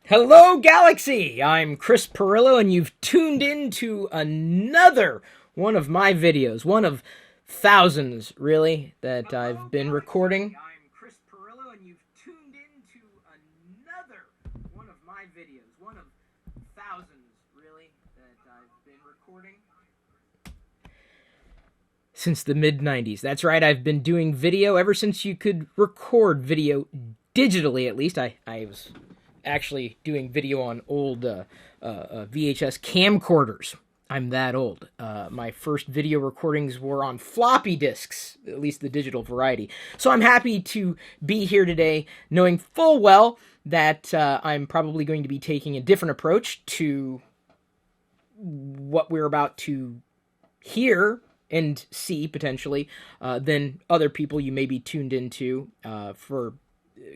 Hello, Galaxy! I'm Chris Pirillo, and you've tuned in to another one of my videos. One of thousands, really, that I've been recording. I'm Chris Pirillo, and you've tuned in to another one of my videos. One of thousands, really, that I've been recording since the mid-90s. That's right, I've been doing video ever since you could record video digitally, at least. I was actually doing video on old VHS camcorders. I'm that old. My first video recordings were on floppy disks, at least the digital variety. So I'm happy to be here today, knowing full well that I'm probably going to be taking a different approach to what we're about to hear and see, potentially, than other people you may be tuned into for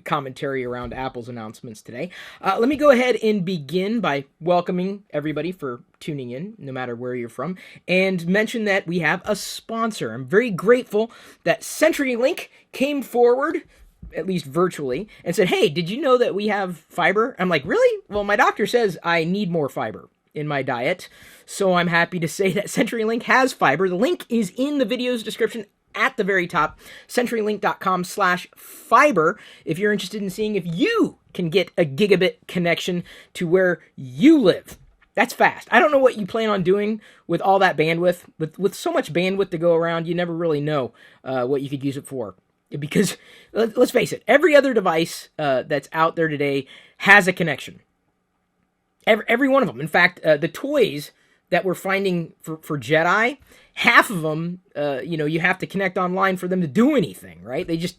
commentary around Apple's announcements today. Let me go ahead and begin by welcoming everybody for tuning in, no matter where you're from, and mention that we have a sponsor. I'm very grateful that CenturyLink came forward, at least virtually, and said, hey, did you know that we have fiber? I'm like, really? Well, my doctor says I need more fiber in my diet, so I'm happy to say that CenturyLink has fiber. The link is in the video's description at the very top, CenturyLink.com/fiber, if you're interested in seeing if you can get a gigabit connection to where you live. That's fast. I don't know what you plan on doing with all that bandwidth. With so much bandwidth to go around, you never really know what you could use it for. Because, let's face it, every other device that's out there today has a connection. Every one of them. In fact, the toys that we're finding for Jedi, half of them, you have to connect online for them to do anything, right? They just,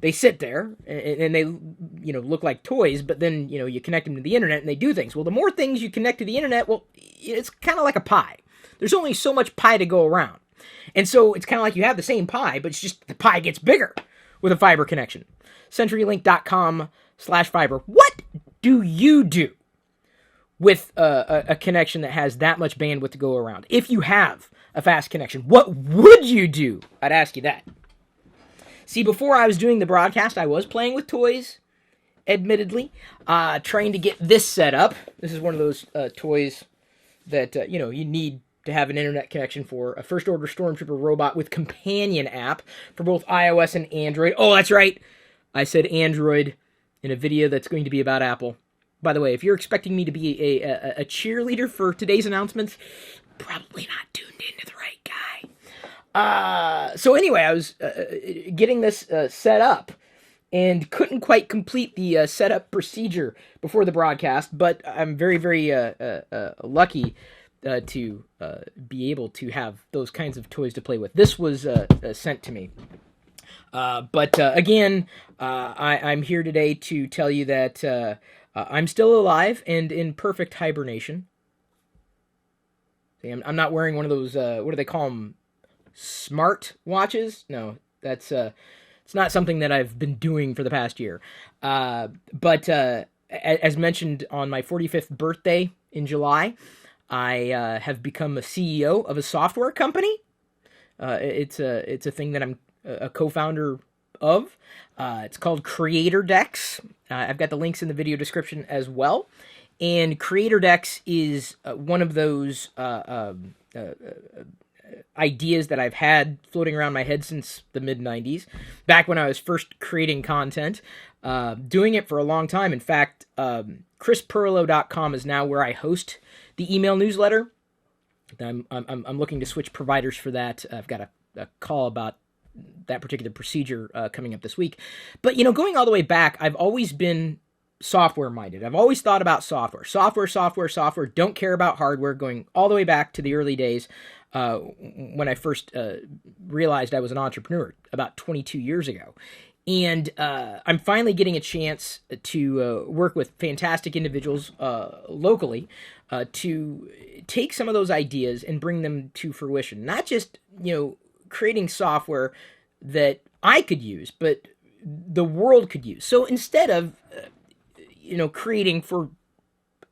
they sit there and they, look like toys, but then, you connect them to the internet and they do things. Well, the more things you connect to the internet, well, it's kind of like a pie. There's only so much pie to go around. And so it's kind of like you have the same pie, but it's just the pie gets bigger with a fiber connection. CenturyLink.com/fiber. What do you do with a connection that has that much bandwidth to go around? If you have a fast connection, what would you do? I'd ask you that. See, before I was doing the broadcast, I was playing with toys, admittedly, trying to get this set up. This is one of those toys that, you need to have an internet connection for. A First Order Stormtrooper robot with companion app for both iOS and Android. Oh, that's right. I said Android in a video that's going to be about Apple. By the way, if you're expecting me to be a cheerleader for today's announcements, probably not tuned into the right guy. So anyway, I was getting this set up and couldn't quite complete the setup procedure before the broadcast, but I'm very, very lucky to be able to have those kinds of toys to play with. This was sent to me. But again, I'm here today to tell you that I'm still alive and in perfect hibernation. See, I'm not wearing one of those, what do they call them, smart watches? No, that's it's not something that I've been doing for the past year. But as mentioned, on my 45th birthday in July, I have become a CEO of a software company. It's a thing that I'm a co-founder of. It's called Creator Decks. I've got the links in the video description as well. And Creator Decks is one of those ideas that I've had floating around my head since the mid-90s, back when I was first creating content, doing it for a long time. In fact, chrispirillo.com is now where I host the email newsletter. I'm looking to switch providers for that. I've got a call about that particular procedure coming up this week. But, going all the way back, I've always been software-minded. I've always thought about software. Software. Don't care about hardware, going all the way back to the early days when I first realized I was an entrepreneur about 22 years ago. And I'm finally getting a chance to work with fantastic individuals locally to take some of those ideas and bring them to fruition. Not just, creating software that I could use, but the world could use. So instead of, creating for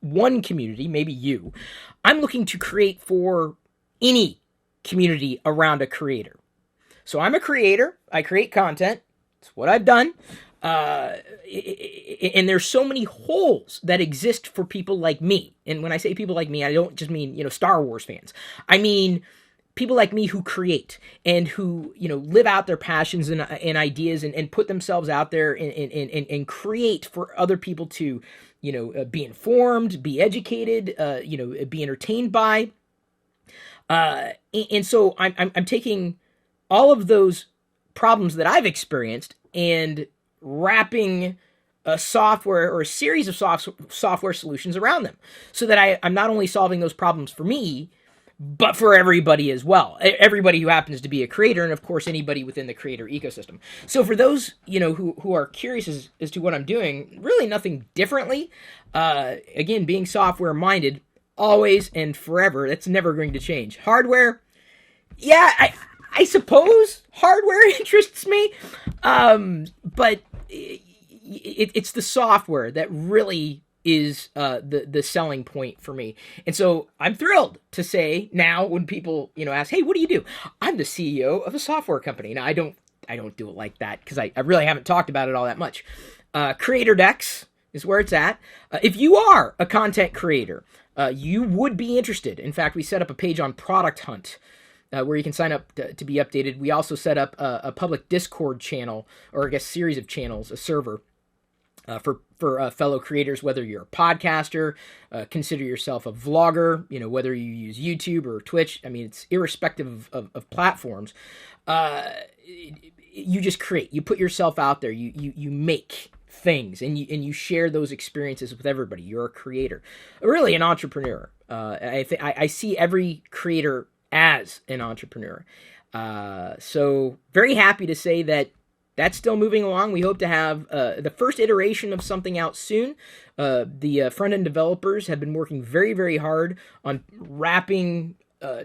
one community, maybe you, I'm looking to create for any community around a creator. So I'm a creator. I create content. It's what I've done. And there's so many holes that exist for people like me. And when I say people like me, I don't just mean, Star Wars fans. I mean people like me who create and who, live out their passions and ideas and put themselves out there and create for other people to, be informed, be educated, be entertained by. And so I'm taking all of those problems that I've experienced and wrapping a software or a series of software solutions around them so that I'm not only solving those problems for me, but for everybody as well. Everybody who happens to be a creator, and of course anybody within the creator ecosystem. So for those, who are curious as to what I'm doing, really nothing differently. Again, being software minded, always and forever, that's never going to change. Hardware, yeah, I suppose hardware interests me, but it's the software that really is the selling point for me. And so I'm thrilled to say now when people ask, hey, what do you do? I'm the CEO of a software company. Now I don't do it like that because I really haven't talked about it all that much. Creator Decks is where it's at. If you are a content creator, you would be interested. In fact, we set up a page on Product Hunt where you can sign up to be updated. We also set up a public Discord channel, or I guess series of channels, a server for fellow creators, whether you're a podcaster, consider yourself a vlogger, whether you use YouTube or Twitch. I mean, it's irrespective of platforms. You just create. You put yourself out there. You make things, and you share those experiences with everybody. You're a creator, really an entrepreneur. I see every creator as an entrepreneur. So very happy to say that that's still moving along. We hope to have the first iteration of something out soon. The front-end developers have been working very, very hard on wrapping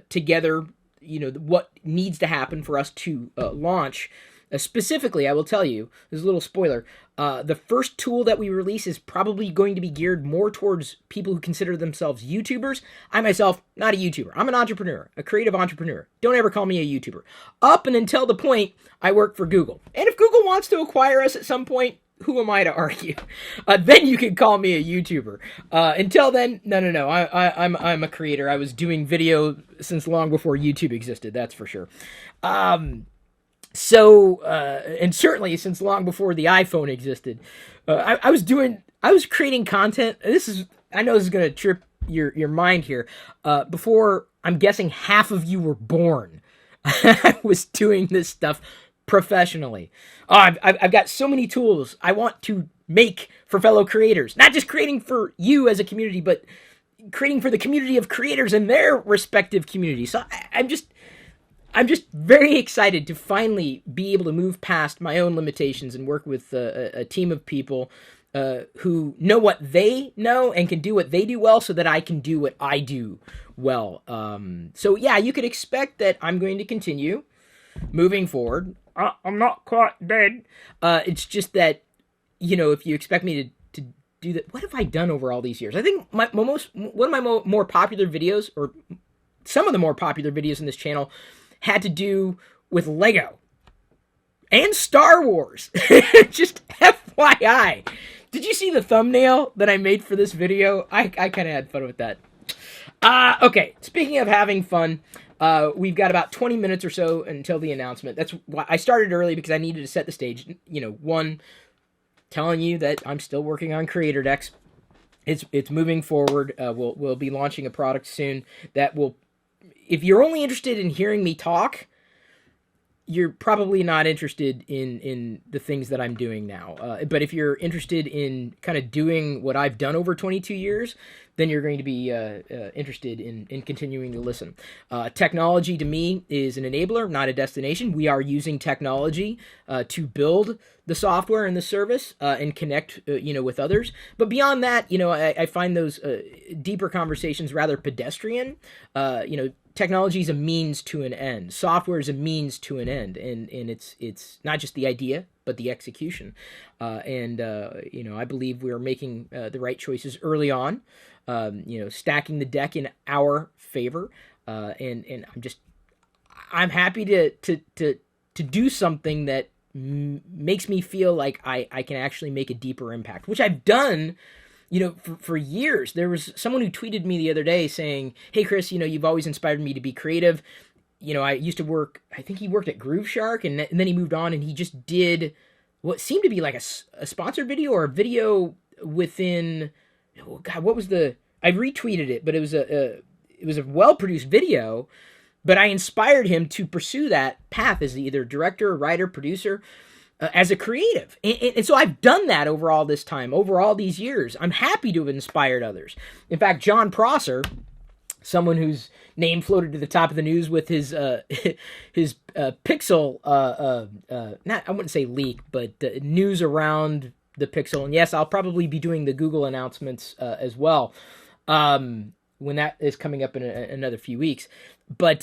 together, what needs to happen for us to launch. Specifically, I will tell you, there's a little spoiler, the first tool that we release is probably going to be geared more towards people who consider themselves YouTubers. I myself, not a YouTuber. I'm an entrepreneur, a creative entrepreneur. Don't ever call me a YouTuber. Up and until the point I work for Google. And if Google wants to acquire us at some point, who am I to argue? Then you can call me a YouTuber. Until then, no. I'm a creator. I was doing video since long before YouTube existed, that's for sure. So, and certainly since long before the iPhone existed, I was creating content. I know this is going to trip your mind here. Before, I'm guessing half of you were born, I was doing this stuff professionally. I've got so many tools I want to make for fellow creators, not just creating for you as a community, but creating for the community of creators in their respective communities. So I'm just very excited to finally be able to move past my own limitations and work with a team of people who know what they know and can do what they do well so that I can do what I do well. So yeah, you could expect that I'm going to continue moving forward. I'm not quite dead. It's just that, if you expect me to do that, what have I done over all these years? I think one of my more popular videos, or some of the more popular videos in this channel, had to do with Lego and Star Wars. Just FYI. Did you see the thumbnail that I made for this video? I kind of had fun with that. Okay, speaking of having fun, we've got about 20 minutes or so until the announcement. That's why I started early, because I needed to set the stage. One, telling you that I'm still working on Creator Decks. It's moving forward. We'll be launching a product soon that will, if you're only interested in hearing me talk, you're probably not interested in the things that I'm doing now. But if you're interested in kind of doing what I've done over 22 years, then you're going to be interested in continuing to listen. Technology to me is an enabler, not a destination. We are using technology to build the software and the service and connect, with others. But beyond that, I find those deeper conversations rather pedestrian. Technology is a means to an end. Software is a means to an end, and it's not just the idea, but the execution. I believe we are making the right choices early on. Stacking the deck in our favor, and I'm happy to do something that makes me feel like I can actually make a deeper impact, which I've done, for years. There was someone who tweeted me the other day saying, "Hey, Chris, you've always inspired me to be creative. I used to work, I think he worked at Groove Shark, and then he moved on and he just did what seemed to be like a sponsored video or a video within, oh God, what was I retweeted it, but it was a well-produced video, but I inspired him to pursue that path as either director, writer, producer, as a creative. And so I've done that over all this time, over all these years. I'm happy to have inspired others. In fact, John Prosser, someone whose name floated to the top of the news with his Pixel, not, I wouldn't say leak, but news around the Pixel. And yes, I'll probably be doing the Google announcements as well, when that is coming up in another few weeks. But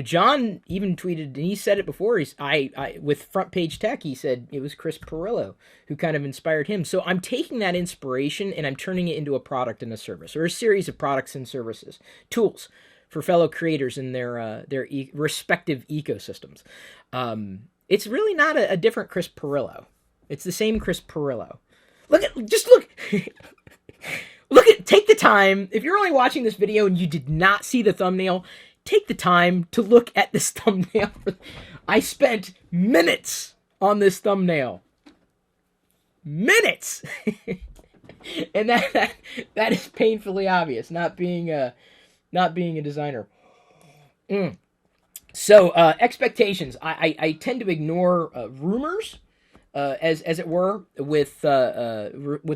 John even tweeted, and he said it before. I with Front Page Tech, he said it was Chris Pirillo who kind of inspired him. So I'm taking that inspiration and I'm turning it into a product and a service, or a series of products and services, tools for fellow creators in their respective ecosystems. It's really not a different Chris Pirillo. It's the same Chris Pirillo. Look. Take the time. If you're only watching this video and you did not see the thumbnail, take the time to look at this thumbnail. I spent minutes on this thumbnail. Minutes! And that is painfully obvious, not being a designer. So, expectations. I tend to ignore rumors, as it were, with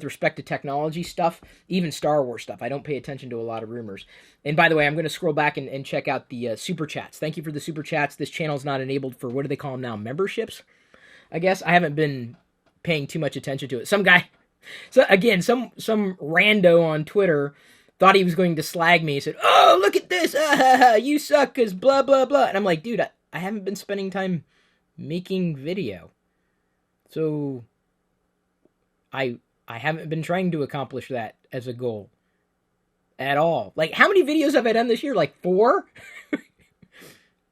respect to technology stuff, even Star Wars stuff. I don't pay attention to a lot of rumors. And by the way, I'm going to scroll back and check out the super chats. Thank you for the super chats. This channel's not enabled for, what do they call them now, memberships? I guess I haven't been paying too much attention to it. Some guy, some rando on Twitter thought he was going to slag me. He said, "Oh, look at this, you suck, cause blah blah blah." And I'm like, dude, I haven't been spending time making video. So, I haven't been trying to accomplish that as a goal at all. Like, how many videos have I done this year? Like 4?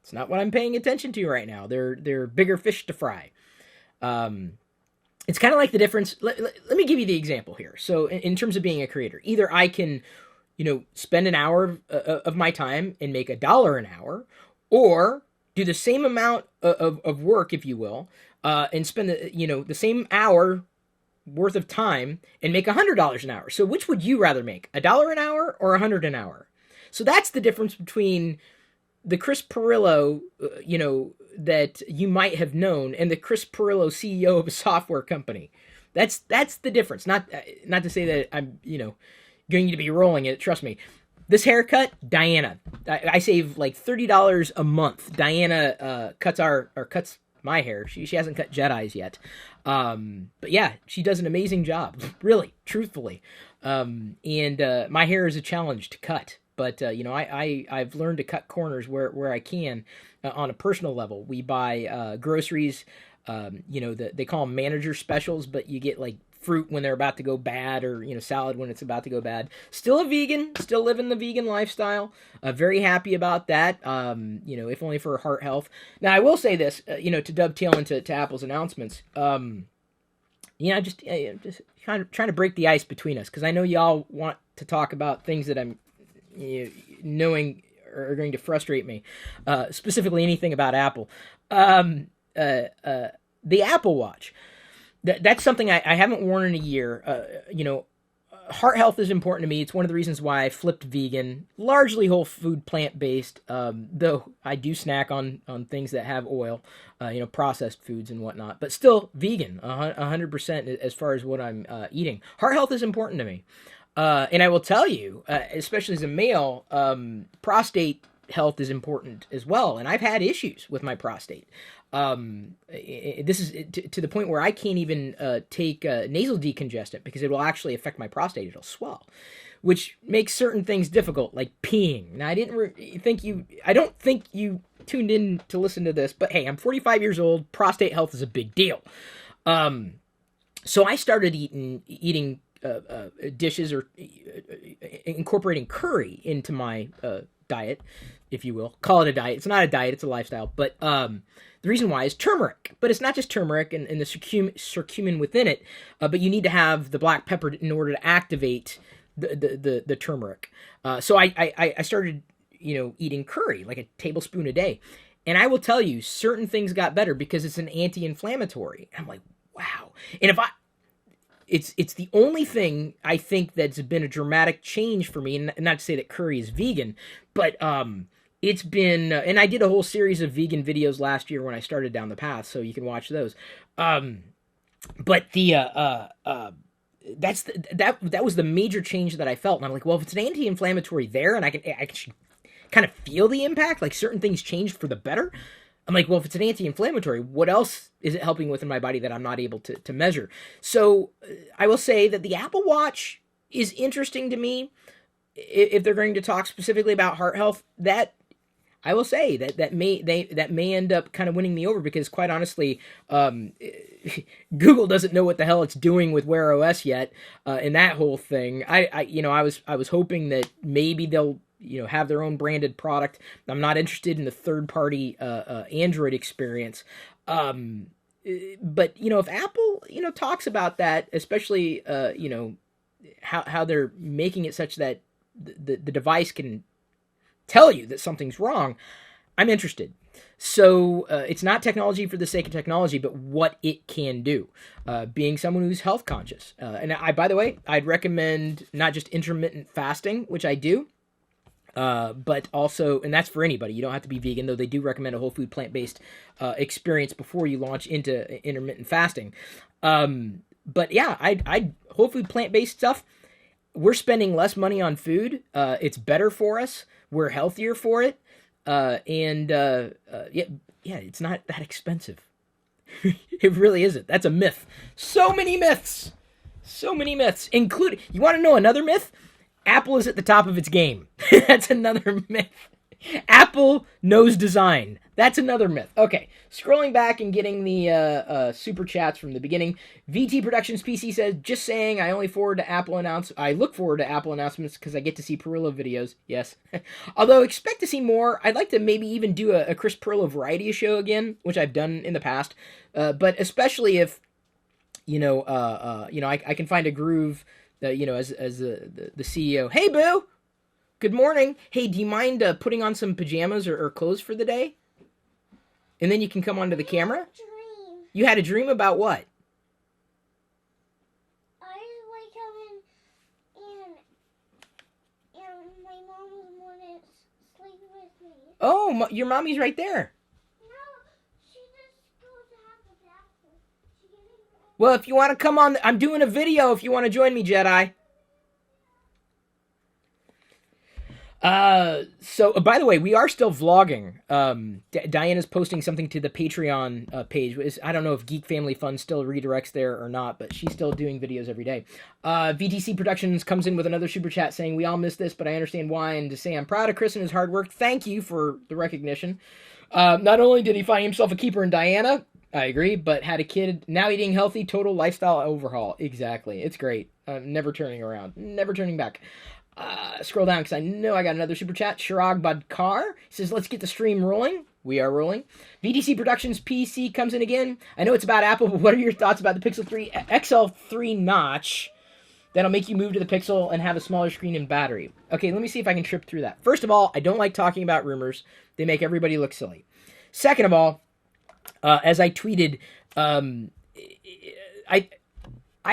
It's not what I'm paying attention to right now. They're bigger fish to fry. It's kind of like the difference. Let me give you the example here. So, in terms of being a creator, either I can, spend an hour of my time and make $1 an hour, or do the same amount of work, if you will, and spend the same hour worth of time and make $100 an hour. So which would you rather make, $1 an hour or $100 an hour? So that's the difference between the Chris Pirillo, that you might have known, and the Chris Pirillo, CEO of a software company. That's the difference. Not to say that I'm going to be rolling it. Trust me. This haircut, Diana. I save like $30 a month. Diana cuts my hair. She hasn't cut Jedi's yet. But yeah, she does an amazing job. Really, truthfully. And my hair is a challenge to cut. But, I've learned to cut corners where I can on a personal level. We buy groceries, they call them manager specials, but you get like fruit when they're about to go bad, or salad when it's about to go bad. Still a vegan, still living the vegan lifestyle. Very happy about that. If only for heart health. Now I will say this, to dovetail into Apple's announcements. Just trying to break the ice between us, because I know y'all want to talk about things that I'm knowing are going to frustrate me. Specifically anything about Apple. The Apple Watch. That's something I haven't worn in a year. Heart health is important to me. It's one of the reasons why I flipped vegan, largely whole food, plant-based, though I do snack on things that have oil, processed foods and whatnot, but still vegan, 100% as far as what I'm eating. Heart health is important to me. And I will tell you, especially as a male, prostate health is important as well. And I've had issues with my prostate. This is to the point where I can't even take nasal decongestant, because it will actually affect my prostate. It'll swell, which makes certain things difficult, like peeing. Now, I don't think you tuned in to listen to this, but hey, I'm 45 years old. Prostate health is a big deal. So I started eating dishes, or incorporating curry into my diet, if you will. Call it a diet. It's not a diet, it's a lifestyle. But the reason why is turmeric. But it's not just turmeric and the curcumin within it, but you need to have the black pepper in order to activate the turmeric. So I started, eating curry, like a tablespoon a day. And I will tell you, certain things got better because it's an anti-inflammatory. And I'm like, wow. And it's the only thing I think that's been a dramatic change for me. And not to say that curry is vegan, but it's been, and I did a whole series of vegan videos last year when I started down the path, so you can watch those. But that was the major change that I felt. And I'm like, well, if it's an anti-inflammatory there, and I can kind of feel the impact, like certain things changed for the better. I'm like, well, if it's an anti-inflammatory, what else is it helping with in my body that I'm not able to measure? So I will say that the Apple Watch is interesting to me. If they're going to talk specifically about heart health, that I will say that may end up kind of winning me over, because quite honestly, Google doesn't know what the hell it's doing with Wear OS yet, and that whole thing. I was hoping that maybe they'll have their own branded product. I'm not interested in the third-party Android experience. But if Apple talks about that, especially how they're making it such that the device can tell you that something's wrong, I'm interested. So it's not technology for the sake of technology, but what it can do. Being someone who's health conscious, and by the way, I'd recommend not just intermittent fasting, which I do. But also, and that's for anybody, you don't have to be vegan, though they do recommend a whole food plant-based experience before you launch into intermittent fasting. But yeah, I whole food plant-based stuff, we're spending less money on food. It's better for us. We're healthier for it. Yeah, it's not that expensive. It really isn't. That's a myth. So many myths. Including, you want to know another myth? Apple is at the top of its game. That's another myth. Apple knows design. That's another myth. Okay, scrolling back and getting the super chats from the beginning. VT Productions PC says, just saying, I look forward to Apple announcements because I get to see Pirillo videos. Yes. Although, expect to see more. I'd like to maybe even do a Chris Pirillo variety show again, which I've done in the past. But especially if, I can find a groove. As the CEO. Hey, Boo! Good morning. Hey, do you mind putting on some pajamas or clothes for the day? And then you can come onto the camera? You had a dream about what? I coming and my mom wanted to sleep with me. Oh, your mommy's right there. Well, if you want to come on, I'm doing a video if you want to join me, Jedi. So, by the way, we are still vlogging. Diana's posting something to the Patreon page. I don't know if Geek Family Fun still redirects there or not, but she's still doing videos every day. VTC Productions comes in with another super chat saying, we all missed this, but I understand why, and to say I'm proud of Chris and his hard work. Thank you for the recognition. Not only did he find himself a keeper in Diana, I agree, but had a kid, now eating healthy, total lifestyle overhaul. Exactly. It's great. Never turning around. Never turning back. Scroll down because I know I got another super chat. Shirag Badkar says, let's get the stream rolling. We are rolling. VDC Productions PC comes in again. I know it's about Apple, but what are your thoughts about the Pixel 3 XL3 notch that'll make you move to the Pixel and have a smaller screen and battery? Okay, let me see if I can trip through that. First of all, I don't like talking about rumors. They make everybody look silly. Second of all, as I tweeted, I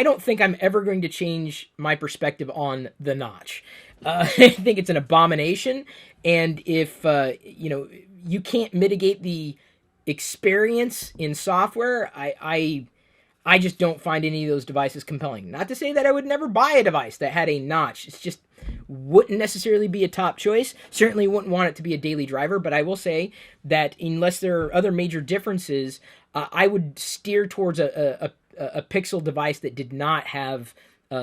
don't think I'm ever going to change my perspective on the notch. I think it's an abomination, and if you can't mitigate the experience in software, I just don't find any of those devices compelling. Not to say that I would never buy a device that had a notch. It's just wouldn't necessarily be a top choice. Certainly wouldn't want it to be a daily driver, but I will say that unless there are other major differences, I would steer towards a Pixel device that did not have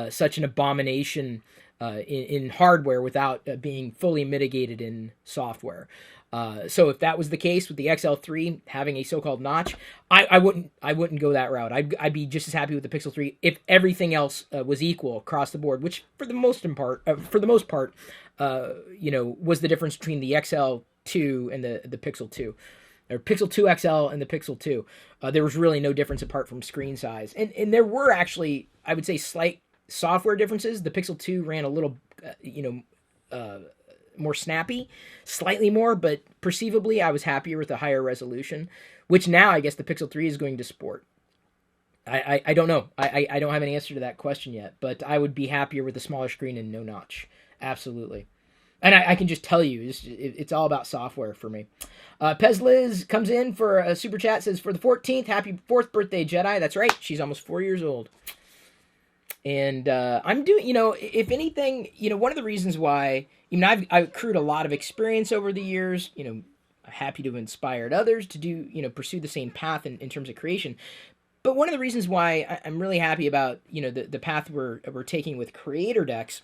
such an abomination in hardware without being fully mitigated in software. So if that was the case with the XL3 having a so-called notch, I wouldn't go that route. I'd be just as happy with the Pixel 3 if everything else was equal across the board, which for the most part, was the difference between the XL2 and the Pixel 2. Or Pixel 2 XL and the Pixel 2. There was really no difference apart from screen size. And there were actually, I would say, slight software differences. The Pixel 2 ran a little, more snappy, slightly more, but perceivably I was happier with a higher resolution, which now I guess the Pixel 3 is going to sport. I don't know. I don't have an answer to that question yet, but I would be happier with a smaller screen and no notch. Absolutely. And I can just tell you, it's all about software for me. Pez Liz comes in for a super chat, says, for the 14th, happy 4th birthday, Jedi. That's right. She's almost 4 years old. And I'm doing, if anything, one of the reasons why, I've accrued a lot of experience over the years, happy to have inspired others to do, pursue the same path in terms of creation. But one of the reasons why I'm really happy about, the path we're taking with creator decks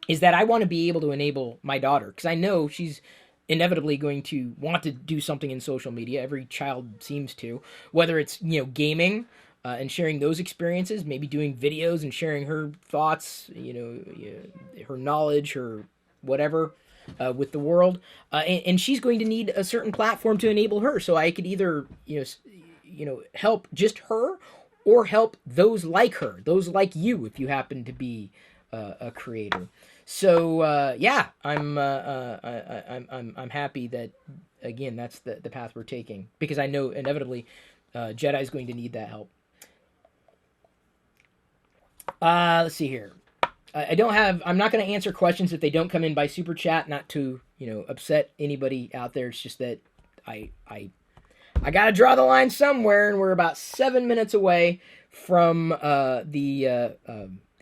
is that I want to be able to enable my daughter, because I know she's inevitably going to want to do something in social media. Every child seems to, whether it's, gaming and sharing those experiences, maybe doing videos and sharing her thoughts, her knowledge, her whatever with the world. And she's going to need a certain platform to enable her. So I could either, help just her or help those like her, those like you, if you happen to be a creator. So I'm happy that, again, that's the path we're taking, because I know inevitably Jedi is going to need that help. Let's see here. I'm not going to answer questions if they don't come in by super chat, not to upset anybody out there. It's just that I got to draw the line somewhere, and we're about 7 minutes away from the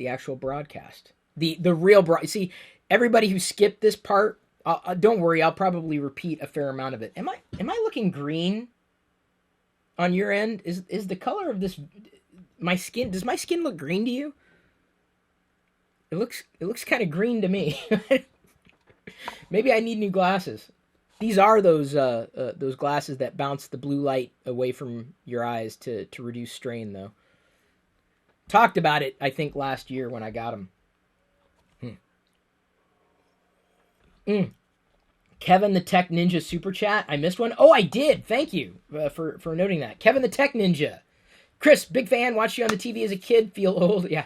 actual broadcast. The real see, everybody who skipped this part, don't worry, I'll probably repeat a fair amount of it. Am I looking green on your end? Is the color of this my skin? Does my skin look green to you? It looks kind of green to me. Maybe I need new glasses. These are those glasses that bounce the blue light away from your eyes to reduce strain, though. Talked about it, I think, last year when I got them. Kevin the Tech Ninja super chat. I missed one. Oh, I did. Thank you for noting that. Kevin the Tech Ninja. Chris, big fan. Watched you on the TV as a kid. Feel old. Yeah.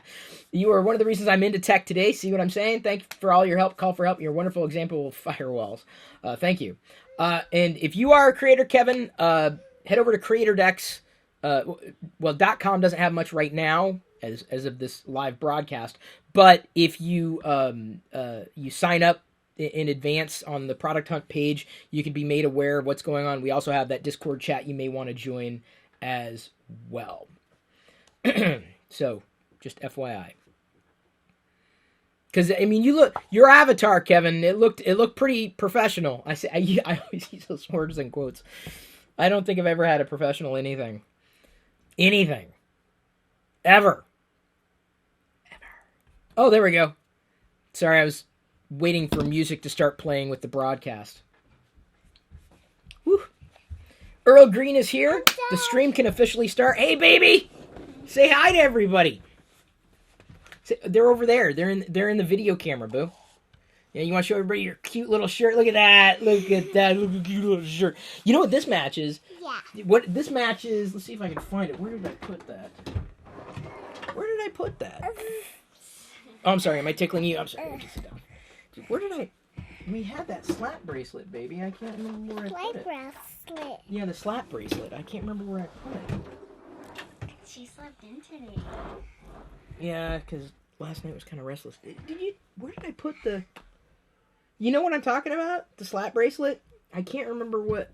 You are one of the reasons I'm into tech today. See what I'm saying? Thank you for all your help. Call for help. You're a wonderful example of firewalls. Thank you. And if you are a creator, Kevin, head over to Creator Decks. .com doesn't have much right now as of this live broadcast. But if you you sign up in advance on the Product Hunt page, you can be made aware of what's going on. We also have that Discord chat you may want to join as well. So, just FYI. Because you look, your avatar, Kevin, it looked pretty professional. I always use those words in quotes. I don't think I've ever had a professional anything. Ever. Oh, there we go. Sorry, I was waiting for music to start playing with the broadcast. Woo. Earl Green is here. The stream can officially start. Hey, baby! Say hi to everybody. They're over there. They're in the video camera, boo. Yeah, you want to show everybody your cute little shirt? Look at that. Look at that. Look at the cute little shirt. You know what this matches? Yeah. What this matches? Let's see if I can find it. Where did I put that? Oh, I'm sorry. Am I tickling you? I'm sorry. Just sit down. Where did I... We had that slap bracelet, baby. I can't remember where I put it. Bracelet. Yeah, the slap bracelet. I can't remember where I put it. She slept in today. Yeah, because last night was kind of restless. Where did I put the... You know what I'm talking about? The slap bracelet? I can't remember where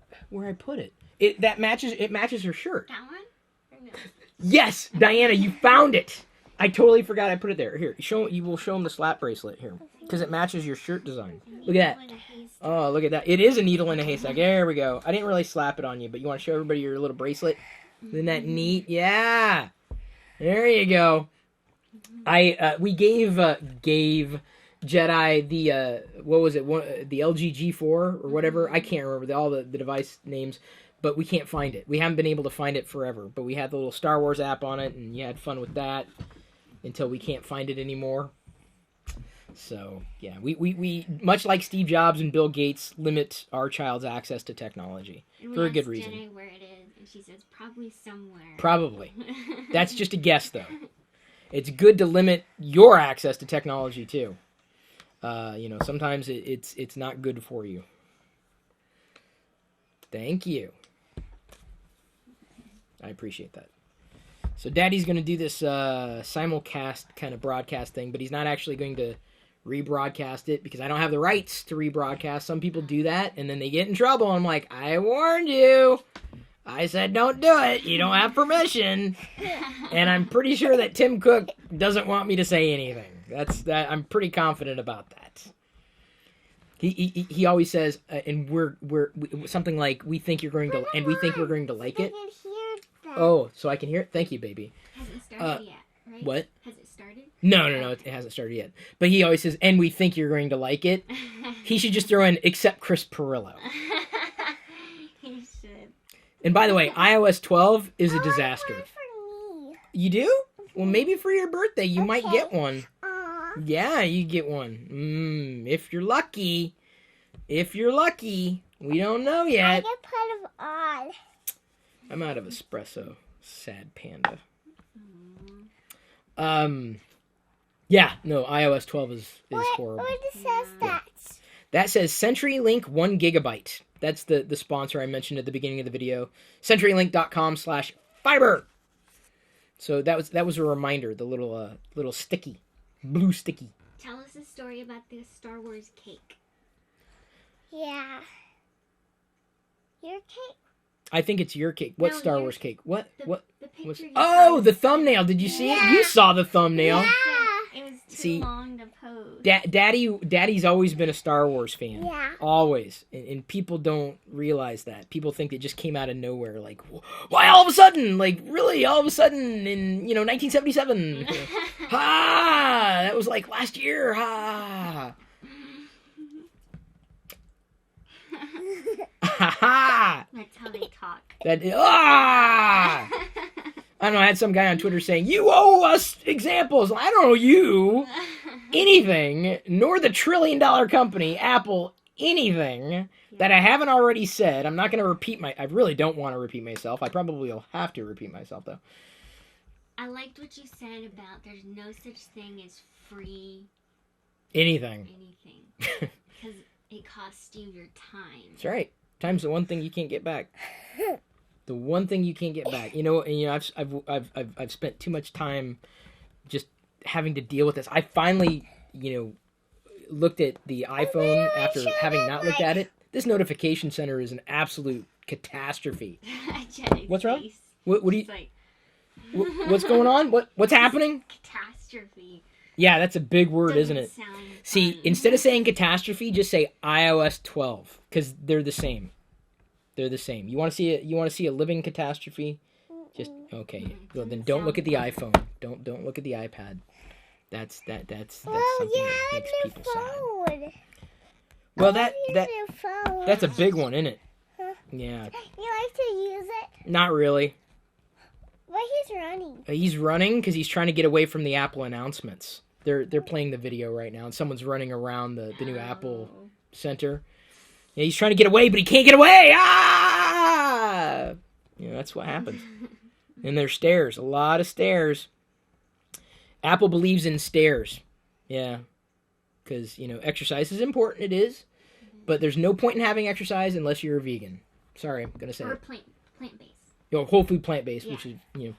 I put it. It matches her shirt. That one? No. Yes, Diana, you found it. I totally forgot I put it there. Here, you will show them the slap bracelet here, because it matches your shirt design. Look at that. Oh, look at that. It is a needle in a haystack. There we go. I didn't really slap it on you, but you want to show everybody your little bracelet? Isn't that neat? Yeah. There you go. We gave Jedi, the what was it? The LG G4 or whatever. I can't remember all the device names, but we can't find it. We haven't been able to find it forever. But we had the little Star Wars app on it, and you had fun with that until we can't find it anymore. So yeah, we much like Steve Jobs and Bill Gates limit our child's access to technology for a good reason. Jenny where it is, and she says probably somewhere. Probably. That's just a guess, though. It's good to limit your access to technology too. Sometimes it's not good for you. Thank you. I appreciate that. So Daddy's going to do this simulcast kind of broadcast thing, but he's not actually going to rebroadcast it because I don't have the rights to rebroadcast. Some people do that, and then they get in trouble. I'm like, I warned you. I said don't do it. You don't have permission. And I'm pretty sure that Tim Cook doesn't want me to say anything. That. I'm pretty confident about that. He always says, and we're something like we think you're going to, and we think we're going to like it. Oh, so I can hear it. Thank you, baby. Hasn't started yet, right? What? Has it started? No, it hasn't started yet. But he always says, and we think you're going to like it. He should just throw in, except Chris Pirillo. He should. And by the way, iOS 12 is a disaster. I want for me. You do? Well, maybe for your birthday, you might Okay. get one. Yeah, you get one. If you're lucky. If you're lucky. We don't know I yet. get part of all. I'm out of espresso. Sad panda. Yeah, no, iOS 12 is horrible. What says that? That says CenturyLink 1 gigabyte. That's the sponsor I mentioned at the beginning of the video. CenturyLink.com/fiber. So that was a reminder. The little sticky, blue sticky. Tell us a story about the Star Wars cake. Yeah. Your cake? I think it's your cake. What No, Star yours. Wars cake? What? The Was, picture you oh, posted. the thumbnail. Did you see it? Yeah. You saw the thumbnail. Yeah. It was too See, long to post. Daddy's always been a Star Wars fan. Yeah. Always. And people don't realize that. People think it just came out of nowhere. Like, why all of a sudden? Like, really, all of a sudden in, 1977. Ha! That was like last year. Ha! Ha ha! That's how they talk. I don't know, I had some guy on Twitter saying, you owe us examples. I don't owe you anything, nor the $1 trillion company, Apple, anything that I haven't already said. I'm not going to repeat I really don't want to repeat myself. I probably will have to repeat myself, though. I liked what you said about there's no such thing as free Anything. because it costs you your time. That's right. Time's the one thing you can't get back. The one thing you can't get back. I've spent too much time just having to deal with this. I finally, looked at the iPhone after having not looked at it. This notification center is an absolute catastrophe. Jenny's What's wrong? face. What do you? It's like What's going on? What's happening? catastrophe. Yeah, that's a big word, isn't it? Doesn't sound See, fun. instead of saying catastrophe, just say iOS 12 because they're the same. They're the same. You want to see a living catastrophe? Just okay. Well, then don't look at the iPhone. Don't look at the iPad. That's something that makes people sad. Phone. Well, Your phone. that's a big one, isn't it? Huh? Yeah. You like to use it? Not really. But he's running. He's running because he's trying to get away from the Apple announcements. They're playing the video right now, and someone's running around the new Apple Center. Yeah, he's trying to get away, but he can't get away. Ah! That's what happens. And there's stairs, a lot of stairs. Apple believes in stairs. Yeah, because exercise is important. It is, but there's no point in having exercise unless you're a vegan. Sorry, I'm gonna say Or it. plant-based. Whole food plant-based, Yeah. which is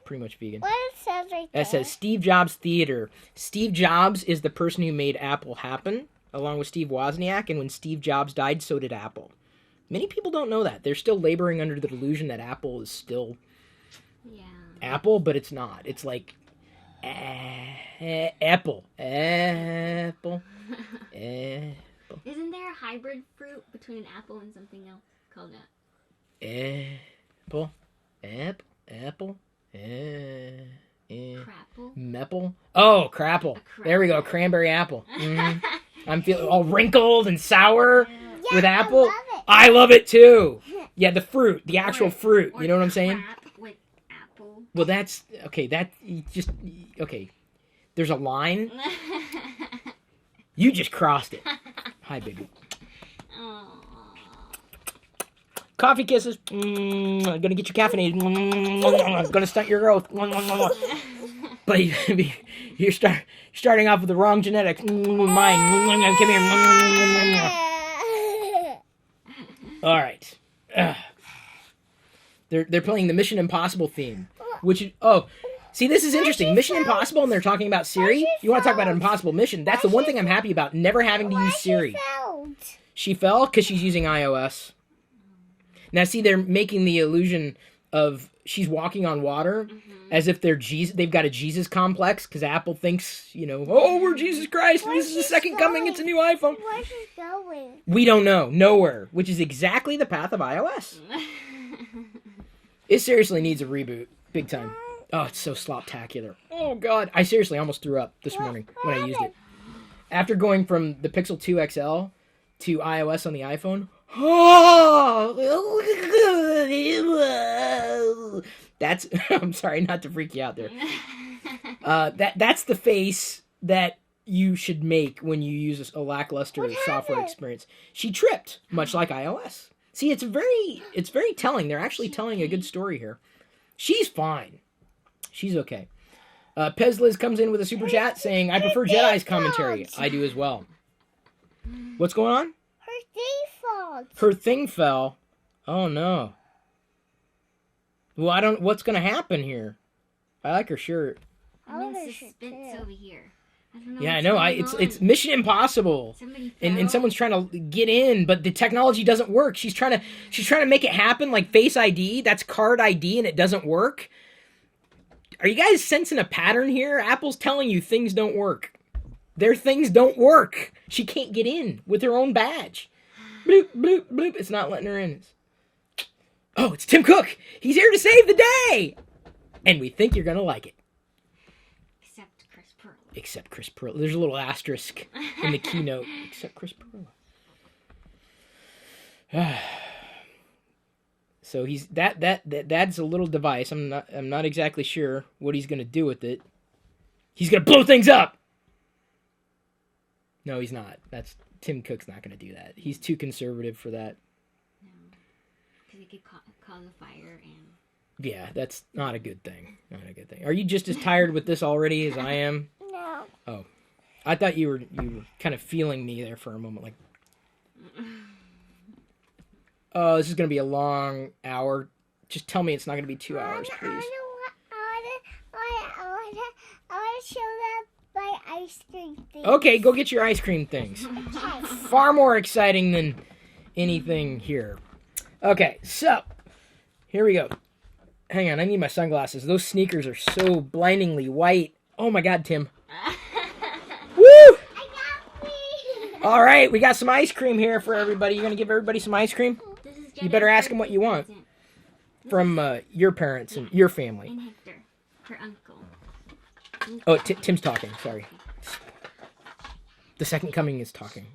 pretty much vegan. What it says right there? That says Steve Jobs Theater. Steve Jobs is the person who made Apple happen, along with Steve Wozniak, and when Steve Jobs died, so did Apple. Many people don't know that. They're still laboring under the delusion that Apple is still Yeah. Apple, but it's not. It's like Apple. Apple. Isn't there a hybrid fruit between an apple and something else called Apple. Apple. crapple? Meple. Oh, crapple. A There we go. crapple. Cranberry apple. Mhm. I'm feeling all wrinkled and sour with apple. I I love it too. Yeah, the fruit, the actual Or- fruit. or You know what I'm saying? crap with apple. Well, that's okay. Okay. There's a line. You just crossed it. Hi, baby. Aw. Coffee kisses. Gonna get you caffeinated. Gonna stunt your growth. But you're starting off with the wrong genetics. Mine. Come here. All right. They're playing the Mission Impossible theme, which is, see, this is interesting. Mission Impossible, and they're talking about Siri. You want to talk about an impossible mission? That's the one thing I'm happy about, never having to use Siri. She fell because she's using iOS. Now, see, they're making the illusion of she's walking on water as if they've got a Jesus complex because Apple thinks, oh, we're Jesus Christ. This is the second coming. It's a new iPhone. Where's she going? We don't know. Nowhere. Which is exactly the path of iOS. It seriously needs a reboot. Big time. Oh, it's so slop-tacular. Oh, God. I seriously almost threw up this morning when I used it. After going from the Pixel 2 XL to iOS on the iPhone, that's, I'm sorry not to freak you out there. That's the face that you should make when you use a lackluster software experience. She tripped, much like iOS. See, it's very telling. They're actually telling a good story here. She's fine. She's okay. Pezliz comes in with a super chat saying, I prefer Jedi's commentary. I do as well. What's going on? Her default. Her thing fell. Oh, no. Well, what's going to happen here? I like her shirt. I'm in like her shirt, suspense too. over here. I don't know Yeah, I what's know. going It's on. Mission Impossible. Somebody And fell. someone's trying to get in, but the technology doesn't work. She's trying to make it happen like Face ID. That's card ID, and it doesn't work. Are you guys sensing a pattern here? Apple's telling you things don't work. Their things don't work. She can't get in with her own badge. Bloop, bloop, bloop. It's not letting her in. Oh, it's Tim Cook. He's here to save the day. And we think you're going to like it. Except Chris Pirillo. There's a little asterisk in the keynote. Except Chris Pirillo. So he's that's a little device. I'm not exactly sure what he's gonna do with it. He's gonna blow things up. No, he's not. Tim Cook's not gonna do that. He's too conservative for that. No, because it could cause a fire and. Yeah, that's not a good thing. Not a good thing. Are you just as tired with this already as I am? No. Oh, I thought you were kind of feeling me there for a moment, like. Oh, this is going to be a long hour. Just tell me it's not going to be 2 hours, please. I want to show them my ice cream thing. Okay, go get your ice cream things. Far more exciting than anything here. Okay, so here we go. Hang on, I need my sunglasses. Those sneakers are so blindingly white. Oh my God, Tim. Woo! I got me. All right, we got some ice cream here for everybody. You going to give everybody some ice cream? You better ask them what you want. From your parents and your family. And Hector, her uncle. Oh, Tim's talking. Sorry. The second coming is talking.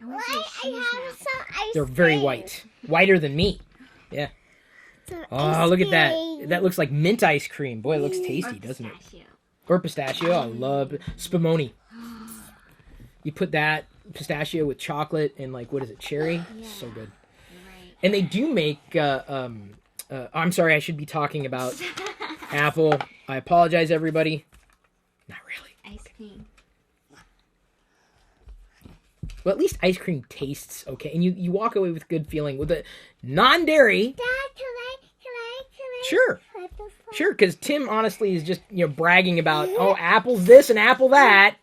I want Why to I have some ice They're very cream. white. Whiter than me. Yeah. Some Oh, ice look at that. cream. That looks like mint ice cream. Boy, it looks tasty, doesn't it? Pistachio. Or pistachio. I love spumoni. You put that pistachio with chocolate and what is it, cherry? Yeah. So good. Right. And they do make, I'm sorry, I should be talking about Apple. I apologize, everybody. Not really. Ice cream. Well, at least ice cream tastes okay. And you walk away with good feeling with it. Non-dairy. Dad, can I? Sure. flip the phone? Sure, because Tim honestly is just, bragging about, oh, Apple's this and Apple that.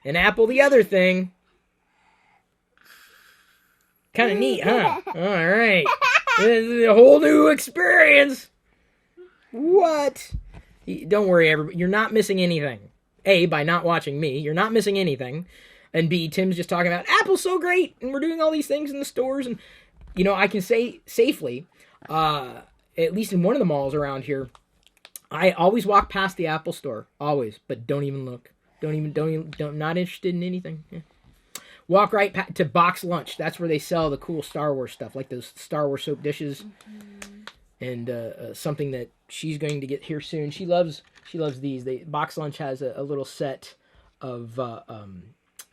And Apple the other thing. Kind of neat, huh? All right. This is a whole new experience. What? Don't worry, everybody. You're not missing anything. A, by not watching me, you're not missing anything. And B, Tim's just talking about Apple's so great, and we're doing all these things in the stores. And, I can say safely, at least in one of the malls around here, I always walk past the Apple store. Always. But don't even look. Not interested in anything. Yeah. Walk right to Box Lunch. That's where they sell the cool Star Wars stuff, like those Star Wars soap dishes, and something that she's going to get here soon. She loves these. Box Lunch has a little set of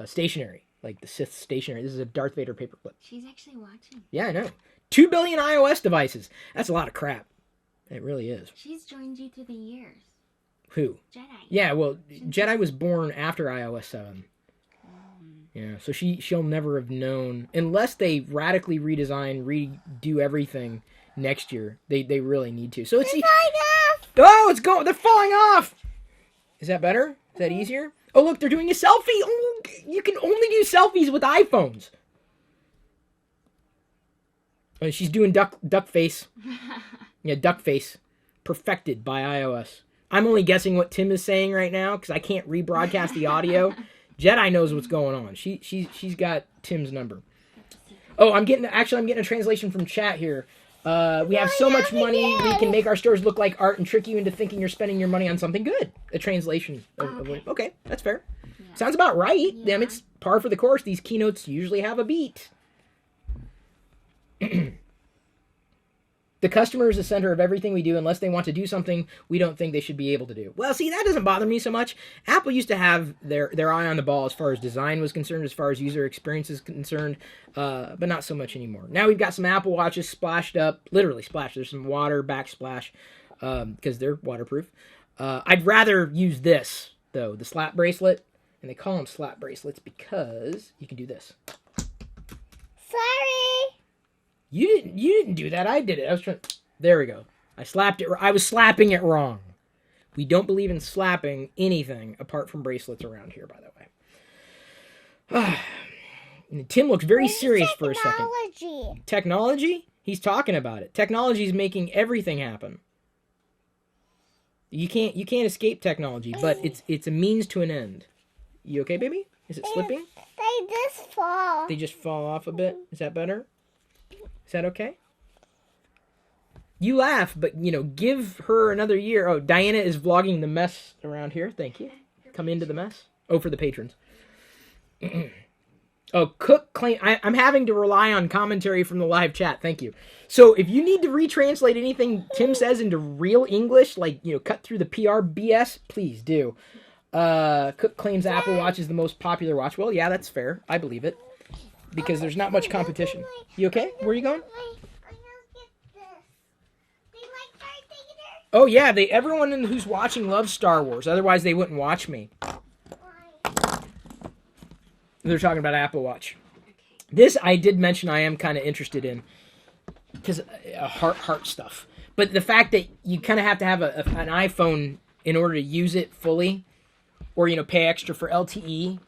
stationery, like the Sith stationery. This is a Darth Vader paperclip. She's actually watching. Yeah, I know. 2 billion iOS devices. That's a lot of crap. It really is. She's joined you through the years. Who? Jedi. Yeah, well, Jedi was born after iOS 7. Yeah, so she'll never have known, unless they radically redesign, redo everything next year. They really need to. So it's oh, it's going. They're falling off. Is that better? Is that easier? Oh, look, they're doing a selfie. Oh, you can only do selfies with iPhones. Oh, she's doing duck face. Yeah, duck face. Perfected by iOS. I'm only guessing what Tim is saying right now because I can't rebroadcast the audio. Jedi knows what's going on. She's got Tim's number. Oh, I'm getting a translation from chat here. We have so much money, we can make our stores look like art and trick you into thinking you're spending your money on something good. A translation. Okay, that's fair. Yeah. Sounds about right. Yeah. Damn, it's par for the course. These keynotes usually have a beat. The customer is the center of everything we do. Unless they want to do something we don't think they should be able to do. Well, see, that doesn't bother me so much. Apple used to have their eye on the ball as far as design was concerned, as far as user experience is concerned, but not so much anymore. Now we've got some Apple Watches splashed up, literally splashed. There's some water backsplash because they're waterproof. I'd rather use this, though, the slap bracelet. And they call them slap bracelets because you can do this. Sorry. You didn't do that. I did it. I was trying. There we go. I slapped it. I was slapping it wrong. We don't believe in slapping anything apart from bracelets around here, by the way. And Tim looks very serious for a second. Technology? He's talking about it. Technology is making everything happen. You can't escape technology, but it's a means to an end. You okay, baby? Is it slipping? They just fall. They just fall off a bit. Is that better? Is that okay? You laugh, but, give her another year. Oh, Diana is vlogging the mess around here. Thank you. Come into the mess. Oh, for the patrons. Oh, Cook claim. I'm having to rely on commentary from the live chat. Thank you. So if you need to retranslate anything Tim says into real English, like, cut through the PR BS, please do. Cook claims Apple Watch is the most popular watch. Well, yeah, that's fair. I believe it. Because there's not much competition. You okay? Where are you going? Oh yeah, everyone who's watching loves Star Wars. Otherwise, they wouldn't watch me. They're talking about Apple Watch. This I did mention I am kind of interested in because heart stuff. But the fact that you kind of have to have an iPhone in order to use it fully, or pay extra for LTE.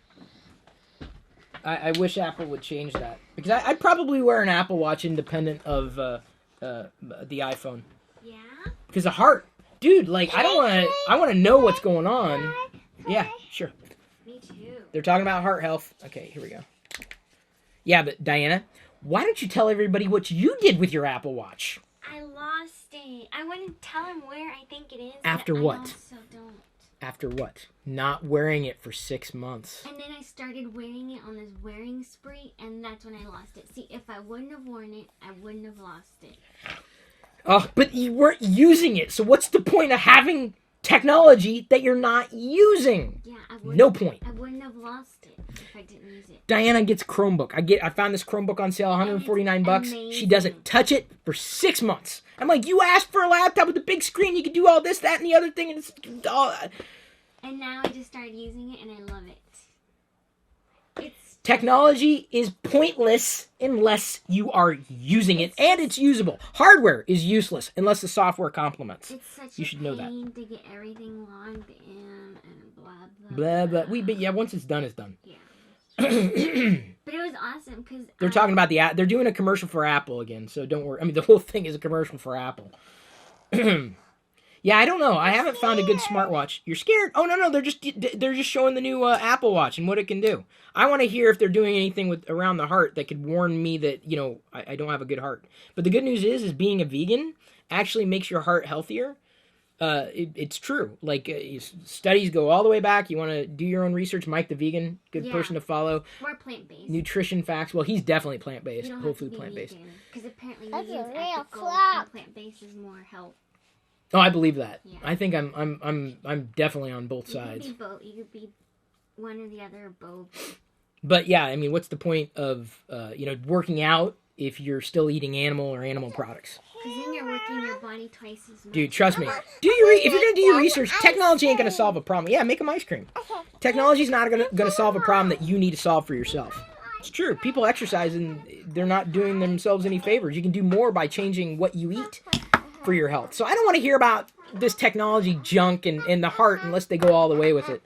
I wish Apple would change that because I'd probably wear an Apple Watch independent of the iPhone. Yeah. Because the heart, dude. Like I want to know what's going on. Yeah, sure. Me too. They're talking about heart health. Okay, here we go. Yeah, but Diana, why don't you tell everybody what you did with your Apple Watch? I lost it. I wouldn't tell him where I think it is. After but what? I also don't. After what? Not wearing it for 6 months. And then I started wearing it on this wearing spree, and that's when I lost it. See, if I wouldn't have worn it, I wouldn't have lost it. Oh, but you weren't using it, so what's the point of having technology that you're not using? Yeah, I wouldn't. No point. I wouldn't have lost it if I didn't use it. Diana gets Chromebook. I found this Chromebook on sale, $149. She doesn't touch it for 6 months. I'm like, you asked for a laptop with a big screen. You could do all this, that, and the other thing, and it's all. And now I just started using it, and I love it. Technology is pointless unless you are using it, and it's usable. Hardware is useless unless the software complements. It's such you should know that. pain to get everything logged in and blah blah blah. But yeah, once it's done, it's done. Yeah. But it was awesome because they're talking about they're doing a commercial for Apple again, so don't worry. I mean, the whole thing is a commercial for Apple. Yeah, I don't know. I haven't found a good smartwatch. You're scared? Oh no, they're just showing the new Apple Watch and what it can do. I want to hear if they're doing anything with around the heart that could warn me that I don't have a good heart. But the good news is being a vegan actually makes your heart healthier. It's true. Like studies go all the way back. You want to do your own research. Mike the Vegan, good person to follow. More plant-based. Nutrition facts. Well, he's definitely plant-based. Whole food plant-based. Because apparently That's vegan a is real ethical flop. and plant-based is more health. Oh, I believe that. Yeah. I think I'm definitely on both sides. You could be both. You could be one or the other or both. But yeah, I mean, what's the point of working out if you're still eating animal or animal products? Because then you're working your body twice as much. Dude, trust me. If you're gonna do your research, technology ain't gonna solve a problem. Yeah, make them ice cream. Technology's not gonna solve a problem that you need to solve for yourself. It's true. People exercise and they're not doing themselves any favors. You can do more by changing what you eat for your health. So I don't want to hear about this technology junk and the heart unless they go all the way with it.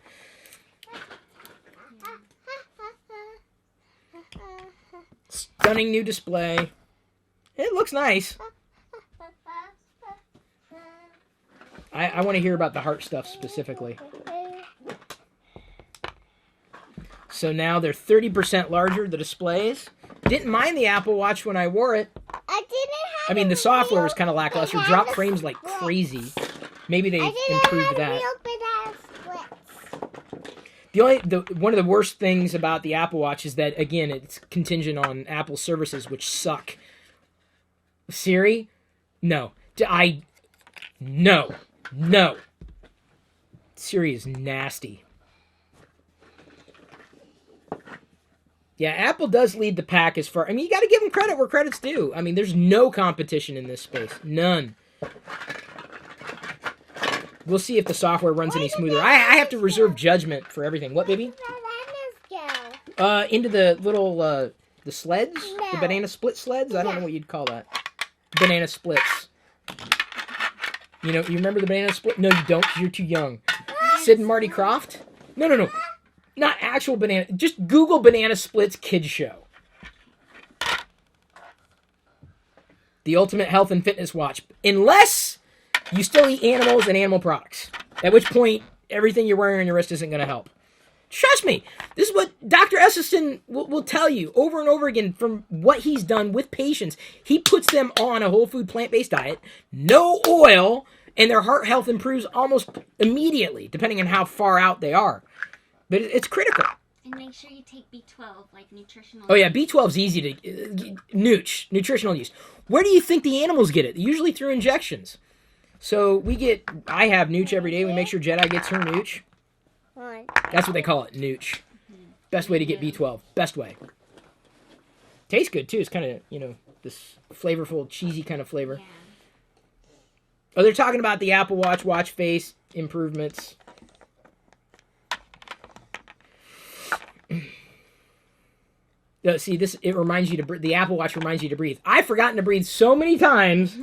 Stunning new display. It looks nice. I want to hear about the heart stuff specifically. So now they're 30% larger, the displays. Didn't mind the Apple Watch when I wore it. I mean, the software was kind of lackluster. Drop frames like crazy. Maybe they improved that. One of the worst things about the Apple Watch is that, again, it's contingent on Apple services, which suck. Siri? No. No. Siri is nasty. Yeah, Apple does lead the pack as far... I mean, you got to give them credit where credit's due. I mean, there's no competition in this space. None. We'll see if the software runs any smoother. I have to reserve judgment for everything. What, baby? Into the little, the sleds? No. The banana split sleds? I don't know what you'd call that. Banana splits. You remember the banana split? No, you don't, 'cause you're too young. Sid and Marty Krofft? No. Not actual banana. Just Google banana splits kids show. The ultimate health and fitness watch. Unless you still eat animals and animal products. At which point, everything you're wearing on your wrist isn't going to help. Trust me, this is what Dr. Esselstyn will tell you over and over again from what he's done with patients. He puts them on a whole food plant-based diet, no oil, and their heart health improves almost immediately, depending on how far out they are. But it's critical. And make sure you take B12, like nutritional. Oh yeah, B12 is easy to... nutritional use. Where do you think the animals get it? Usually through injections. So I have Nooch every day. We make sure Jedi gets her Nooch. That's what they call it, Nooch. Best way to get B12. Best way. Tastes good, too. It's kind of, this flavorful, cheesy kind of flavor. Yeah. Oh, they're talking about the Apple watch face improvements. See, it reminds you to... The Apple Watch reminds you to breathe. I've forgotten to breathe so many times.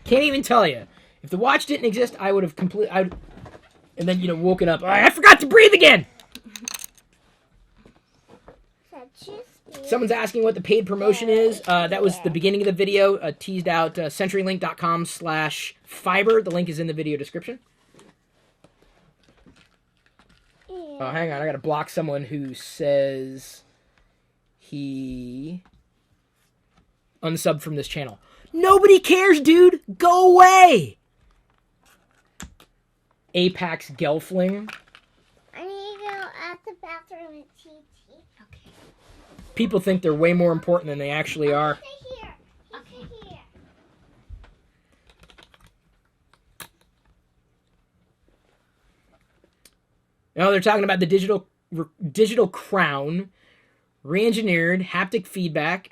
Can't even tell you. If the watch didn't exist, I would have and then, woken up. I forgot to breathe again! Someone's asking what the paid promotion is. That was the beginning of the video. Teased out CenturyLink.com/fiber. The link is in the video description. Oh, hang on. I gotta block someone who says he unsubbed from this channel. Nobody cares, dude! Go away! Apex Gelfling. I need to go at the bathroom and TT. Okay. People think they're way more important than they actually are. Stay here. Okay. Here. Now they're talking about the digital crown, re-engineered, haptic feedback.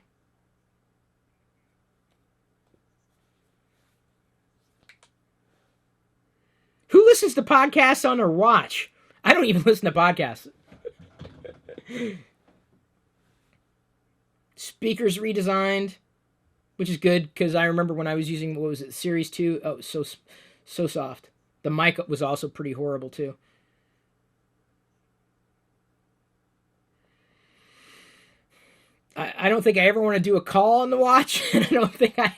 Who listens to podcasts on their watch? I don't even listen to podcasts. Speakers redesigned, which is good because I remember when I was using, Series 2? Oh, it was so soft. The mic was also pretty horrible too. I don't think I ever want to do a call on the watch, and I don't think I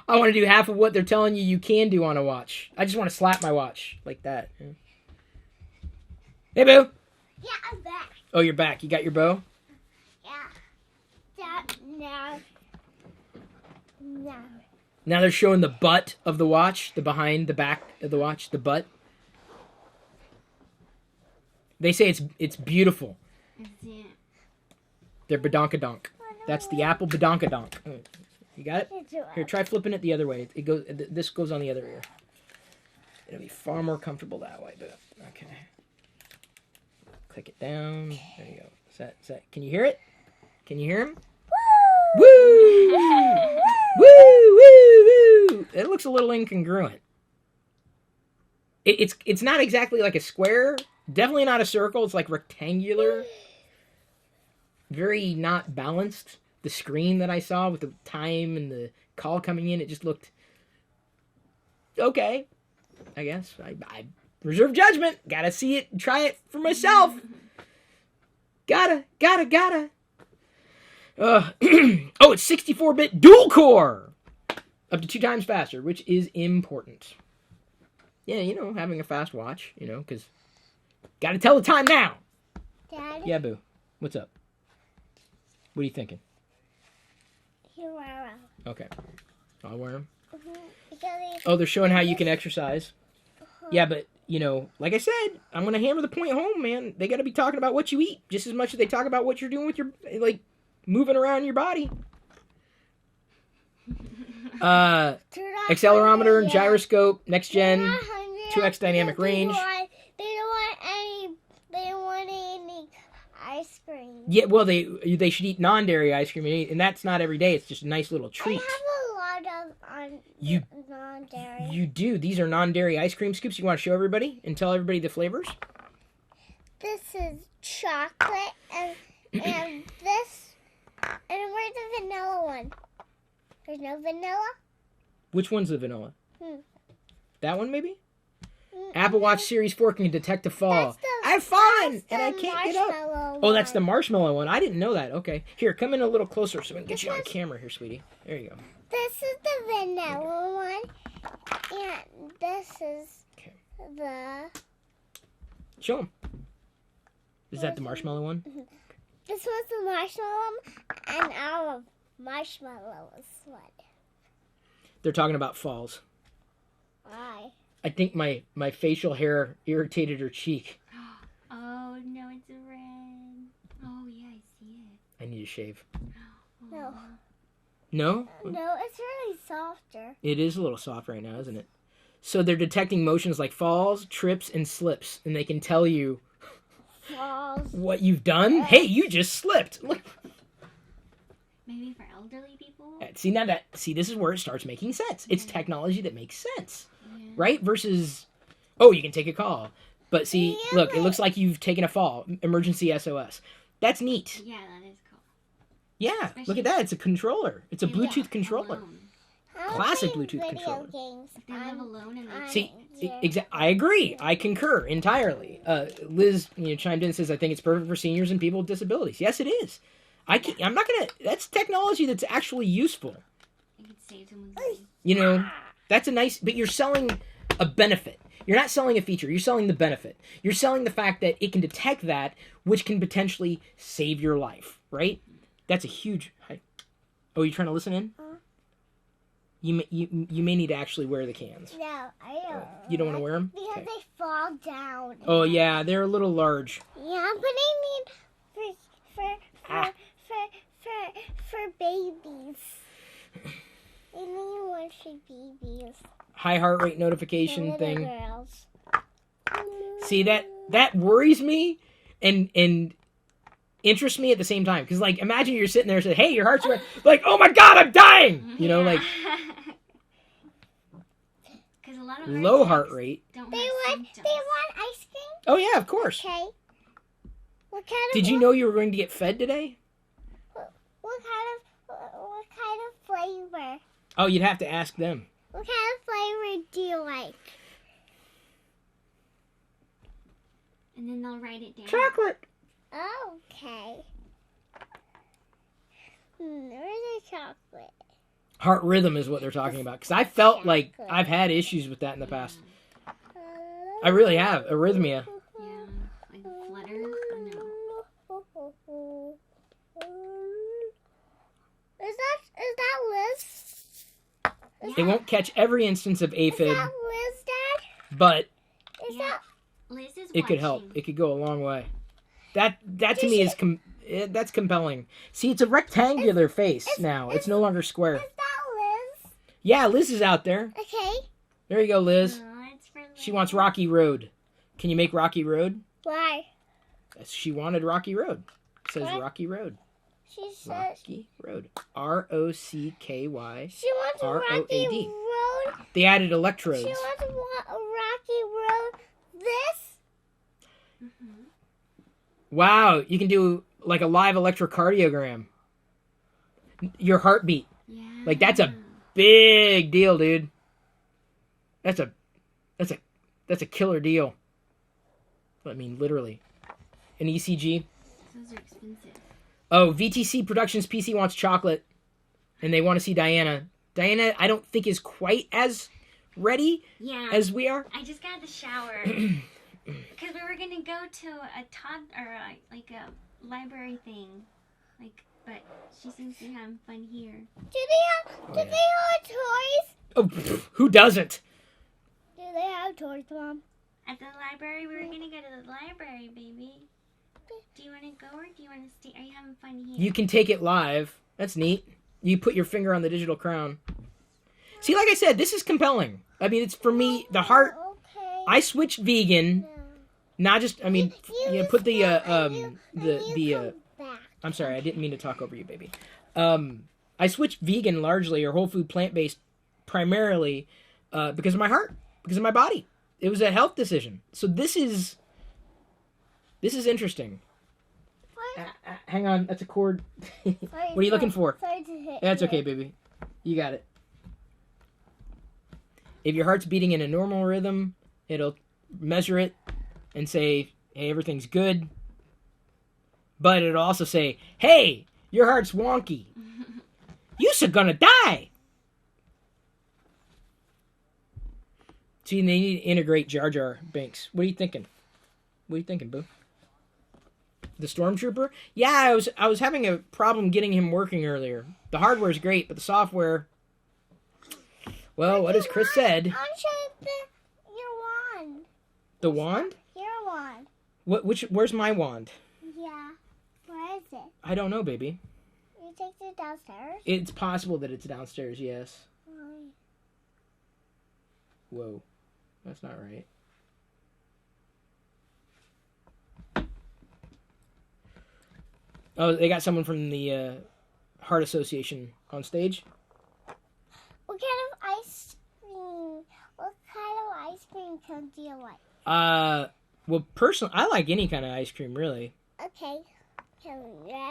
want to do half of what they're telling you can do on a watch. I just want to slap my watch like that. Hey, boo. Yeah, I'm back. Oh, you're back. You got your bow? Yeah. Dad, now. Now they're showing the butt of the watch, the behind, the back of the watch, the butt. They say it's beautiful. I see it. They're badonkadonk. That's the Apple badonkadonk. You got it? Here, try flipping it the other way. It goes. This goes on the other ear. It'll be far more comfortable that way. But okay. Click it down. There you go. Is that? Can you hear it? Can you hear him? Woo! Woo! Woo! Woo! It looks a little incongruent. It's not exactly like a square. Definitely not a circle. It's like rectangular. Very not balanced. The screen that I saw with the time and the call coming in, it just looked okay. I guess I reserve judgment. Gotta see it and try it for myself. Gotta. Oh, it's 64-bit dual core. Up to 2 times faster, which is important. Yeah, having a fast watch, because gotta tell the time now. Dad? Yeah, boo. What's up? What are you thinking? You wear them. Okay. I'll wear them. Because Oh, they're showing how you can exercise. Yeah, but, like I said, I'm going to hammer the point home, man. They got to be talking about what you eat just as much as they talk about what you're doing with your, moving around your body. Accelerometer, gyroscope, next gen, 2x dynamic range. They don't want any ice cream. Yeah, well, they should eat non-dairy ice cream, and that's not every day. It's just a nice little treat. I have a lot of non-dairy. You do. These are non-dairy ice cream scoops. You want to show everybody and tell everybody the flavors? This is chocolate and this. And where's the vanilla one? There's no vanilla? Which one's the vanilla? That one, maybe? Mm-mm. Apple Watch Series 4 can detect a fall. I've fallen, and I can't get up. Oh, that's the marshmallow one. I didn't know that. Okay. Here, come in a little closer so we can get you on camera here, sweetie. There you go. This is the vanilla one. And this is the... Show them. Is that the marshmallow one? This was the marshmallow one, and our marshmallow is what? They're talking about falls. Why? I think my facial hair irritated her cheek. Oh, no, it's red. Oh, yeah, I see it. I need to shave. No. No? No, it's really softer. It is a little soft right now, isn't it? So they're detecting motions like falls, trips, and slips, and they can tell you Falls. what you've done. Hey, you just slipped. Look. Maybe for elderly people? See, this is where it starts making sense. It's technology that makes sense, Yeah. right? Versus, oh, you can take a call. But see, Yeah, look, it looks like you've taken a fall. Emergency SOS. That's neat. Yeah, that is cool. Yeah, look at that. It's a controller. It's a They Bluetooth live controller. alone. Classic I play Bluetooth video controller. Games. If they live alone and they See, Yeah. I agree. I concur entirely. Liz, chimed in and says, I think it's perfect for seniors and people with disabilities. Yes, it is. I'm not going to... That's technology that's actually useful. it could save someone's life. That's a nice... But you're selling a benefit. You're not selling a feature. You're selling the benefit. You're selling the fact that it can detect that, which can potentially save your life, right? That's a huge... Oh, you trying to listen in? You may need to actually wear the cans. No, I don't. You don't want to wear them? Because Okay. they fall down. Oh, yeah. They're a little large. Yeah, but I mean for babies. I mean one for babies. High heart rate For notification little thing. girls. See, that worries me and interests me at the same time. Because, imagine you're sitting there and say, hey, your heart's like, oh my God, I'm dying! Because a lot of Low heart rate. don't They have want symptoms. ice cream? Oh, yeah, of course. Okay. What kind of Did you know you were going to get fed today? what kind of flavor? Oh, you'd have to ask them. What kind of flavor do you like? And then they'll write it down. Chocolate. Okay. Where's the chocolate? Heart rhythm is what they're talking about. Because I felt like I've had issues with that in the past. I really have. Arrhythmia. Yeah, like flutter. Oh, no. Is that Liz? Is Yeah. It won't catch every instance of Is aphid, that Liz, Dad? but Is Yeah. that... Liz is it could help. watching. It could go a long way. That to Did me she- is that's compelling. See, it's a rectangular face is- now. It's is- no longer square. Is that Liz? Yeah, Liz is out there. Okay. There you go, Liz. Oh, it's for She Liz. wants Rocky Road. Can you make Rocky Road? Why? She wanted Rocky Road. It says What? Rocky Road. She says Rocky Road. ROCKY. she wants a rocky ROAD. road. They added electrodes. She wants a rocky road. This? Mhm. Wow, you can do like a live electrocardiogram. Your heartbeat. Yeah. Like that's a big deal, dude. That's a killer deal. I mean, literally. An ECG. Those are expensive. Oh, VTC Productions PC wants chocolate, and they want to see Diana. Diana, I don't think is quite as ready Yeah. as we are. I just got out of the shower because we were gonna go to a like a library thing, but she seems to be having fun here. Do they have toys? Oh, pff, who doesn't? Do they have toys, Mom? At the library, we were gonna go to the library, baby. Do you want to go or do you want to stay? Are you having fun here? You can take it live. That's neat. You put your finger on the digital crown. See, like I said, this is compelling. I mean, it's for me, the heart. Okay. I switched vegan, No. not just, I mean, you put the, come back. I'm sorry, I didn't mean to talk over you, baby. I switched vegan largely, or whole food plant-based, primarily because of my heart, because of my body. It was a health decision. So this is interesting. Hang on, that's a cord. What are you looking for? Sorry to hit That's you. okay, baby. You got it. If your heart's beating in a normal rhythm, it'll measure it and say, hey, everything's good. But it'll also say, hey, your heart's wonky. You're gonna die. See, they need to integrate Jar Jar Binks. What are you thinking? What are you thinking, Boo? The Stormtrooper? Yeah, I was having a problem getting him working earlier. The hardware's great, but the software... Well, what as Chris said... I'll show your wand. The wand? Your wand. Where's my wand? Yeah. Where is it? I don't know, baby. You take it downstairs? It's possible that it's downstairs, yes. Why? Whoa. That's not right. Oh, they got someone from the Heart Association on stage? What kind of ice cream? What kind of ice cream do you like? Well, personally, I like any kind of ice cream, really. Okay.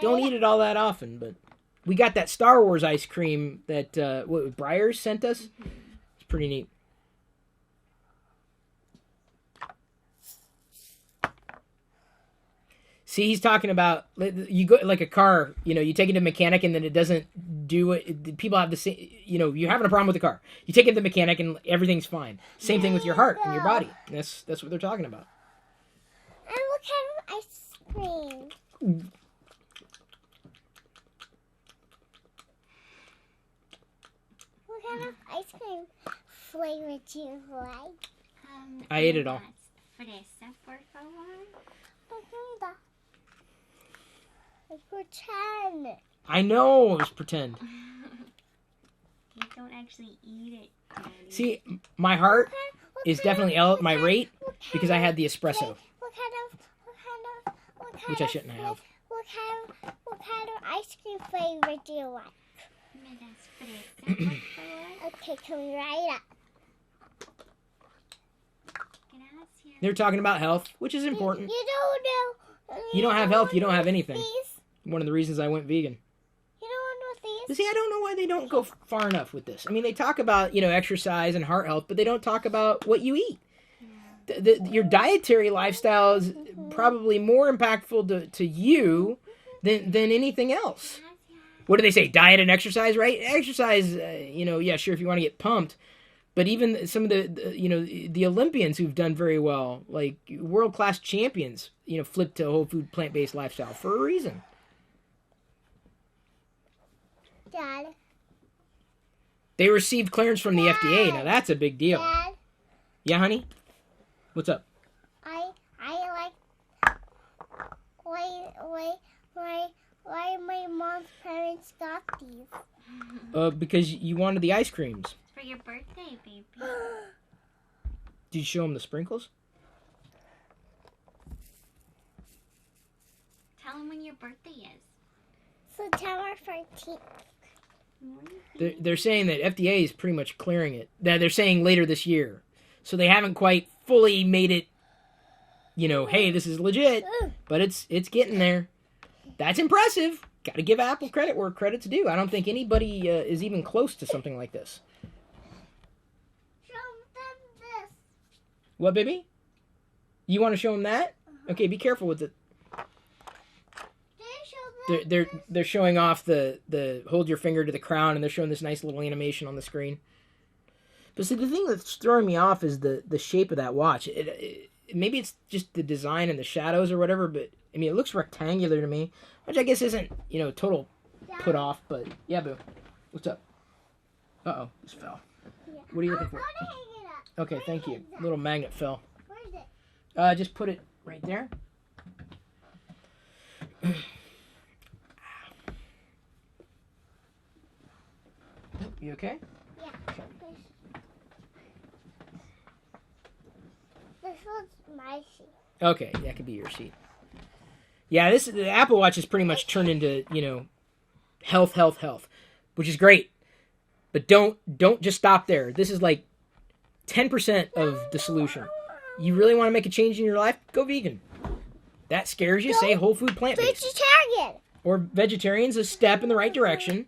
Don't eat it all that often, but we got that Star Wars ice cream that Breyers sent us. It's pretty neat. See, he's talking about you go like a car. You know, you take it to a mechanic and then it doesn't do it. People have the same. You know, you're having a problem with the car. You take it to the mechanic and everything's fine. Same thing with your heart and your body. That's what they're talking about. And what kind of ice cream? What kind of ice cream flavor do you like? I ate it all. Fresa, por favor. Let's pretend. I know it was pretend. You don't actually eat it, Daddy. See, my heart is definitely my rate because I had the espresso, which I shouldn't have. What kind of ice cream flavor do you like? Me das fresa, por favor. Okay, come right up. Gracias. They're talking about health, which is important. You don't know. You don't have health, you don't have anything. These. One of the reasons I went vegan. You don't know But these. see, I don't know why they don't go far enough with this. I mean, they talk about, exercise and heart health, but they don't talk about what you eat. Your dietary lifestyle is probably more impactful to you than anything else. What do they say? Diet and exercise, right? Exercise, yeah, sure, if you want to get pumped. But even some of the Olympians who've done very well, like world-class champions, flipped to a whole food, plant-based lifestyle for a reason. Dad. They received clearance from the FDA. Now that's a big deal. Dad, Yeah, honey? What's up? I like why my mom's parents got these. Because you wanted the ice creams. It's for your birthday, baby. Did you show them the sprinkles? Tell them when your birthday is. September 14th. They're saying that FDA is pretty much clearing it. They're saying later this year. So they haven't quite fully made it, hey, this is legit. But it's getting there. That's impressive. Got to give Apple credit where credit's due. I don't think anybody is even close to something like this. Show them this. What, baby? You want to show them that? Okay, be careful with it. They're showing off the hold your finger to the crown, and they're showing this nice little animation on the screen. But see, the thing that's throwing me off is the shape of that watch. Maybe it's just the design and the shadows or whatever, but I mean, it looks rectangular to me, which I guess isn't total put off. But yeah, boo, what's up? Uh-oh, this fell. Yeah. What are you looking for? Hang it up. Okay, thank you. Little magnet fell. Where is it? Just put it right there. You okay? Yeah. This one's my seat. Okay, that could be your seat. Yeah, the Apple Watch is pretty much turned into, health, which is great. But don't just stop there. This is like 10% of the solution. You really want to make a change in your life? Go vegan. That scares you? Say whole food plant-based. Vegetarian. Or vegetarian's a step in the right direction.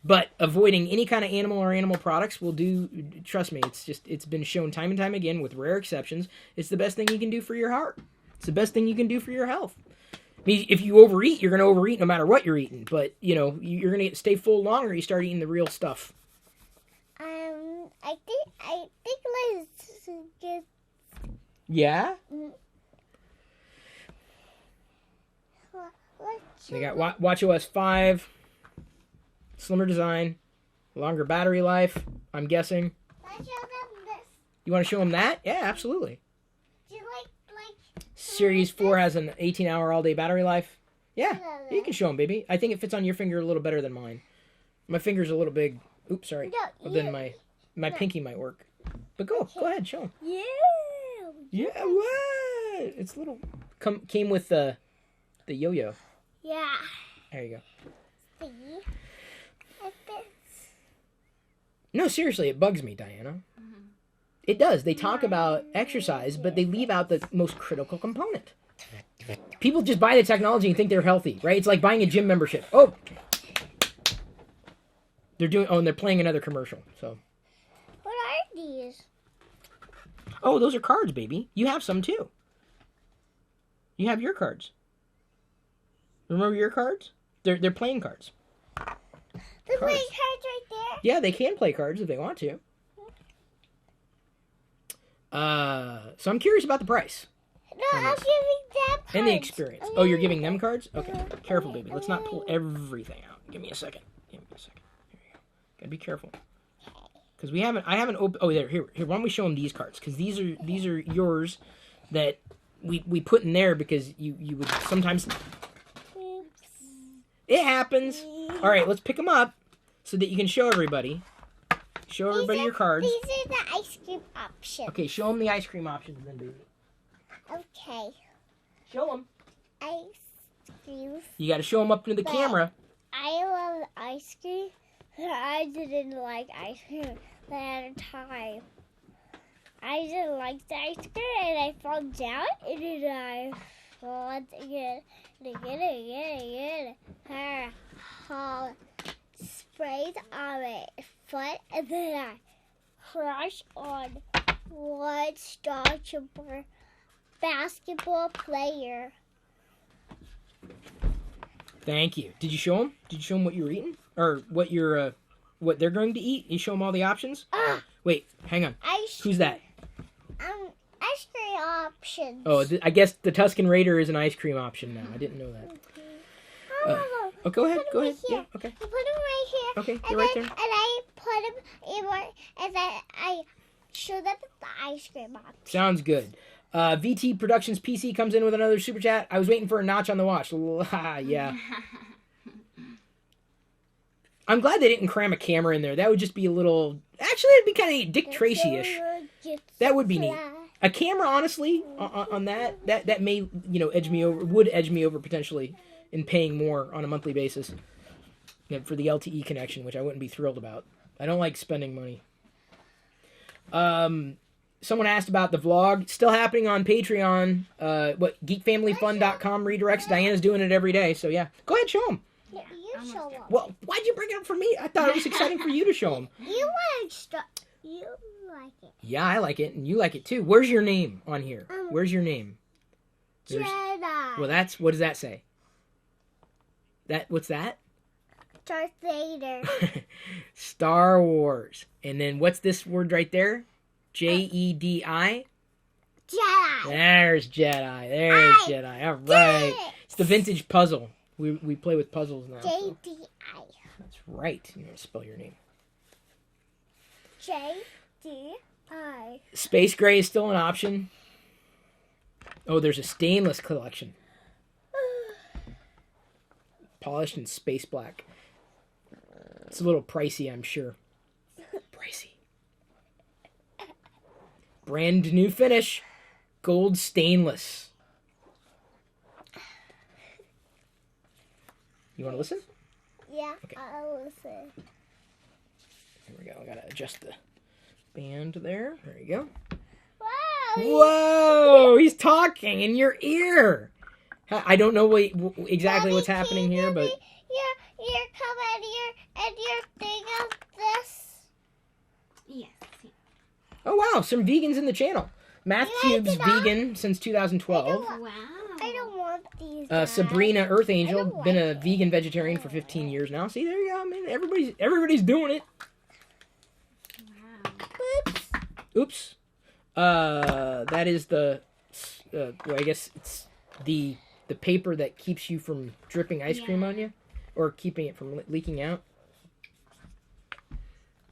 But avoiding any kind of animal products will do, trust me, it's been shown time and time again with rare exceptions. It's the best thing you can do for your heart. It's the best thing you can do for your health. I mean, if you overeat, you're going to overeat no matter what you're eating. But, you're going to stay full longer. You start eating the real stuff. I think let's get... Yeah? Let's They got watchOS 5. Slimmer design, longer battery life, I'm guessing. show them this. You want to show them that? Yeah, absolutely. Do you like Series 4 has an 18-hour all-day battery life. Yeah, you can show them, baby. I think it fits on your finger a little better than mine. My finger's a little big. Oops, sorry. No, Well, then my pinky might work. But go ahead, show them. Yeah. Yeah, what? It's little. Came with the yo-yo. Yeah. There you go. See? It fits. No, seriously, it bugs me, Diana. It does. They talk about exercise, but they leave out the most critical component. People just buy the technology and think they're healthy, right? It's like buying a gym membership. Oh, and they're playing another commercial. So, What are these? oh, those are cards, baby. You have some too. You have your cards. Remember your cards? They're playing cards. The playing cards right there? Yeah, they can play cards if they want to. So I'm curious about the price. No, I'm giving them cards. And the experience. Oh, you're giving them cards? Okay. Careful, baby. Let's not pull everything out. Give me a second. Here you go. Gotta be careful. Because I haven't opened. Oh, here. Why don't we show them these cards? Because these are yours that we put in there because you would sometimes. Oops. It happens. All right, let's pick them up so that you can show everybody. Show everybody your cards. These are the ice cream options. Okay, show them the ice cream options then, baby. Okay. Show them. Ice cream. You got to show them up into the camera. I love ice cream. I didn't like ice cream at a time. I didn't like the ice cream and I fell down and then I fell again. Sprayed on my foot and then I crashed on one Star Trooper basketball player. Thank you. Did you show them? Did you show them what you were eating? Or what what they're going to eat? You show them all the options? Wait, hang on. Who's that? Ice cream options. Oh, I guess the Tuscan Raider is an ice cream option now. I didn't know that. Oh, go ahead. Put Go him ahead. right here. Yeah. Okay. I put him right here. Okay. And You're right then, there. And I put him in one, and then I showed them the ice cream box. Sounds good. VT Productions PC comes in with another super chat. I was waiting for a notch on the watch. Yeah. I'm glad they didn't cram a camera in there. That would just be a little... Actually, it'd be kind of Dick Tracy-ish. That would be neat. A camera, honestly, on that may, edge me over, would edge me over potentially in paying more on a monthly basis for the LTE connection, which I wouldn't be thrilled about. I don't like spending money. Someone asked about the vlog. Still happening on Patreon. GeekFamilyFun.com redirects. Diana's doing it every day, so yeah. Go ahead, show them. Yeah, you show them. Well, why'd you bring it up for me? I thought it was exciting for you to show them. You like it. Yeah, I like it, and you like it too. Where's your name on here? Where's your name? Jedi. Well, what does that say? What's that? Darth Vader. Star Wars. And then what's this word right there? Jedi? Jedi. There's Jedi. There's Jedi. All right. It's the vintage puzzle. We play with puzzles now. JDI. So. That's right. You want to spell your name. JDI. Space gray is still an option. Oh, there's a stainless collection. Polished in space black. It's a little pricey, I'm sure. Pricey. Brand new finish. Gold stainless. You want to listen? Yeah, Okay. I'll listen. Here we go. I gotta adjust the band there. There you go. Wow. Whoa! He's talking in your ear. I don't know exactly what's happening here, but Your cover and your thing of this. Yes. oh wow, some vegans in the channel. MathCube's vegan since 2012. Wow. I don't want these. Sabrina Earth Angel, I don't been a like vegan vegetarian for 15 years now. See, there you go, man. Everybody's doing it. Wow. Oops. That is the. Well, I guess it's the paper that keeps you from dripping ice cream on you, or keeping it from leaking out.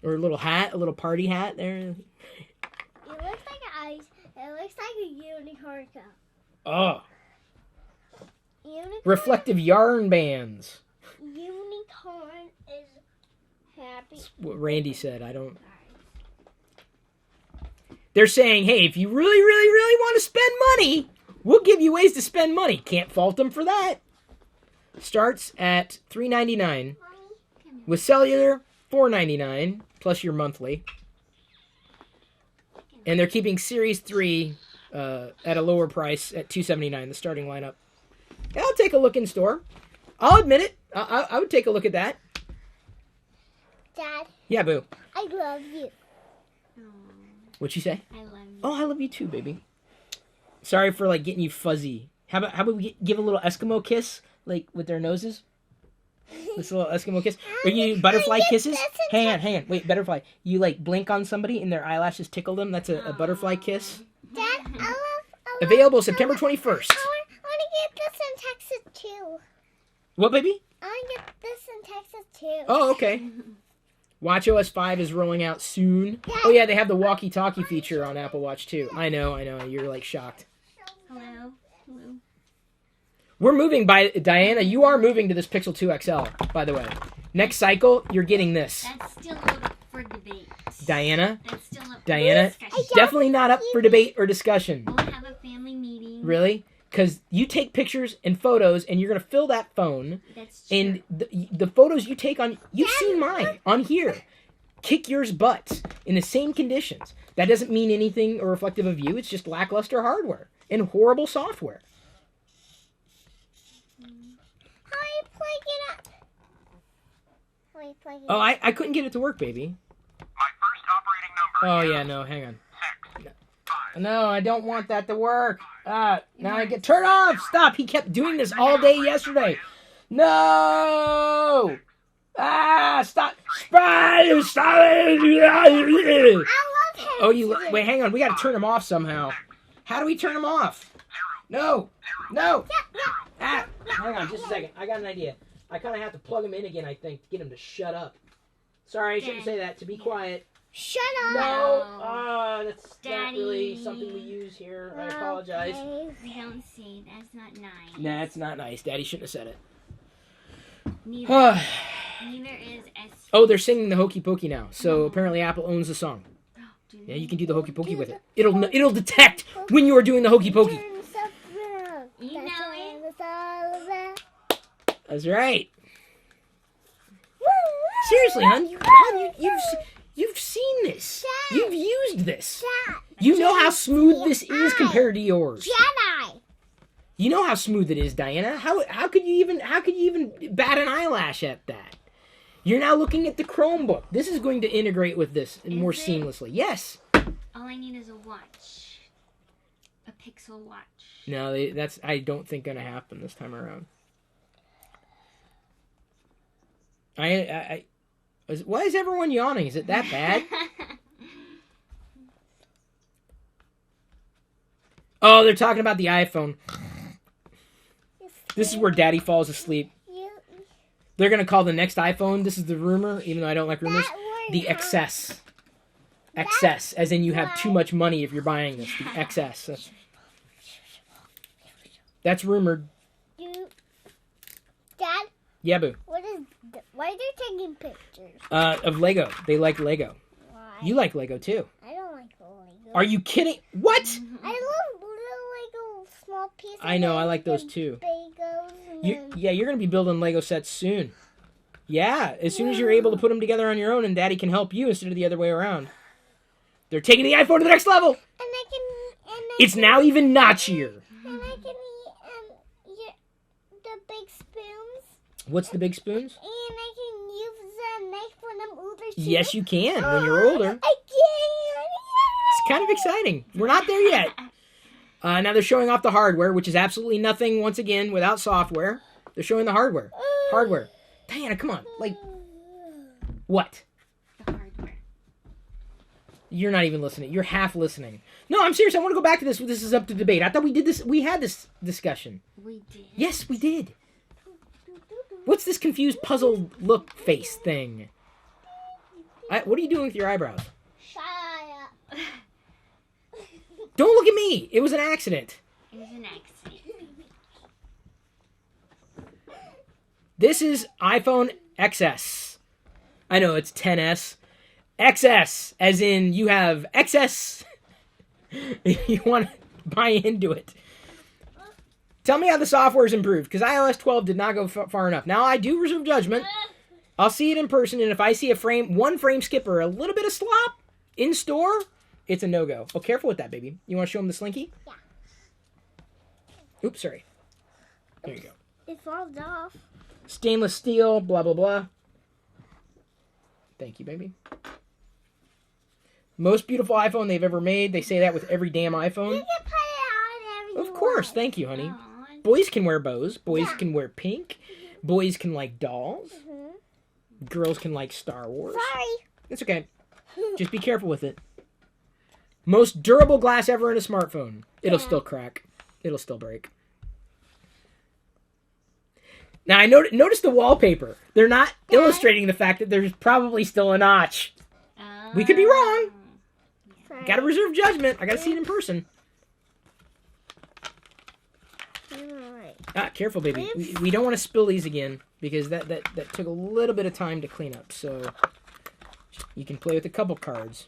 Or a little hat, a little party hat there. It looks like ice. It looks like a unicorn cup. Oh. Unicorn. Reflective yarn bands. Unicorn is happy. That's what Randy said. I don't. They're saying, hey, if you really, really, really want to spend money, we'll give you ways to spend money. Can't fault them for that. Starts at $3.99 with cellular, $4.99 plus your monthly. And they're keeping Series 3 at a lower price at $279, the starting lineup. Yeah, I'll take a look in store. I'll admit it. I would take a look at that. Dad, Yeah, boo. I love you. What'd you say? I love you. Oh, I love you too, baby. Sorry for getting you fuzzy. How about we give a little Eskimo kiss, with their noses? This little Eskimo kiss. Or you do butterfly kisses? Hang on. Wait, butterfly. You blink on somebody and their eyelashes tickle them. That's a butterfly kiss. Dad, I love Available September 21st. I want to get this in Texas too. What, baby? I want to get this in Texas too. Oh, okay. WatchOS 5 is rolling out soon. Oh yeah, they have the walkie-talkie feature on Apple Watch too. I know. You're shocked. Hello. We're moving Diana, you are moving to this Pixel 2 XL, by the way. Next cycle, you're getting this. That's still up for debate. Diana, That's still up for Diana, discussion. definitely not up for debate or discussion. We'll have a family meeting. Really? Because you take pictures and photos, and you're going to fill that phone. That's true. And the photos you take you've seen mine on here. Kick yours butt in the same conditions. That doesn't mean anything or reflective of you. It's just lackluster hardware and horrible software. How are you plugging it up? How are you plugging Oh, I couldn't get it to work, baby. My first operating number. Oh, yeah, no, hang on. No, I don't want that to work. Now I get... Turn off! Stop! He kept doing this all day yesterday. No! Stop! Stop it! I love him. Oh, wait, hang on. We gotta turn him off somehow. How do we turn him off? No! Hang on, just a second. I got an idea. I kind of have to plug them in again, I think, to get them to shut up. Sorry, I shouldn't say that. To be quiet. Shut up. No. That's Daddy. not really something we use here. I apologize. Okay. We don't see. That's not nice. Nah, it's not nice. Daddy shouldn't have said it. Neither is S. Oh, they're singing the Hokey Pokey now. So apparently Apple owns the song. Yeah, you can do the Hokey Pokey with it. It'll detect when you are doing the Hokey Pokey. You know it. That's right. Seriously, hon, you've seen this. You've used this. You know how smooth this is compared to yours. Jedi. You know how smooth it is, Diana. How could you even bat an eyelash at that? You're now looking at the Chromebook. This is going to integrate with this more seamlessly. Yes. All I need is a watch. A Pixel watch. No, that's I don't think going to happen this time around. Why is everyone yawning? Is it that bad? Oh, they're talking about the iPhone. This is where Daddy falls asleep. They're going to call the next iPhone, this is the rumor, even though I don't like rumors, the XS. XS, as in you have too much money if you're buying this. The XS. That's rumored. Dad? Yeah, boo. Why are they taking pictures? Of Lego. They like Lego. Why? You like Lego, too. I don't like Lego. Are you kidding? What? I love little Lego small pieces. I know, I like those, too. You're going to be building Lego sets soon. Yeah, as soon as you're able to put them together on your own and Daddy can help you instead of the other way around. They're taking the iPhone to the next level. It's now even notchier. And I can eat the big spoons. What's the big spoons? And I can use a knife when I'm older too. Yes, you can when you're older. I can. It's kind of exciting. We're not there yet. Now they're showing off the hardware, which is absolutely nothing, once again, without software. They're showing the hardware. Hardware. Diana, come on. Like, what? The hardware. You're not even listening. You're half listening. No, I'm serious. I want to go back to this. This is up to debate. I thought we did this. We had this discussion. We did. Yes, we did. What's this confused, puzzled look face thing? What are you doing with your eyebrows? Shut up. Don't look at me. It was an accident. It was an accident. This is iPhone XS. I know it's 10S. XS, as in you have excess. You want to buy into it. Tell me how the software is improved, because iOS 12 did not go far enough. Now, I do reserve judgment. I'll see it in person, and if I see one frame skip or a little bit of slop in store, it's a no-go. Oh, careful with that, baby. You want to show them the slinky? Yeah. Oops, sorry. There you go. It falls off. Stainless steel, blah, blah, blah. Thank you, baby. Most beautiful iPhone they've ever made. They say that with every damn iPhone. You can put it on every Of course. Thank you, honey. Aw. Boys can wear bows. Boys can wear pink. Boys can like dolls. Girls can like Star Wars. Sorry. It's okay. Just be careful with it. Most durable glass ever in a smartphone. It'll still crack. It'll still break. Now, I notice the wallpaper. They're not illustrating the fact that there's probably still a notch. We could be wrong. Sorry. Gotta reserve judgment. I gotta see it in person. Alright. Careful, baby. We don't want to spill these again, because that took a little bit of time to clean up. So you can play with a couple cards.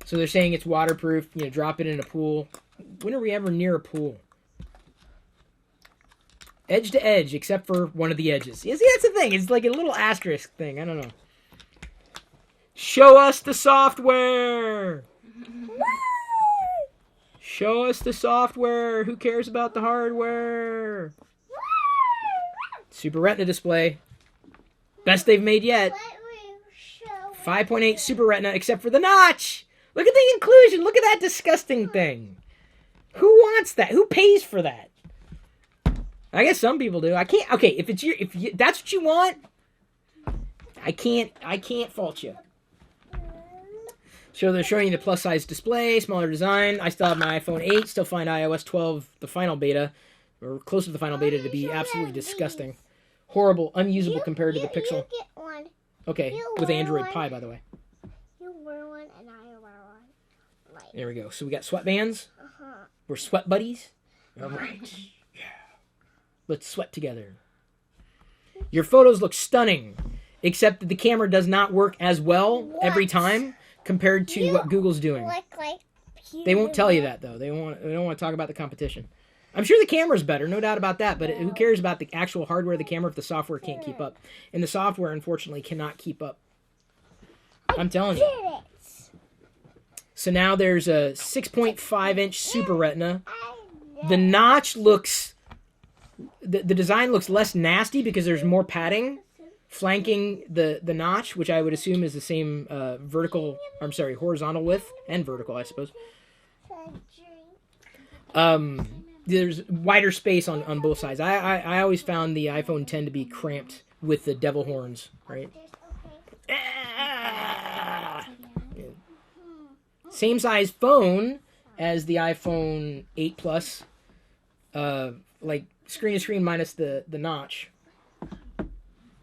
So they're saying it's waterproof. You know, drop it in a pool. When are we ever near a pool? Edge to edge, except for one of the edges. Yeah, see, that's the thing. It's like a little asterisk thing. I don't know. Show us the software. Show us the software. Who cares about the hardware? Super Retina display. Best they've made yet. 5.8 Super Retina, except for the notch. Look at the inclusion. Look at that disgusting thing. Who wants that? Who pays for that? I guess some people do. I can't. Okay, if that's what you want, I can't fault you. So they're showing you the plus size display, smaller design. I still have my iPhone 8. Still find iOS 12 the final beta or close to the final beta, to be show absolutely them disgusting. these. Horrible, unusable compared to the Pixel. You get one. Okay, you with wear Android one. Pie, by the way. You wear one and I wear one. Like, There we go. So we got sweatbands. uh-huh. We're sweat buddies. All right. Yeah. Let's sweat together. Your photos look stunning, except that the camera does not work as well every What? time compared to what Google's doing. Like They won't tell you that though. They don't want to talk about the competition. I'm sure the camera's better, no doubt about that, but who cares about the actual hardware of the camera if the software can't keep up? And the software, unfortunately, cannot keep up. I'm telling you. Did it. So now there's a 6.5-inch Super Retina. I The notch looks... The design looks less nasty because there's more padding flanking the notch, which I would assume is the same horizontal width and vertical, I suppose. There's wider space on both sides. I always found the iPhone X to be cramped with the devil horns, right? Ah! Same size phone as the iPhone 8 Plus, like screen to screen minus the notch.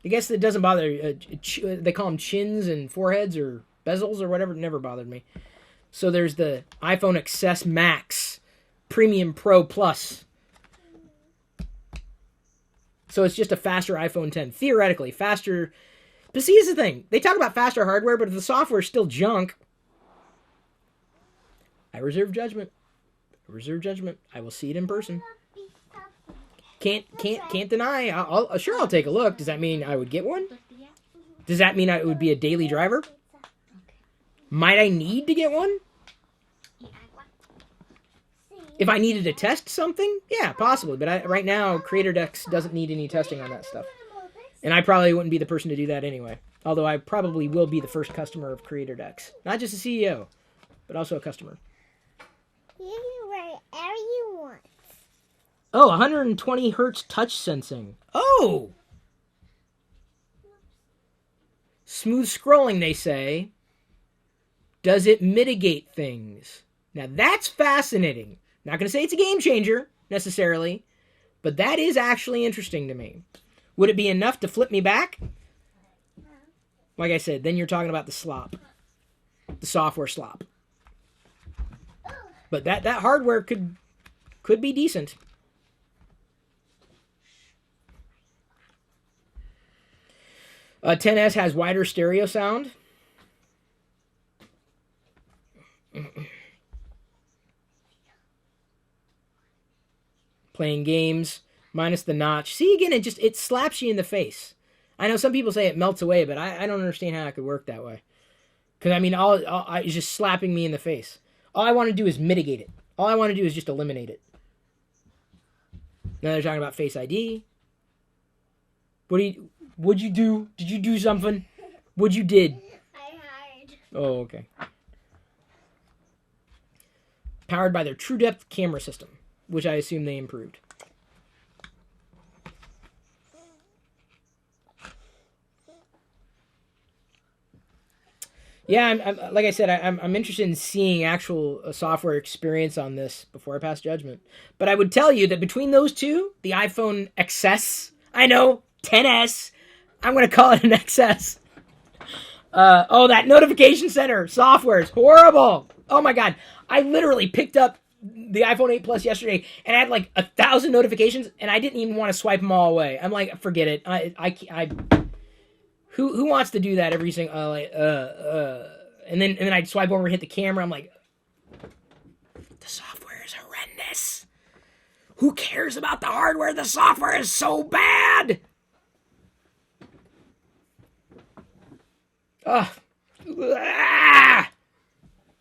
I guess it doesn't bother. They call them chins and foreheads or bezels or whatever. It never bothered me. So there's the iPhone XS Max, Premium Pro Plus. So it's just a faster iPhone X. Theoretically, faster. But see, here's the thing. They talk about faster hardware, but if the software is still junk, I reserve judgment. I will see it in person. Can't deny. I'll take a look. Does that mean I would get one? Does that mean it would be a daily driver? Might I need to get one? If I needed to test something, yeah, possibly. But right now, Creator Decks doesn't need any testing on that stuff. And I probably wouldn't be the person to do that anyway. Although I probably will be the first customer of Creator Decks. Not just a CEO, but also a customer. You can wherever you want. Oh, 120 hertz touch sensing. Oh! Smooth scrolling, they say. Does it mitigate things? Now that's fascinating. Not going to say it's a game changer, necessarily, but that is actually interesting to me. Would it be enough to flip me back? Like I said, then you're talking about the slop. The software slop. But that hardware could be decent. XS has wider stereo sound. Playing games, minus the notch. See, again, it slaps you in the face. I know some people say it melts away, but I don't understand how it could work that way. Because, I mean, it's just slapping me in the face. All I want to do is mitigate it. All I want to do is just eliminate it. Now they're talking about Face ID. What'd you do? Did you do something? What'd you did? I hide. Oh, okay. Powered by their True Depth camera system, which I assume they improved. Yeah, I'm like I said, I'm interested in seeing actual software experience on this before I pass judgment. But I would tell you that between those two, the iPhone XS, I know, XS, I'm going to call it an XS. That notification center software is horrible. Oh my God. I literally picked up the iPhone 8 Plus yesterday and I had like 1,000 notifications and I didn't even want to swipe them all away. I'm like, forget it. Who wants to do that every single and then I'd swipe over and hit the camera. I'm like, the software is horrendous. Who cares about the hardware? The software is so bad.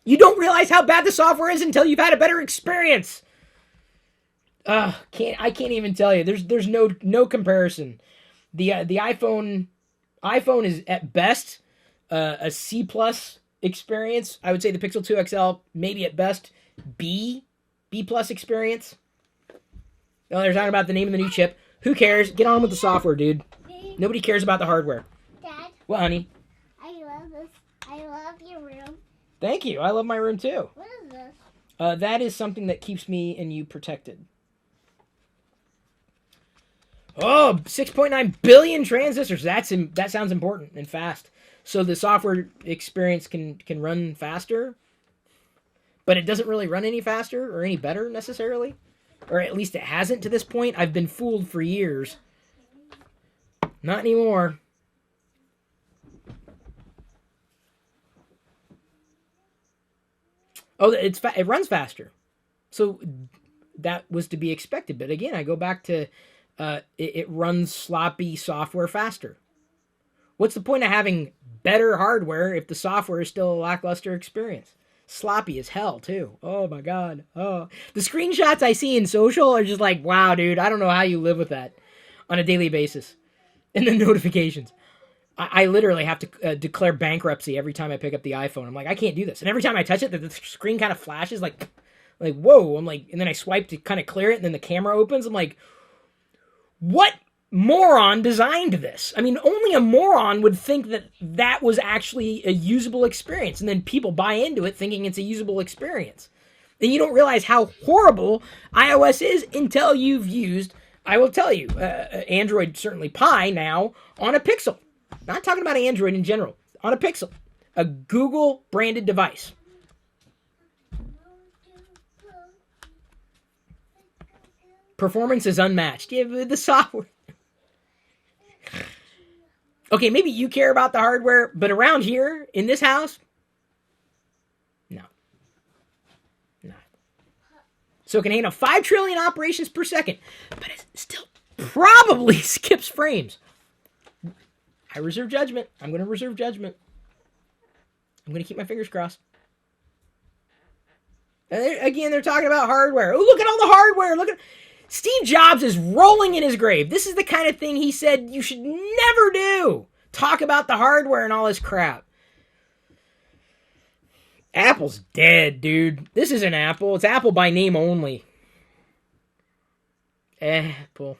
You don't realize how bad the software is until you've had a better experience. I can't even tell you. There's no comparison. The iPhone is at best a C+ experience. I would say the Pixel 2 XL maybe at best B+ experience. No, they're talking about the name of the new chip. Who cares? Get on with the software, dude. Nobody cares about the hardware. Dad, What, honey? I love this. I love your room. Thank you. I love my room too. What is this? That is something that keeps me and you protected. Oh, 6.9 billion transistors. That sounds important and fast. So the software experience can run faster, but it doesn't really run any faster or any better necessarily. Or at least it hasn't to this point. I've been fooled for years. Not anymore. Oh, it runs faster. So that was to be expected. But again, I go back to it runs sloppy software faster. What's the point of having better hardware if the software is still a lackluster experience? Sloppy as hell, too. Oh, my God. Oh, the screenshots I see in social are just like, wow, dude, I don't know how you live with that on a daily basis. And the notifications. I literally have to declare bankruptcy every time I pick up the iPhone. I'm like, I can't do this. And every time I touch it, the screen kind of flashes like, whoa. I'm like, and then I swipe to kind of clear it, and then the camera opens. I'm like, what moron designed this? I mean, only a moron would think that that was actually a usable experience. And then people buy into it thinking it's a usable experience. Then you don't realize how horrible iOS is until you've used, I will tell you, Android, certainly Pie now, on a Pixel. Not talking about Android in general. On a Pixel. A Google branded device. Performance is unmatched. Yeah, the software. Okay, maybe you care about the hardware, but around here, in this house, no. No. So it can handle 5 trillion operations per second, but it still probably skips frames. I reserve judgment. I'm going to reserve judgment. I'm going to keep my fingers crossed. And again, they're talking about hardware. Oh, look at all the hardware. Look at Steve Jobs is rolling in his grave. This is the kind of thing he said you should never do. Talk about the hardware and all this crap. Apple's dead, dude. This isn't Apple. It's Apple by name only. Apple.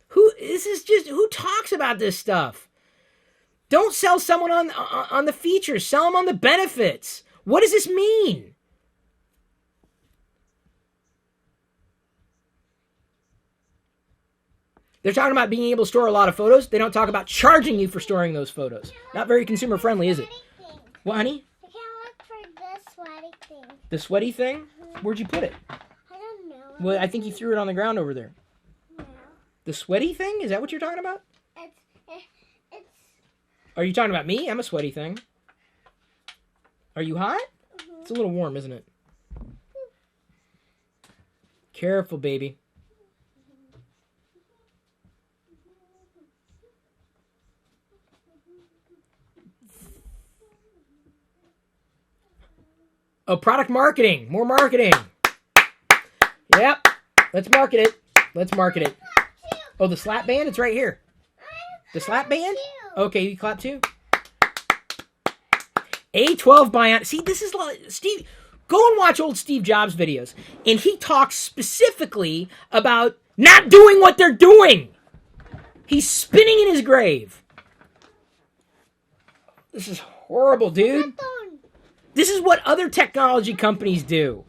Who talks about this stuff? Don't sell someone on the features. Sell them on the benefits. What does this mean? They're talking about being able to store a lot of photos. They don't talk about charging you for storing those photos. Not very consumer friendly, is it? What, honey? I can't look for the sweaty thing. The sweaty thing? Where'd you put it? I don't know. Well, I think you threw it on the ground over there. No. The sweaty thing? Is that what you're talking about? It's. Are you talking about me? I'm a sweaty thing. Are you hot? Mm-hmm. It's a little warm, isn't it? Careful, baby. Oh, product marketing. More marketing. Yep. Let's market it. Let's market it. Oh, the slap band? It's right here. The slap band? Okay, you clap too. A12 Bionic. See, this is Steve. Go and watch old Steve Jobs videos. And he talks specifically about not doing what they're doing. He's spinning in his grave. This is horrible, dude. This is what other technology companies do.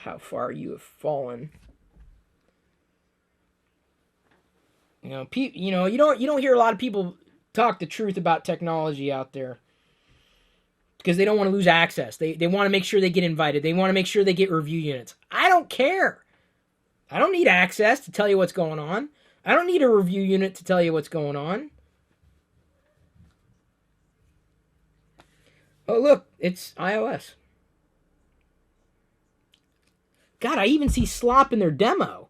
How far you have fallen. You know, you don't hear a lot of people talk the truth about technology out there because they don't want to lose access. They want to make sure they get invited. They want to make sure they get review units. I don't care. I don't need access to tell you what's going on. I don't need a review unit to tell you what's going on. Oh, look, it's iOS. God, I even see slop in their demo.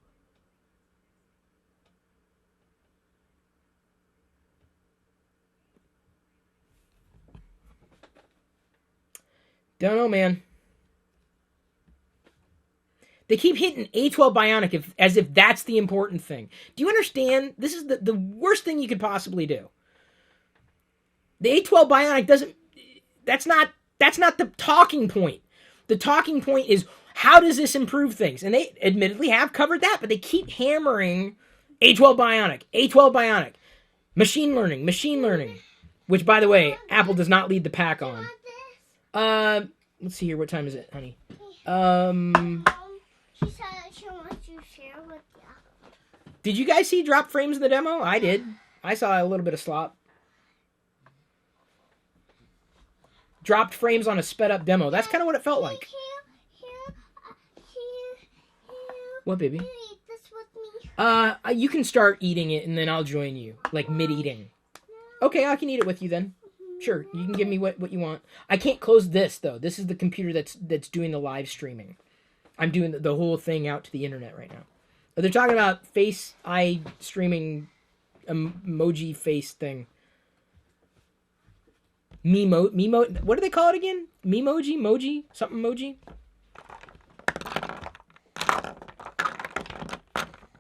Don't know, man. They keep hitting A12 Bionic as if that's the important thing. Do you understand? This is the worst thing you could possibly do. The A12 Bionic doesn't... That's not the talking point. The talking point is, how does this improve things? And they admittedly have covered that, but they keep hammering A12 Bionic, A12 Bionic, machine learning, which, by the way, Apple does not lead the pack on. let's see here. What time is it, honey? She said that she wants to share with you. Did you guys see drop frames in the demo? I did. I saw a little bit of slop. Dropped frames on a sped up demo. That's kind of what it felt like. What, baby? You eat this with me. You can start eating it, and then I'll join you, like mid-eating. Okay, I can eat it with you then. Sure, you can give me what you want. I can't close this though. This is the computer that's doing the live streaming. I'm doing the whole thing out to the internet right now. They're talking about face eye streaming emoji face thing. Memo. What do they call it again? Moji, something emoji.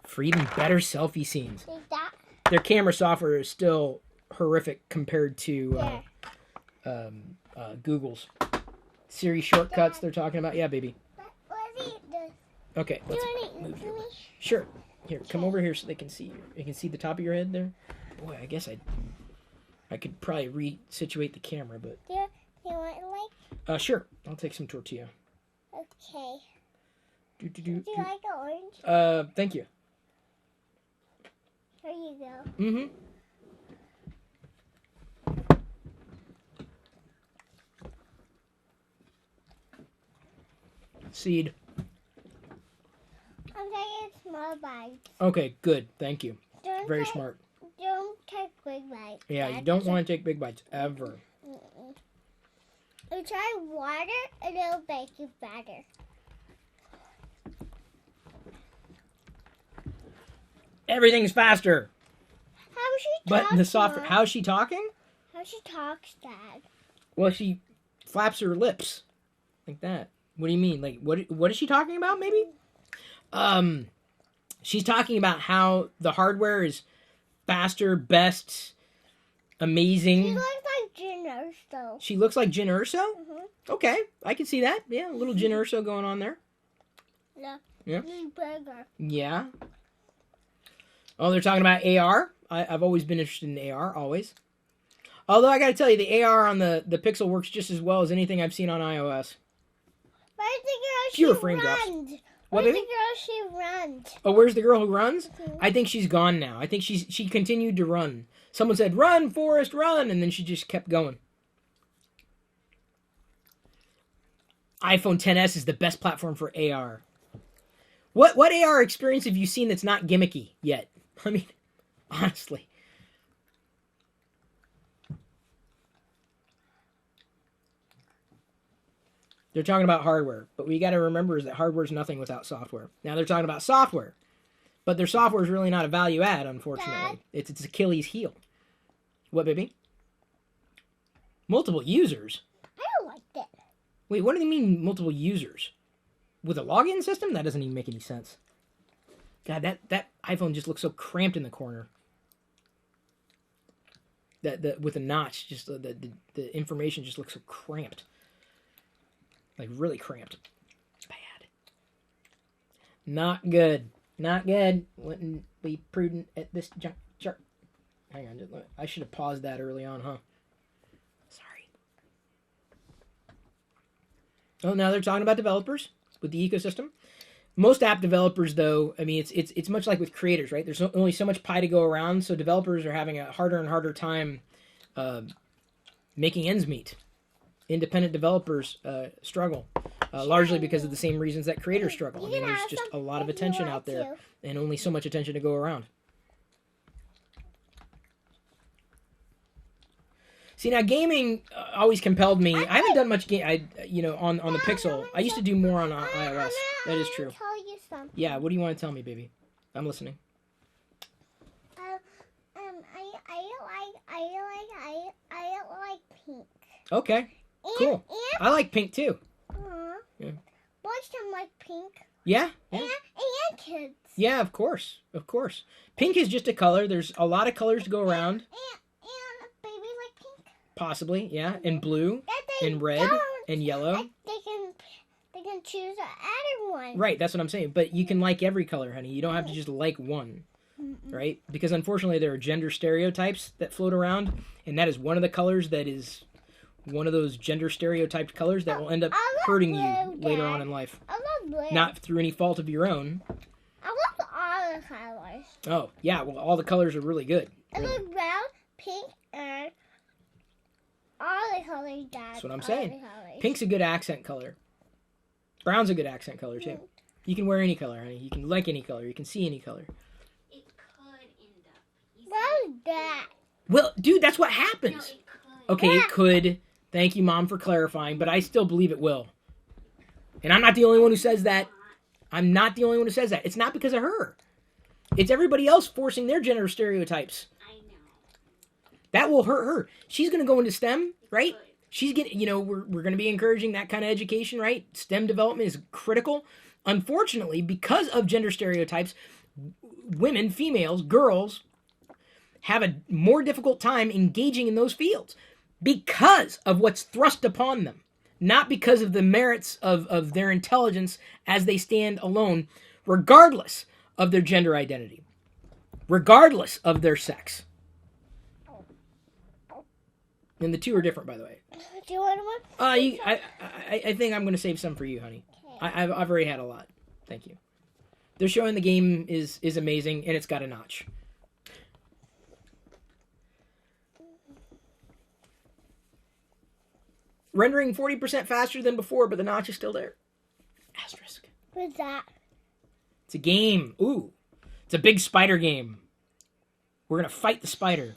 For even better selfie scenes. Their camera software is still horrific compared to Google's. Siri shortcuts they're talking about. Yeah, baby. Let's eat this. Okay, let's move here. Sure. Here, come over here so they can see you. You can see the top of your head there? Boy, I guess I could probably resituate the camera, but... Do you want like? Sure. I'll take some tortilla. Okay. Do you like orange? Thank you. Here you go. Mm-hmm. Seed. I'm taking small bites. Okay, good. Thank you. Very take, smart. Don't take big bites. Yeah, you don't want to take big bites, ever. You try water and it'll make you better. Everything's faster. How she But talks, the software... Mom? How's she talking? How she talks, Dad? Well, she flaps her lips. Like that. What do you mean? Like, what is she talking about, maybe? She's talking about how the hardware is faster, best, amazing. She looks like Jen Erso. She looks like Jen Erso? Mm-hmm. Okay, I can see that. Yeah, a little Jen Erso going on there. Yeah. Yeah. She's bigger. Yeah. Oh, they're talking about AR. I've always been interested in AR, always. Although I gotta tell you, the AR on the Pixel works just as well as anything I've seen on iOS. Where's the girl Fewer she frame drops. runs? What, Where's baby? the girl she runs? Oh, where's the girl who runs? Mhm. I think she's gone now. I think she continued to run. Someone said, "Run, Forrest, run," and then she just kept going. iPhone XS is the best platform for AR. What AR experience have you seen that's not gimmicky yet? I mean, honestly. They're talking about hardware, but what you got to remember is that hardware is nothing without software. Now they're talking about software, but their software is really not a value add, unfortunately. Dad? It's Achilles' heel. What, baby? Multiple users? I don't like that. Wait, what do they mean multiple users? With a login system? That doesn't even make any sense. God, that iPhone just looks so cramped in the corner. That with a notch, just the information just looks so cramped. Like, really cramped. Bad. Not good. Not good. Wouldn't be prudent at this juncture. Hang on. I should have paused that early on, huh? Sorry. Oh, now they're talking about developers with the ecosystem. Most app developers, though, I mean, it's much like with creators, right? There's only so much pie to go around, so developers are having a harder and harder time making ends meet. Independent developers struggle, largely because of the same reasons that creators struggle. I mean, there's just a lot of attention out there, and only so much attention to go around. See, now gaming always compelled me. I haven't done much game, on the Pixel. I used to do more on iOS. That is true. Tell you something. Yeah, what do you want to tell me, baby? I'm listening. I don't like pink. Okay, cool. And I like pink too. Yeah. boys don't like pink. Yeah. And kids. Yeah, of course. Pink is just a color. There's a lot of colors to go around. And babies like pink. Possibly, yeah. And blue, and red, and yellow. They can choose either one. Right, that's what I'm saying. But you can like every color, honey. You don't have to just like one. Right? Because unfortunately there are gender stereotypes that float around, and that is one of the colors that is one of those gender stereotyped colors that will end up hurting you blue, later Dad. on in life. I love blue. Not through any fault of your own. I love all the colors. Oh, yeah, well, all the colors are really good. I Really. love brown, pink, and all the colors, Dad. That's what I'm All saying. the colors. Pink's a good accent color. Brown's a good accent color, too. You can wear any color, honey. You can like any color. You can see any color. It could end up. You see, What is that? Well, dude, that's what no, happens. it could. Okay, it could. Thank you, Mom, for clarifying, but I still believe it will. And I'm not the only one who says that. I'm not the only one who says that. It's not because of her. It's everybody else forcing their gender stereotypes. I know. That will hurt her. She's going to go into STEM, right? Could. She's getting, we're going to be encouraging that kind of education, right? STEM development is critical. Unfortunately, because of gender stereotypes, women, females, girls have a more difficult time engaging in those fields because of what's thrust upon them, not because of the merits of their intelligence as they stand alone, regardless of their gender identity, regardless of their sex. And the two are different, by the way. Do you want one? I think I'm going to save some for you, honey. I've already had a lot. Thank you. They're showing the game is amazing, and it's got a notch. Rendering 40% faster than before, but the notch is still there. Asterisk. What's that? It's a game. Ooh. It's a big spider game. We're going to fight the spider.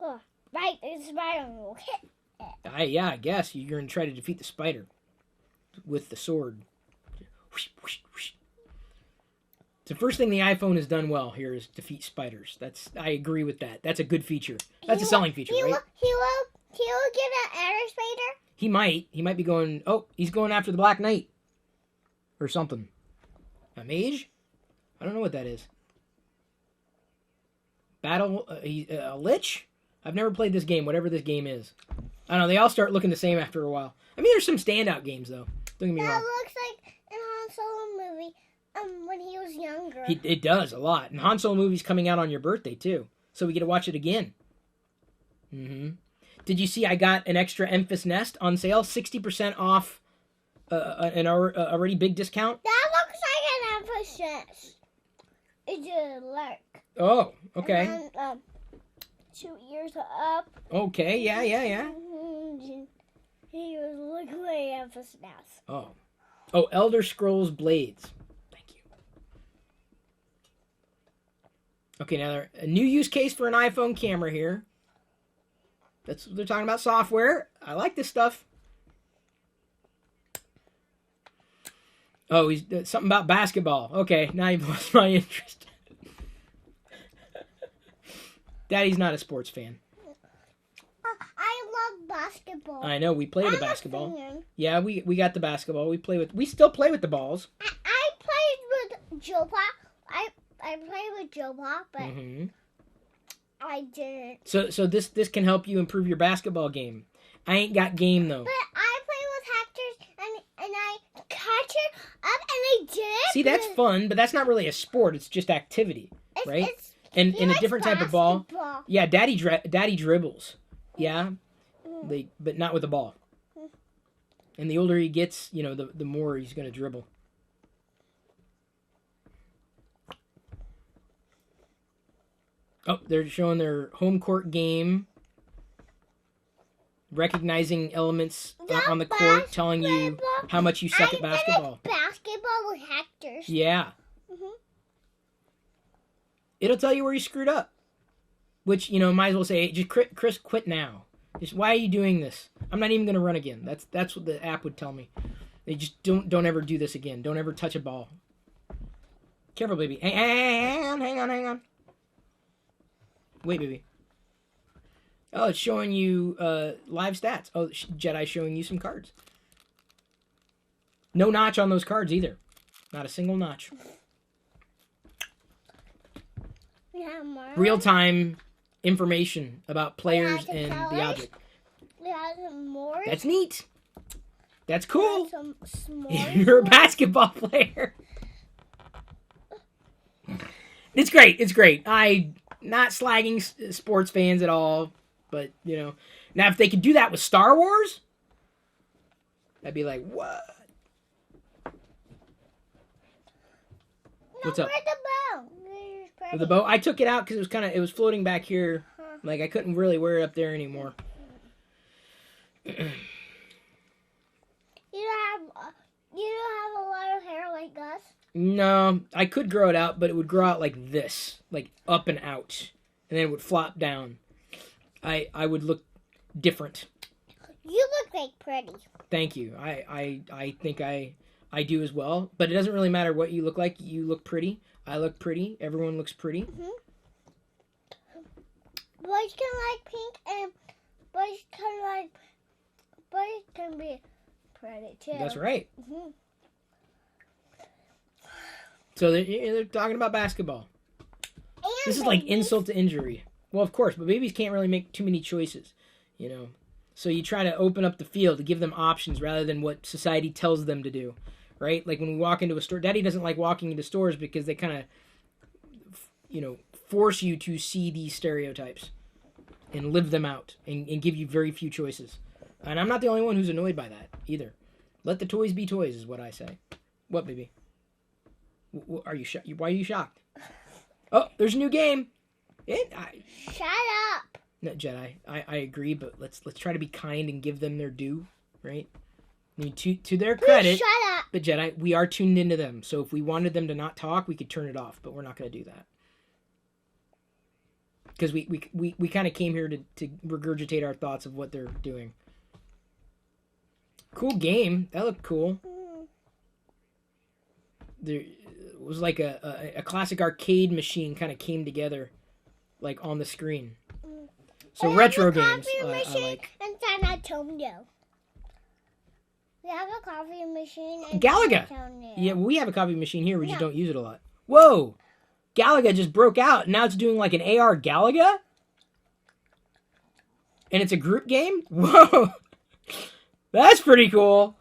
Oh, right, it's spider will hit. Yeah, I guess. You're going to try to defeat the spider with the sword. Whoosh, whoosh, whoosh. It's the first thing the iPhone has done well here is defeat spiders. I agree with that. That's a good feature. That's a selling feature, right? He will get an air spider. He might be going, he's going after the Black Knight. Or something. A mage? I don't know what that is. A lich? I've never played this game, whatever this game is. I don't know, they all start looking the same after a while. I mean, there's some standout games, though. Don't get me That wrong. looks like in Han Solo movie when he was younger. It does, a lot. And Han Solo movie's coming out on your birthday, too. So we get to watch it again. Mm-hmm. Did you see I got an extra Emphas Nest on sale? 60% off an already big discount? That looks like an emphasis. It's a lark. Oh, okay. And then, 2 years up. Okay, yeah. He was looking like emphasis now. Oh, Elder Scrolls Blades. Thank you. Okay, now a new use case for an iPhone camera here. They're talking about software. I like this stuff. Oh, he's something about basketball. Okay, now you've lost my interest. Daddy's not a sports fan. I love basketball. I know, we play the I'm a basketball. fan. Yeah, we got the basketball. We still play with the balls. I played with Joe Pop. I played with Joe Pop, but Mm-hmm. I didn't. So this can help you improve your basketball game. I ain't got game though. But I play with Hector and I catch it up and I did it. See, that's fun, but that's not really a sport. It's just activity, right? And he in a likes different type of ball. basketball. Yeah, daddy dribbles. Yeah, but not with the ball. And the older he gets, the more he's going to dribble. Oh, they're showing their home court game. Recognizing elements on the court, telling you how much you suck at basketball. Basketball with Hector's. Yeah. Mhm. It'll tell you where you screwed up. Which, might as well say, hey, just Chris, quit now. Just, why are you doing this? I'm not even going to run again. That's what the app would tell me. They just don't ever do this again. Don't ever touch a ball. Careful, baby. Hang on. Wait, baby. Oh, it's showing you live stats. Oh, Jedi's showing you some cards. No notch on those cards either. Not a single notch. Yeah, more. Real-time information about players the and the colors. object. We have some more. That's neat. That's We cool. have some small. You're a basketball player. It's great. I not slagging sports fans at all, but now if they could do that with Star Wars, I'd be like, what? What's up? Where's the bow? With the bow, I took it out because it was floating back here. Like I couldn't really wear it up there anymore. You don't have a lot of hair like us. No, I could grow it out, but it would grow out like this, like up and out, and then it would flop down. I would look different. You look like pretty. Thank you. I think I do as well, but it doesn't really matter what you look like. You look pretty. I look pretty. Everyone looks pretty. Mm-hmm. Boys can like pink, and boys can be pretty too. That's right. Mm-hmm. So they're talking about basketball. And This is like babies. insult to injury. Well, of course, but babies can't really make too many choices, you know. So you try to open up the field to give them options rather than what society tells them to do, right? Like when we walk into a store, Daddy doesn't like walking into stores because they kind of, force you to see these stereotypes and live them out and give you very few choices. And I'm not the only one who's annoyed by that either. Let the toys be toys is what I say. What, baby? Are you shocked? Why are you shocked? Oh, there's a new game. Shut up. No, Jedi, I agree, but let's try to be kind and give them their due, right? I mean, to their credit, Shut up. but Jedi, we are tuned into them. So if we wanted them to not talk, we could turn it off, but we're not going to do that. Because we kind of came here to regurgitate our thoughts of what they're doing. Cool game. That looked cool. There was like a classic arcade machine kind of came together, like on the screen. So retro games, I like. In San Antonio. We have a coffee machine in Galaga. San Antonio. Yeah, we have a copy machine here. We just No. don't use it a lot. Whoa! Galaga just broke out. Now it's doing like an AR Galaga? And it's a group game? Whoa! That's pretty cool.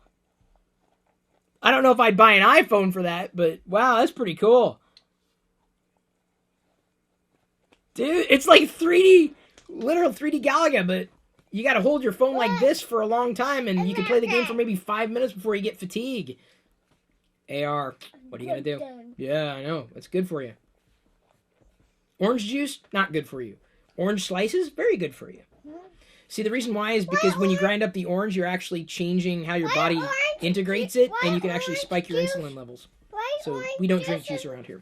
I don't know if I'd buy an iPhone for that, but wow, that's pretty cool. Dude, it's like 3D, literal 3D Galaga, but you gotta hold your phone like this for a long time, and you can play the game for maybe 5 minutes before you get fatigue. AR, what are you gonna do? Yeah, I know. It's good for you. Orange juice, not good for you. Orange slices, very good for you. See, the reason why is because when you grind up the orange, you're actually changing how your body integrates it, and you can actually spike your insulin levels. So we don't drink juice around here.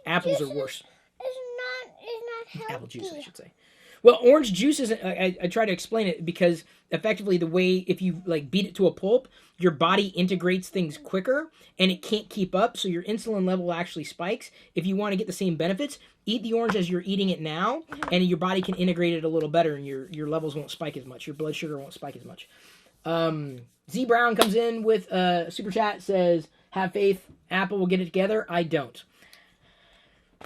Apples are worse. It's not healthy. Apple juice, I should say. Well, orange juice isn't. I try to explain it because effectively the way if you like beat it to a pulp, your body integrates things quicker and it can't keep up, so your insulin level actually spikes. If you want to get the same benefits, eat the orange as you're eating it now, and your body can integrate it a little better, and your levels won't spike as much. Your blood sugar won't spike as much. Z Brown comes in with a super chat, says, "Have faith, Apple will get it together." I don't.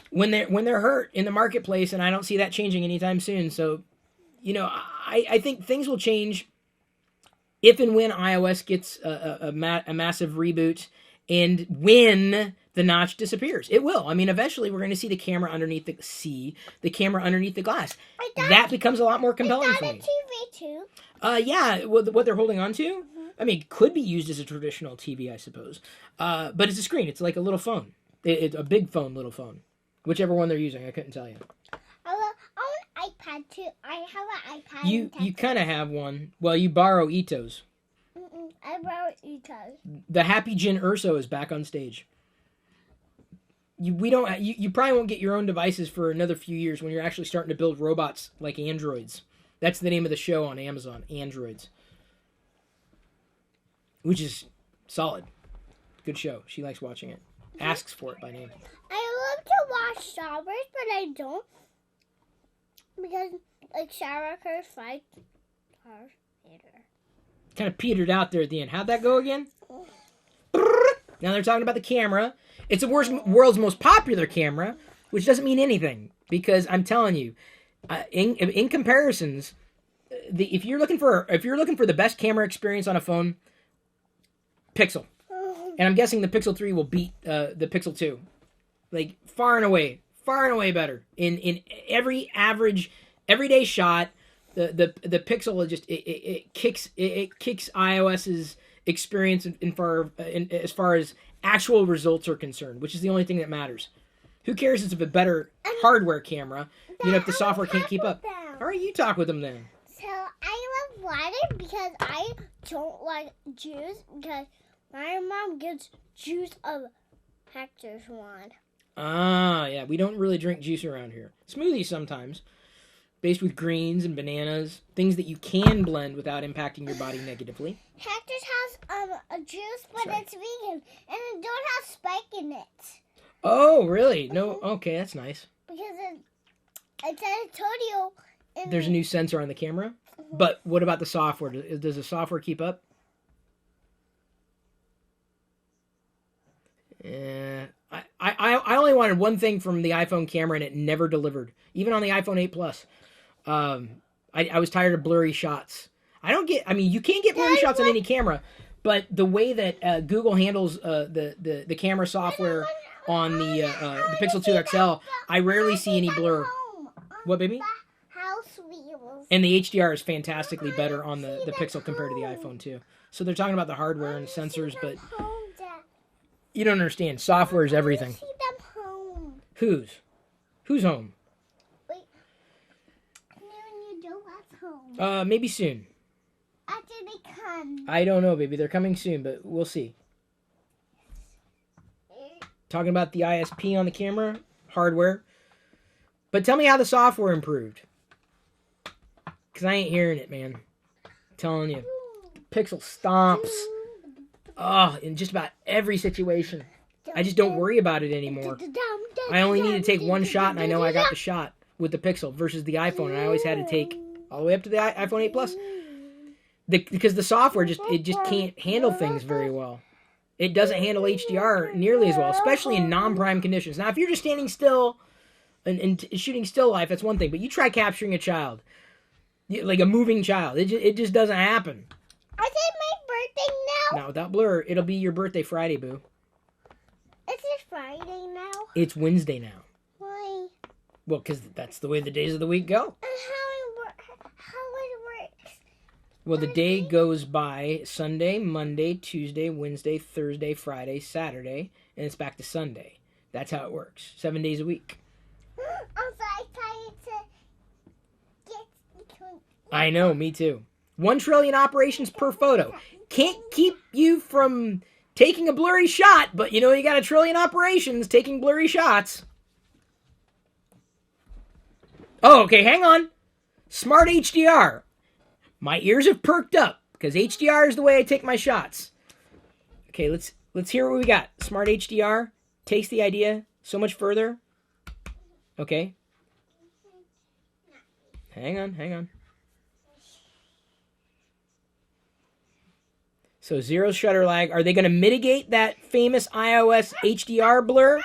When they're hurt in the marketplace, and I don't see that changing anytime soon. So, I think things will change if and when iOS gets a massive reboot, and when the notch disappears. It will. I mean, eventually we're going to see the camera underneath the camera underneath the glass. That becomes a lot more compelling for me. TV too. Yeah, what they're holding on to, I mean, could be used as a traditional TV, I suppose. But it's a screen. It's like a little phone. It's a big phone, little phone. Whichever one they're using, I couldn't tell you. I want an iPad too. I have an iPad. You kind of have one. Well, you borrow Ito's. I borrowed Ito's. The Happy Jin Urso is back on stage. You probably won't get your own devices for another few years when you're actually starting to build robots like androids. That's the name of the show on Amazon, Androids. Which is solid. Good show. She likes watching it. Asks for it by name. I love to watch Star Wars, but I don't. Because, like, Star Wars fight Darth Vader. Kind of petered out there at the end. How'd that go again? Now they're talking about the camera. It's the world's most popular camera, which doesn't mean anything. Because I'm telling you, in comparisons, if you're looking for the best camera experience on a phone, Pixel. And I'm guessing the Pixel 3 will beat the Pixel 2. Like, far and away better. In every average, everyday shot, the Pixel it kicks iOS's experience as far as actual results are concerned, which is the only thing that matters. Who cares if it's a better hardware camera, if the software can't keep up? All right, you talk with them then. So I love water because I don't like juice because my mom gives juice of Hector's one. Ah, yeah, we don't really drink juice around here. Smoothies sometimes, based with greens and bananas, things that you can blend without impacting your body negatively. Hector's has a juice, but it's vegan, and it don't have spike in it. Oh, really? No, okay, that's nice. Because it's editorial. There's a new sensor on the camera, but what about the software? Does the software keep up? I only wanted one thing from the iPhone camera, and it never delivered. Even on the iPhone 8 Plus, I was tired of blurry shots. You can't get blurry shots on any camera, but the way that Google handles the camera software on the Pixel 2 XL, I rarely see any blur. What, baby? House wheels. And the HDR is fantastically better on the Pixel compared to the iPhone 2. So they're talking about the hardware and sensors, but you don't understand. Software is everything. See them home. Who's home? Wait. When you do what's home? Maybe soon. After they come. I don't know, baby. They're coming soon, but we'll see. Talking about the ISP on the camera, hardware. But tell me how the software improved. Because I ain't hearing it, man. I'm telling you. Pixel stomps. Oh, in just about every situation. I just don't worry about it anymore. I only need to take one shot, and I know I got the shot with the Pixel versus the iPhone, and I always had to take all the way up to the iPhone 8 Plus. Because the software just can't handle things very well. It doesn't handle HDR nearly as well, especially in non-prime conditions. Now, if you're just standing still and shooting still life, that's one thing. But you try capturing a child, like a moving child. It just doesn't happen. Is it my birthday now? Not without blur. It'll be your birthday Friday, boo. Is it Friday now? It's Wednesday now. Why? Well, because that's the way the days of the week go. And how it works? Well, the day goes by Sunday, Monday, Tuesday, Wednesday, Thursday, Friday, Saturday, and it's back to Sunday. That's how it works. 7 days a week. I'm so excited to get. I know, me too. 1 trillion operations per photo. Can't keep you from taking a blurry shot, but you got 1 trillion operations taking blurry shots. Oh, okay, hang on. Smart HDR. My ears have perked up because HDR is the way I take my shots. Okay, let's hear what we got. Smart HDR takes the idea so much further. Okay. Hang on. So 0 shutter lag. Are they going to mitigate that famous iOS HDR blur?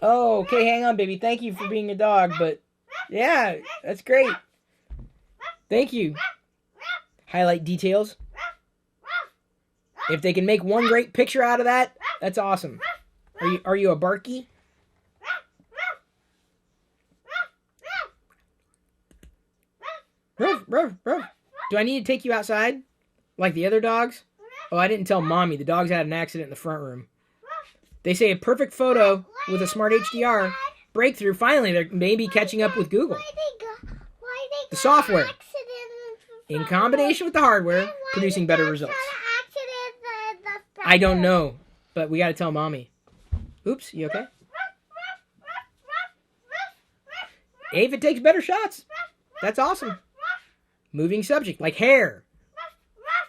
Oh, okay, hang on, baby. Thank you for being a dog, but yeah, that's great. Thank you. Highlight details. If they can make one great picture out of that, that's awesome. Are you a barky? Ruff, ruff, ruff. Do I need to take you outside like the other dogs? Oh, I didn't tell Mommy. The dogs had an accident in the front room. They say a perfect photo with a smart HDR breakthrough. Finally, they're maybe catching up with Google. The software, in combination with the hardware, producing better results. I don't know, but we got to tell Mommy. Oops, you okay? Hey, if it takes better shots, that's awesome. Moving subject, like hair.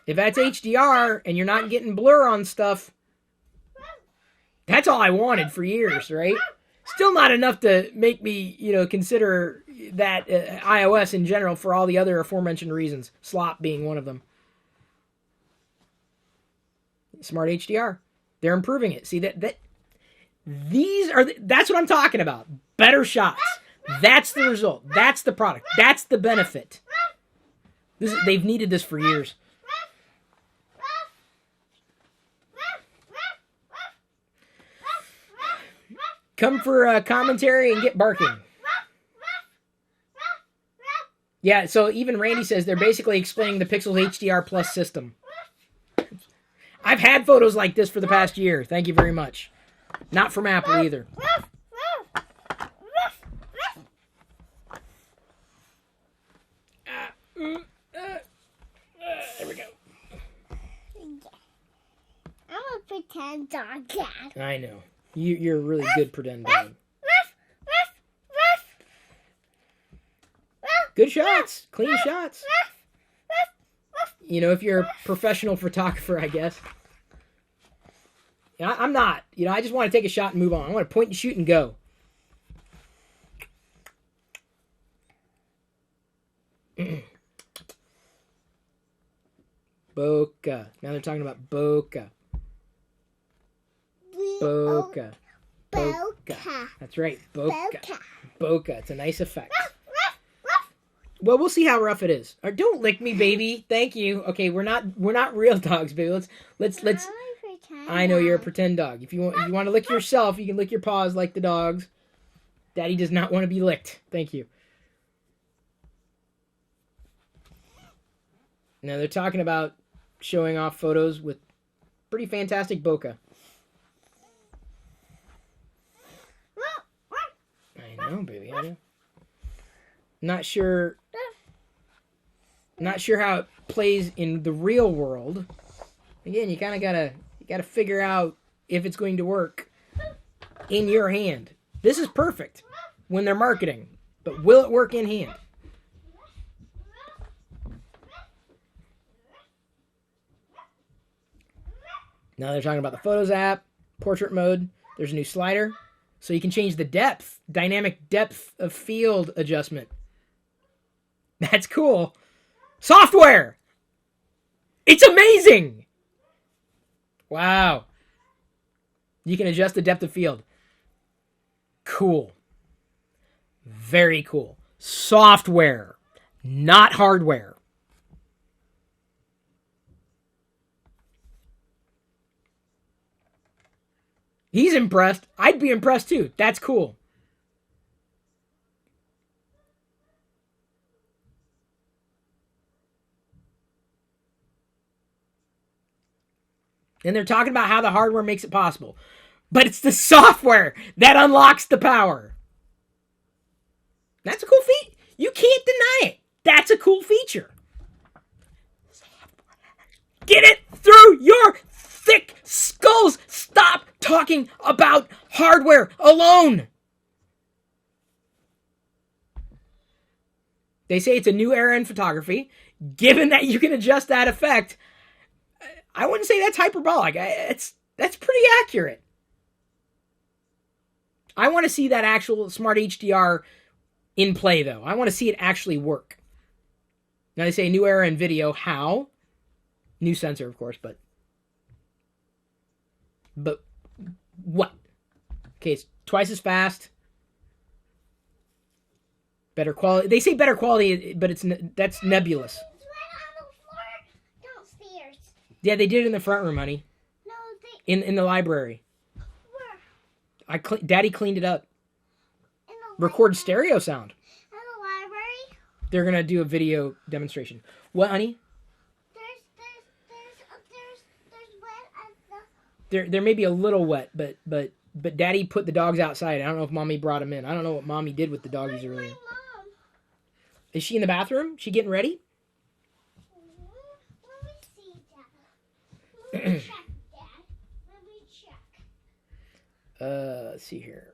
If that's HDR and you're not getting blur on stuff, that's all I wanted for years, right? Still not enough to make me, consider that iOS in general for all the other aforementioned reasons. Slop being one of them. Smart HDR. They're improving it. See, that's what I'm talking about. Better shots. That's the result. That's the product. That's the benefit. They've needed this for years. Come for commentary and get barking. Yeah, so even Randy says they're basically explaining the Pixel's HDR Plus system. I've had photos like this for the past year. Thank you very much. Not from Apple either. There we go. I'm a pretend dog, Dad. I know. You're a really good pretend dog. Good shots. Clean shots. You know, if you're a professional photographer, I guess. Yeah, I'm not. You know, I just want to take a shot and move on. I want to point and shoot and go. Bokeh. Now they're talking about bokeh. Bokeh. Bokeh. That's right. Bokeh. Bokeh. It's a nice effect. Well, we'll see how rough it is. Or don't lick me, baby. Thank you. Okay, we're not real dogs, baby. Let's. I know you're a pretend dog. If you want to lick yourself, you can lick your paws like the dogs. Daddy does not want to be licked. Thank you. Now they're talking about showing off photos with pretty fantastic bokeh. I know, baby. I know. Not sure how it plays in the real world. Again, you kind of gotta figure out if it's going to work in your hand. This is perfect when they're marketing, but will it work in hand? Now they're talking about the Photos app, portrait mode. There's a new slider, so you can change the depth, dynamic depth of field adjustment. That's cool. Software! It's amazing! Wow. You can adjust the depth of field. Cool. Very cool. Software, not hardware. He's impressed. I'd be impressed too. That's cool. And they're talking about how the hardware makes it possible. But it's the software that unlocks the power. That's a cool feature. You can't deny it. That's a cool feature. Get it through your thick skulls. Stop talking about hardware alone. They say it's a new era in photography. Given that you can adjust that effect, I wouldn't say that's hyperbolic. That's pretty accurate. I want to see that actual smart HDR in play, though. I want to see it actually work. Now they say new era in video. How? New sensor, of course, but what? Okay, it's twice as fast. Better quality. They say better quality, but that's nebulous. It's right on the floor downstairs. Yeah, they did it in the front room, honey. No, In the library. Where? Daddy cleaned it up. In the Record stereo sound. In the library. They're gonna do a video demonstration. What, honey? There's wet at the. There may be a little wet, but Daddy put the dogs outside. I don't know if Mommy brought them in. I don't know what Mommy did with the doggies Where's earlier. my mom? Is she in the bathroom? She getting ready? Let me see, Dad. Let me check, Dad. Let me check. Let's see here.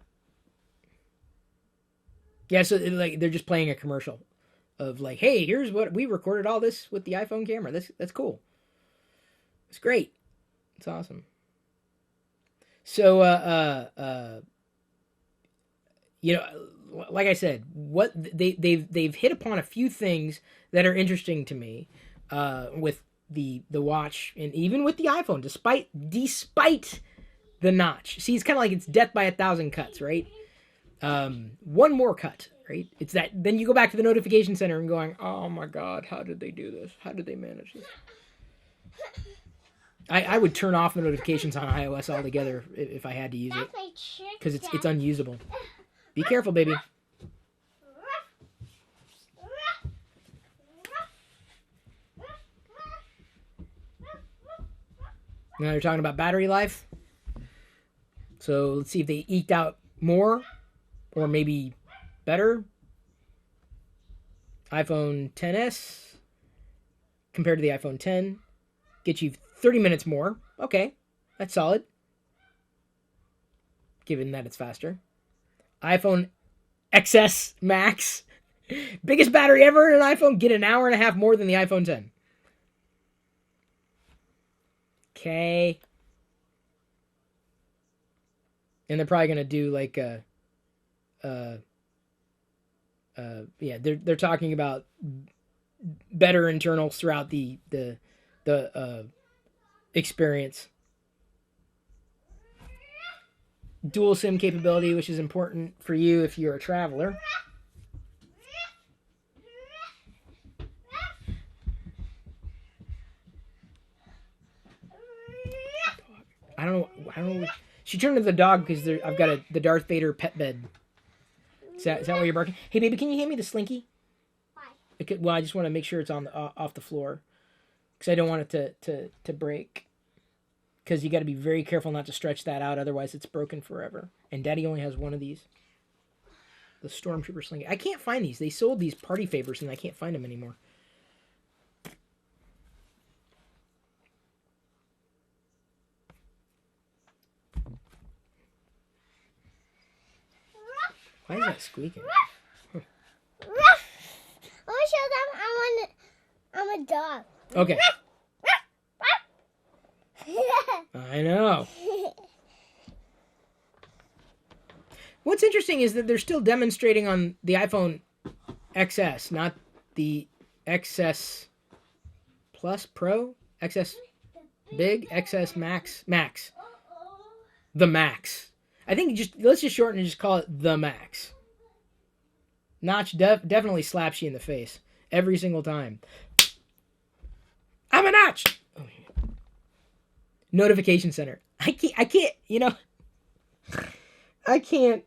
Yeah, so they're just playing a commercial of like, hey, here's what we recorded all this with the iPhone camera. That's cool. It's great. It's awesome. So you know, like I said, what they've hit upon a few things that are interesting to me with the watch and even with the iPhone, despite the notch. See, it's kind of like it's death by 1,000 cuts, right? One more cut, right? It's that then you go back to the notification center and going, oh my God, how did they do this? How did they manage this? I would turn off the notifications on iOS altogether if I had to use it because it's unusable. Be careful, baby. Now they're talking about battery life. So let's see if they eked out more or maybe better. iPhone XS compared to the iPhone 10 gets you 30 minutes more. Okay, that's solid, given that it's faster. iPhone XS Max, biggest battery ever in an iPhone, get an hour and a half more than the iPhone 10. Okay. And they're probably going to do like they're talking about better internals throughout the experience. Dual SIM capability, which is important for you if you're a traveler. I don't know. She turned to the dog because I've got the Darth Vader pet bed. Is that why you're barking? Hey, baby, can you hand me the Slinky? Why? Well, I just want to make sure it's on off the floor because I don't want it to break. Because you got to be very careful not to stretch that out, otherwise it's broken forever. And Daddy only has one of these. The Stormtrooper Slinky. I can't find these. They sold these party favors and I can't find them anymore. Why is that squeaking? I want to show them I'm a dog. Okay. I know. What's interesting is that they're still demonstrating on the iPhone XS, not the XS Plus Pro, XS Big, XS Max. The Max. I think let's just shorten and just call it the Max. Notch definitely slaps you in the face every single time. I'm a notch. Oh, yeah. Notification center. I can't. I can't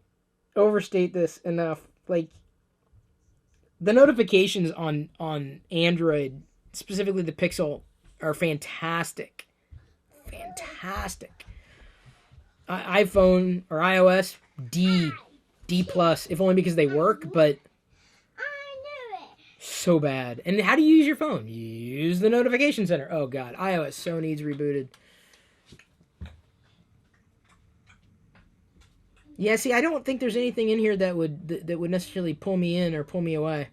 overstate this enough. Like the notifications on Android, specifically the Pixel, are fantastic. Fantastic. iPhone or iOS, D plus, if only because they work, but I knew it. so bad. And how do you use your phone? You use the notification center. Oh god, iOS so needs rebooted. Yeah, see, I don't think there's anything in here that would necessarily pull me in or pull me away.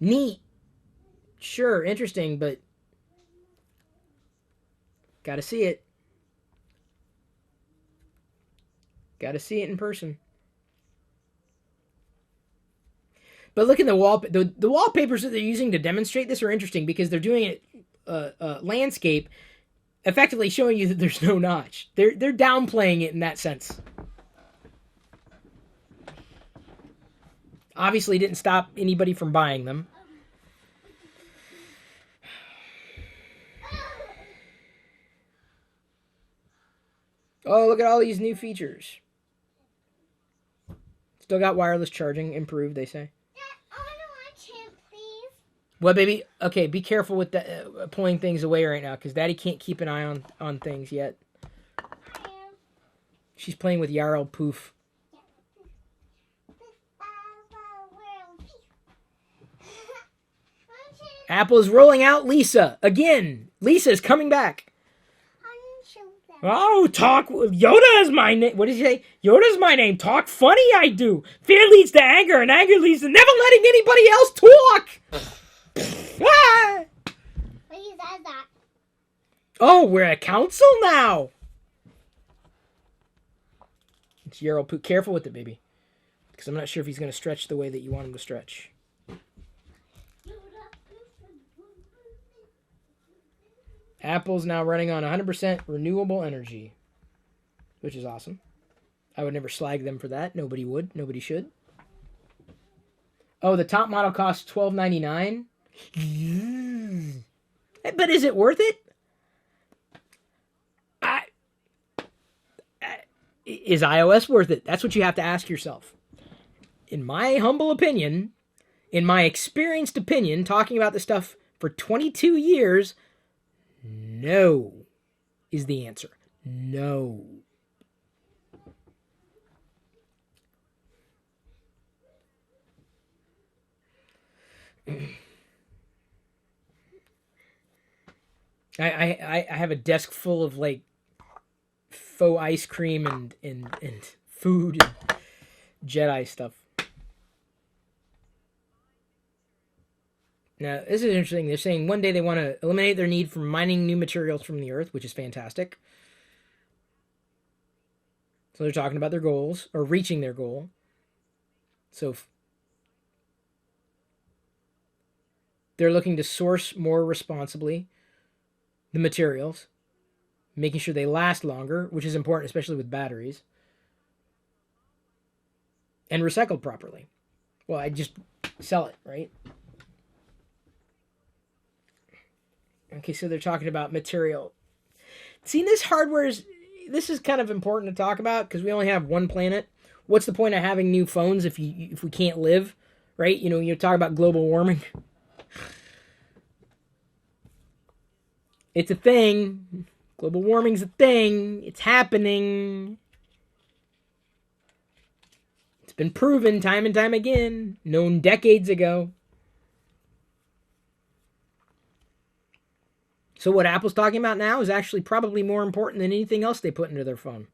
Neat. Sure, interesting, but gotta see it. Gotta see it in person. But look at the wallpapers that they're using to demonstrate this are interesting because they're doing it landscape, effectively showing you that there's no notch. They're downplaying it in that sense. Obviously didn't stop anybody from buying them. Oh, look at all these new features. Still got wireless charging, improved, they say. I want to watch him, please. Well, baby, okay, be careful with pulling things away right now, because Daddy can't keep an eye on things yet. I am. She's playing with Yarrow Poof. Apple is rolling out Lisa again. Lisa is coming back. Oh, talk. Yoda is my name. What did you say? Yoda's my name. Talk funny, I do. Fear leads to anger, and anger leads to never letting anybody else talk. Ah! But he said that. Oh, we're at council now. It's Yarrow Poof. Careful with it, baby. Because I'm not sure if he's going to stretch the way that you want him to stretch. Apple's now running on 100% renewable energy, which is awesome. I would never slag them for that. Nobody would. Nobody should. Oh, the top model costs $12.99. But is it worth it? Is iOS worth it? That's what you have to ask yourself. In my humble opinion, in my experienced opinion, talking about this stuff for 22 years, no. is the answer. No. I have a desk full of like faux ice cream and food and Jedi stuff. Now, this is interesting. They're saying one day they want to eliminate their need for mining new materials from the earth, which is fantastic. So they're talking about their goals, or reaching their goal. So they're looking to source more responsibly the materials, making sure they last longer, which is important, especially with batteries, and recycled properly. Well, I just sell it, right? Okay, so they're talking about material. See, this is kind of important to talk about because we only have one planet. What's the point of having new phones if we can't live, right? You know, you talk about global warming. It's a thing. Global warming's a thing. It's happening. It's been proven time and time again. Known decades ago. So what Apple's talking about now is actually probably more important than anything else they put into their phone.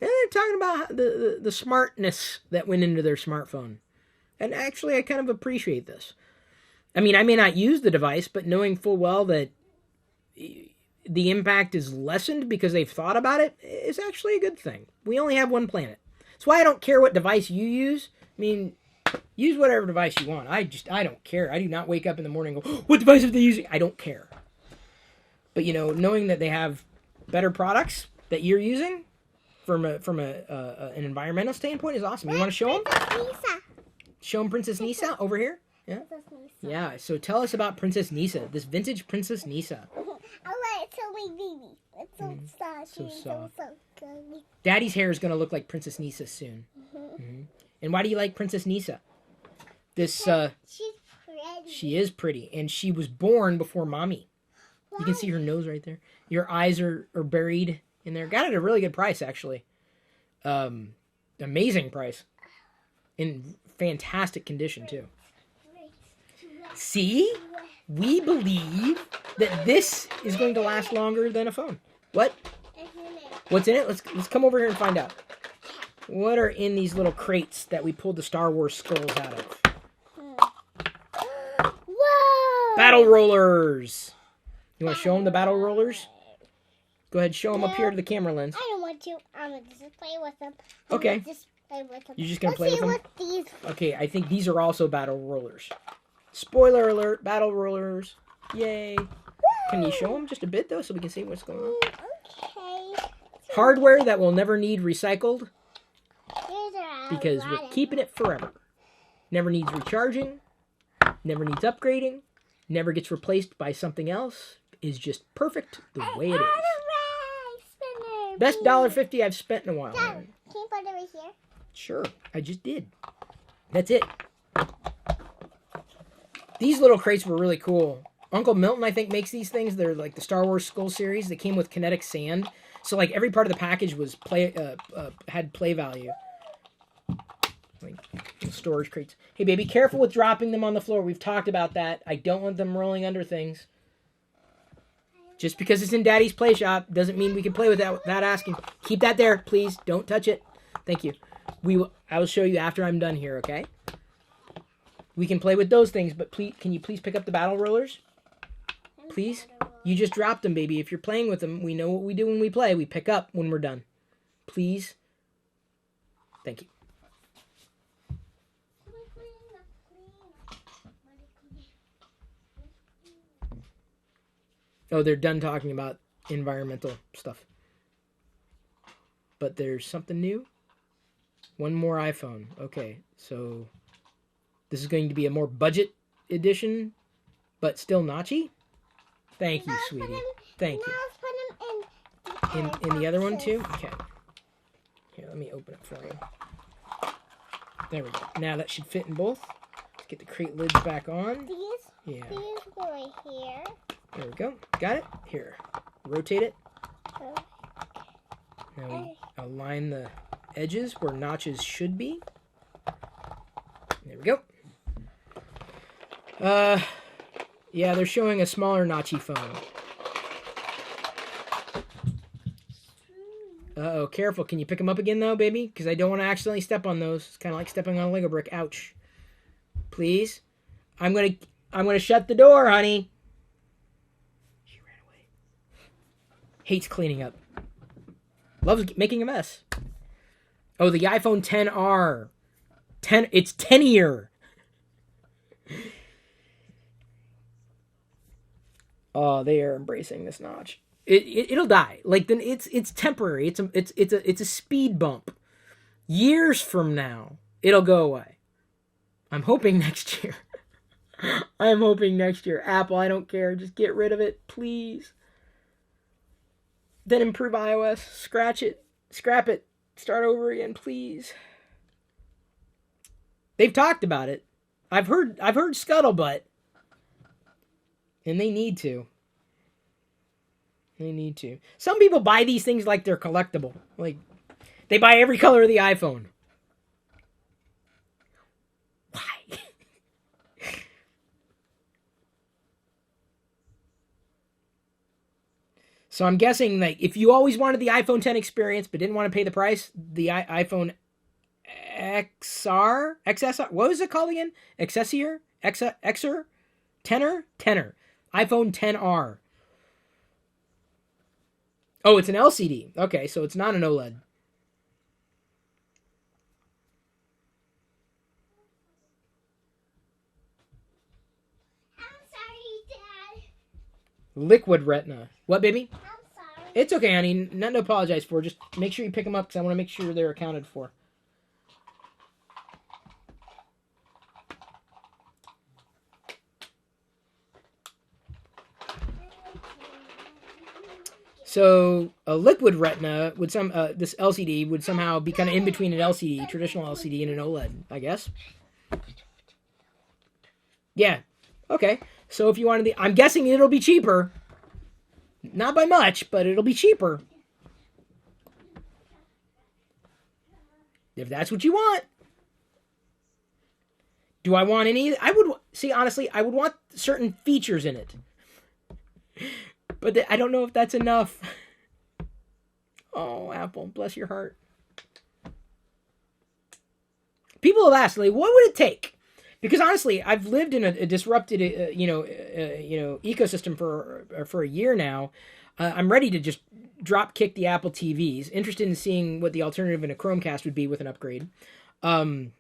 And they're talking about the smartness that went into their smartphone. And actually, I kind of appreciate this. I mean, I may not use the device, but knowing full well that the impact is lessened because they've thought about it is actually a good thing. We only have one planet. That's why I don't care what device you use. I mean, use whatever device you want. I don't care. I do not wake up in the morning and go, oh, what device are they using? I don't care. But, you know, knowing that they have better products that you're using from an environmental standpoint is awesome. You want to show them? Show them Princess Nisa over here? Yeah. Yeah, so tell us about Princess Nisa, this vintage Princess Nisa. It's so baby. It's so soft. So soft. So good. Daddy's hair is going to look like Princess Nisa soon. Mm-hmm. And why do you like Princess Nisa? This She's pretty. she is pretty, and she was born before mommy. You can see her nose right there. Your eyes are buried in there. Got it at a really good price, actually. Amazing price. In fantastic condition, too. See? We believe that this is going to last longer than a phone. What? What's in it? Let's come over here and find out. What are in these little crates that we pulled the Star Wars skulls out of? Whoa! Battle rollers. You want to show them the battle rollers? Go ahead, show them up here to the camera lens. I don't want to. I'm going to just play with them. Okay. Just play with them. You're just going to play with them? Let's see what these... Okay, I think these are also battle rollers. Spoiler alert, battle rollers. Yay. Can you show them just a bit, though, so we can see what's going on? Okay. Hardware that will never need recycled Here's a because lot we're of keeping it forever. Never needs recharging. Never needs upgrading. Never gets replaced by something else. Is just perfect the way it is. Spinner, Best $1.50 I've spent in a while. Dad, can you put it over here? Sure, I just did. That's it. These little crates were really cool. Uncle Milton, I think, makes these things. They're like the Star Wars Skull series. They came with kinetic sand. So, like, every part of the package was had play value. Like, storage crates. Hey, baby, careful with dropping them on the floor. We've talked about that. I don't want them rolling under things. Just because it's in Daddy's play shop doesn't mean we can play with that without asking. Keep that there, please. Don't touch it. Thank you. I will show you after I'm done here, okay? We can play with those things, but please, can you please pick up the battle rollers? Please? You just dropped them, baby. If you're playing with them, we know what we do when we play. We pick up when we're done. Please? Thank you. Oh, they're done talking about environmental stuff. But there's something new. One more iPhone. Okay, so this is going to be a more budget edition, but still notchy. Thank you, sweetie. Thank you. In the other one too? Okay. Here, let me open it for you. There we go. Now that should fit in both. Let's get the crate lids back on. These go right here. There we go. Got it? Here. Rotate it. Oh. Now we align the edges where notches should be. There we go. Yeah, they're showing a smaller notchy phone. Uh-oh, careful. Can you pick them up again, though, baby? Because I don't want to accidentally step on those. It's kind of like stepping on a Lego brick. Ouch. Please? I'm gonna shut the door, honey. She ran away. Hates cleaning up. Loves making a mess. Oh, the iPhone XR. It's 10-year. Oh, they are embracing this notch. It'll die. Like, then it's temporary. It's a speed bump. Years from now, it'll go away. I'm hoping next year. I'm hoping next year. Apple, I don't care. Just get rid of it, please. Then improve iOS. Scratch it. Scrap it. Start over again, please. They've talked about it. I've heard scuttlebutt. And they need to. They need to. Some people buy these things like they're collectible. Like, they buy every color of the iPhone. Why? So I'm guessing, like, if you always wanted the iPhone 10 experience but didn't want to pay the price, the iPhone XSR, what was it called again? Excelsior? Xer? Tenor? iPhone XR. Oh, it's an LCD. Okay, so it's not an OLED. I'm sorry, Dad. Liquid Retina. What, baby? I'm sorry. It's okay, honey. Nothing to apologize for. Just make sure you pick them up because I want to make sure they're accounted for. So a liquid retina would this LCD would somehow be kind of in between an LCD, traditional LCD, and an OLED, I guess. Yeah. Okay. So if you wanted I'm guessing it'll be cheaper. Not by much, but it'll be cheaper. If that's what you want. Do I want any? Honestly, I would want certain features in it. But I don't know if that's enough. Oh, Apple, bless your heart. People have asked, like, what would it take? Because honestly, I've lived in a disrupted, ecosystem for a year now. I'm ready to just drop kick the Apple TVs. Interested in seeing what the alternative in a Chromecast would be with an upgrade. But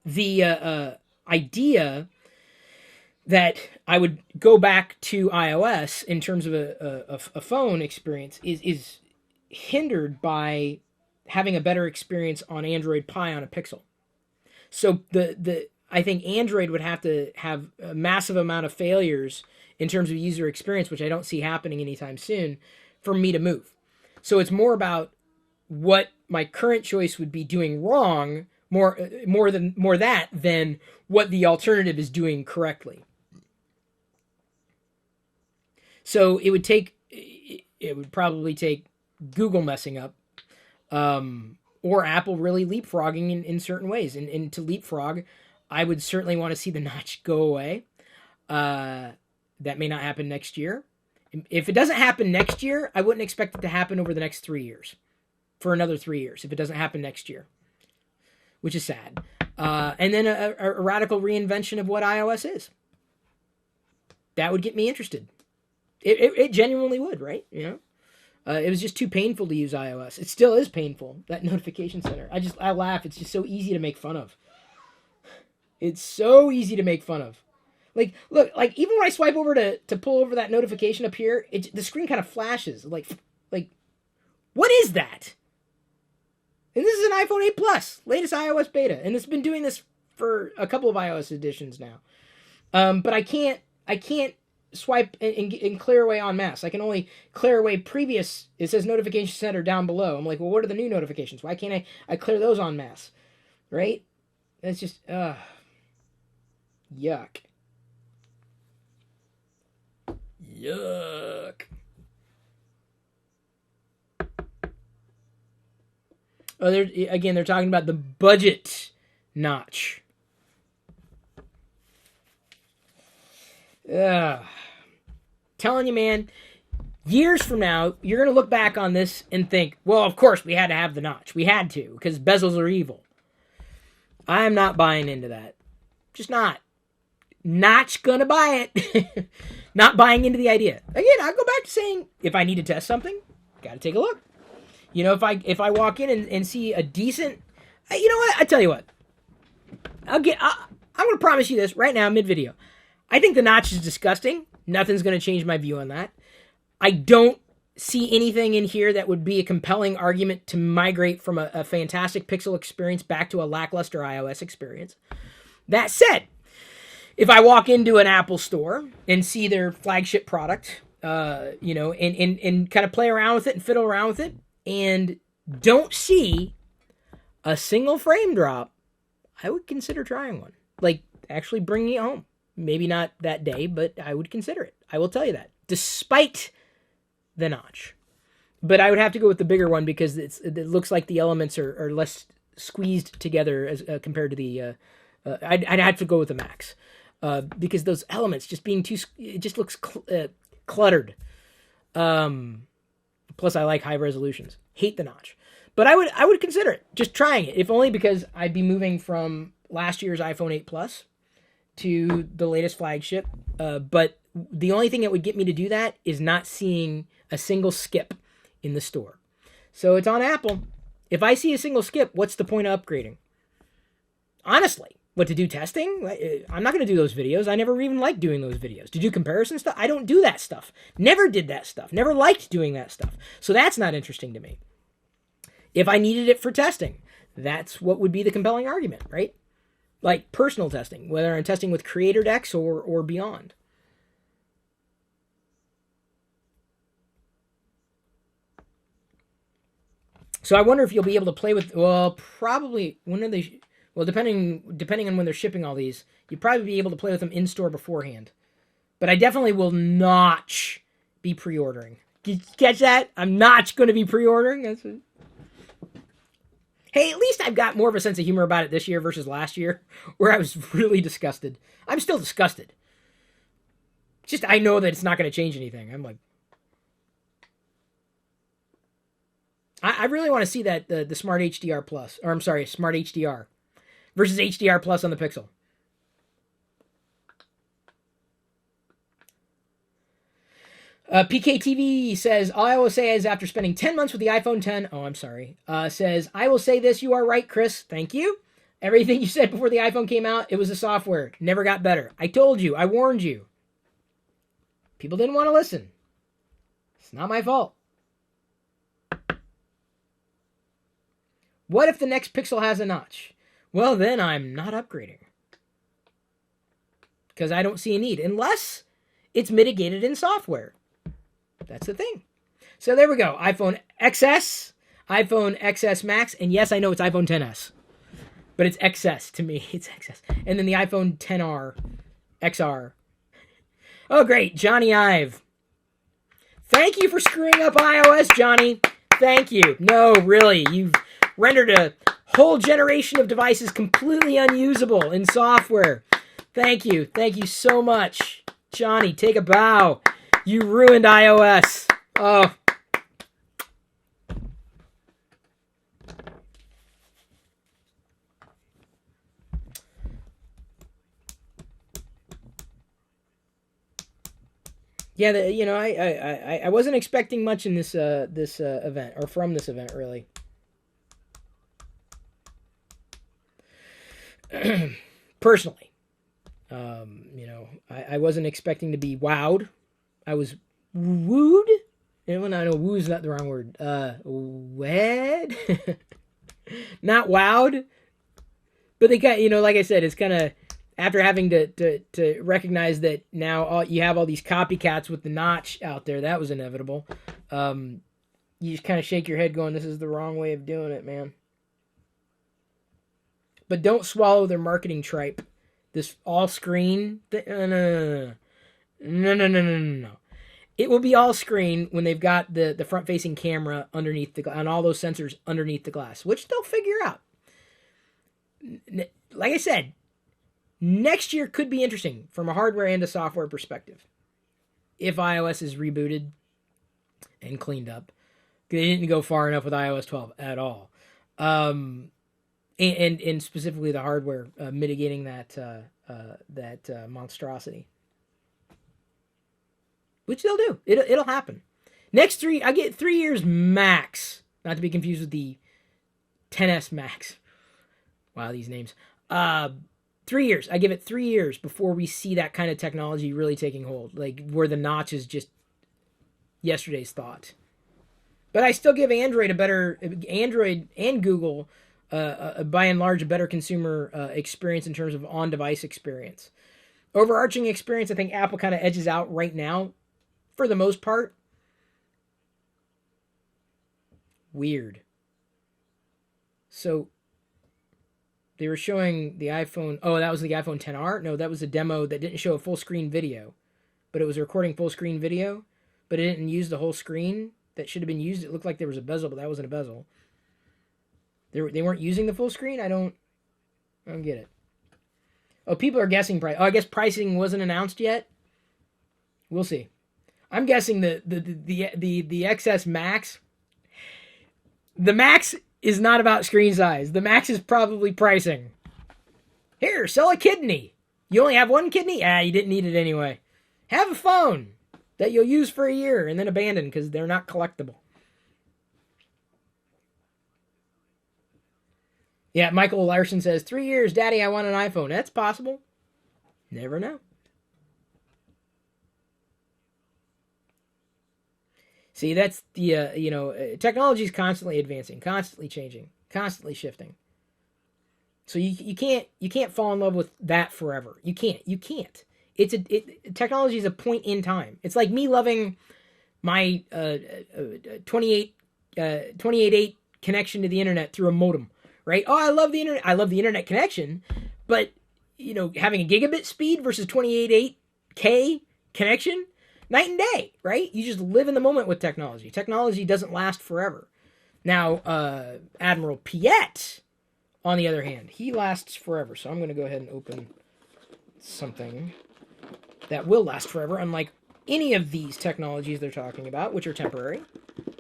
the idea that I would go back to iOS in terms of a phone experience is hindered by having a better experience on Android Pie on a Pixel. So I think Android would have to have a massive amount of failures in terms of user experience, which I don't see happening anytime soon, for me to move. So it's more about what my current choice would be doing wrong, more that than what the alternative is doing correctly. So it would probably take Google messing up, or Apple really leapfrogging in certain ways. And to leapfrog, I would certainly want to see the notch go away. That may not happen next year. If it doesn't happen next year, I wouldn't expect it to happen over the next 3 years. For another 3 years, if it doesn't happen next year. Which is sad. And then a radical reinvention of what iOS is. That would get me interested. It genuinely would, right? You know, it was just too painful to use iOS. It still is painful, that notification center. I laugh. It's just so easy to make fun of. It's so easy to make fun of. Like, look, like even when I swipe over to pull over that notification up here, the screen kind of flashes. Like, what is that? And this is an iPhone 8 Plus, latest iOS beta, and it's been doing this for a couple of iOS editions now. But I can't swipe and clear away en masse. I can only clear away previous. It says notification center down below. I'm like, well, what are the new notifications? Why can't I clear those en masse? Right? That's just, yuck. Yuck. Oh, they're talking about the budget notch. Telling you, man, years from now, you're going to look back on this and think, well, of course, we had to have the notch. We had to, because bezels are evil. I'm not buying into that. Just not. Not going to buy it. Not buying into the idea. Again, I'll go back to saying, if I need to test something, got to take a look. You know, if I walk in and see a decent, you know what? I tell you what, I'm going to promise you this right now, mid-video. I think the notch is disgusting. Nothing's going to change my view on that. I don't see anything in here that would be a compelling argument to migrate from a fantastic Pixel experience back to a lackluster iOS experience. That said, if I walk into an Apple store and see their flagship product, you know, and kind of play around with it and fiddle around with it, and don't see a single frame drop, I would consider trying one. Like, actually bringing it home. Maybe not that day, but I would consider it. I will tell you that. Despite the notch. But I would have to go with the bigger one because it looks like the elements are less squeezed together as compared to the... I'd have to go with the Max. Because those elements just being too... It just looks cluttered. Plus, I like high resolutions. Hate the notch. But I would consider it. Just trying it. If only because I'd be moving from last year's iPhone 8 Plus to the latest flagship. But the only thing that would get me to do that is not seeing a single skip in the store. So it's on Apple. If I see a single skip, what's the point of upgrading? Honestly. What, to do testing? I'm not going to do those videos. I never even liked doing those videos. To do comparison stuff? I don't do that stuff. Never did that stuff. Never liked doing that stuff. So that's not interesting to me. If I needed it for testing, that's what would be the compelling argument, right? Like personal testing, whether I'm testing with creator decks or beyond. So I wonder if you'll be able to play with, well, probably, when are they... Well, depending on when they're shipping all these, you'll probably be able to play with them in-store beforehand. But I definitely will not be pre-ordering. Did you catch that? I'm not going to be pre-ordering. Hey, at least I've got more of a sense of humor about it this year versus last year, where I was really disgusted. I'm still disgusted. Just, I know that it's not going to change anything. I'm like... I really want to see that, the Smart HDR Plus. Or, I'm sorry, Smart HDR. Versus HDR Plus on the Pixel. PKTV says, all I will say is after spending 10 months with the iPhone 10... Oh, I'm sorry. Says, I will say this, you are right, Chris. Thank you. Everything you said before the iPhone came out, it was the software. Never got better. I told you. I warned you. People didn't want to listen. It's not my fault. What if the next Pixel has a notch? Well, then I'm not upgrading. Because I don't see a need. Unless it's mitigated in software. That's the thing. So there we go. iPhone XS, iPhone XS Max, and yes, I know it's iPhone XS. But it's XS to me. It's XS. And then the iPhone XR, XR. Oh, great. Johnny Ive. Thank you for screwing up iOS, Johnny. Thank you. No, really. You've rendered a whole generation of devices completely unusable in software. Thank you. Thank you so much. Johnny, take a bow. You ruined iOS. Oh. Yeah, I wasn't expecting much in this event, or from this event, really. Personally, I wasn't expecting to be wowed. I was wooed. And I know woo is not the wrong word. Wed? Not wowed. But they got, like I said, it's kind of, After having to recognize that now you have all these copycats with the notch out there, that was inevitable. You just kind of shake your head going, this is the wrong way of doing it, man. But don't swallow their marketing tripe. This all screen. No. It will be all screen when they've got the front facing camera underneath the and all those sensors underneath the glass, which they'll figure out. Like I said, next year could be interesting from a hardware and a software perspective. If iOS is rebooted and cleaned up. They didn't go far enough with iOS 12 at all. And specifically the hardware mitigating that monstrosity. Which they'll do. It'll happen. I get 3 years max. Not to be confused with the 10S Max. Wow, these names. 3 years. I give it 3 years before we see that kind of technology really taking hold. Like where the notch is just yesterday's thought. But I still give Android and Google, by and large, a better consumer experience in terms of on-device experience. Overarching experience, I think Apple kind of edges out right now, for the most part. Weird. So, they were showing the iPhone. Oh, that was the iPhone XR? No, that was a demo that didn't show a full screen video. But it was recording full screen video. But it didn't use the whole screen that should have been used. It looked like there was a bezel, but that wasn't a bezel. They weren't using the full screen? I don't get it. Oh, people are guessing price. Oh, I guess pricing wasn't announced yet. We'll see. I'm guessing the XS Max. The Max is not about screen size. The Max is probably pricing. Here, sell a kidney. You only have one kidney? You didn't need it anyway. Have a phone that you'll use for a year and then abandon because they're not collectible. Yeah, Michael Larson says, 3 years, Daddy, I want an iPhone. That's possible. Never know. See, that's the, technology is constantly advancing, constantly changing, constantly shifting. So you can't fall in love with that forever. You can't. Technology is a point in time. It's like me loving my 28.8 connection to the internet through a modem, right? Oh, I love the internet. I love the internet connection, but having a gigabit speed versus 28.8K connection, night and day, right? You just live in the moment with technology. Technology doesn't last forever. Now, Admiral Piet, on the other hand, he lasts forever. So I'm going to go ahead and open something that will last forever, unlike any of these technologies they're talking about, which are temporary,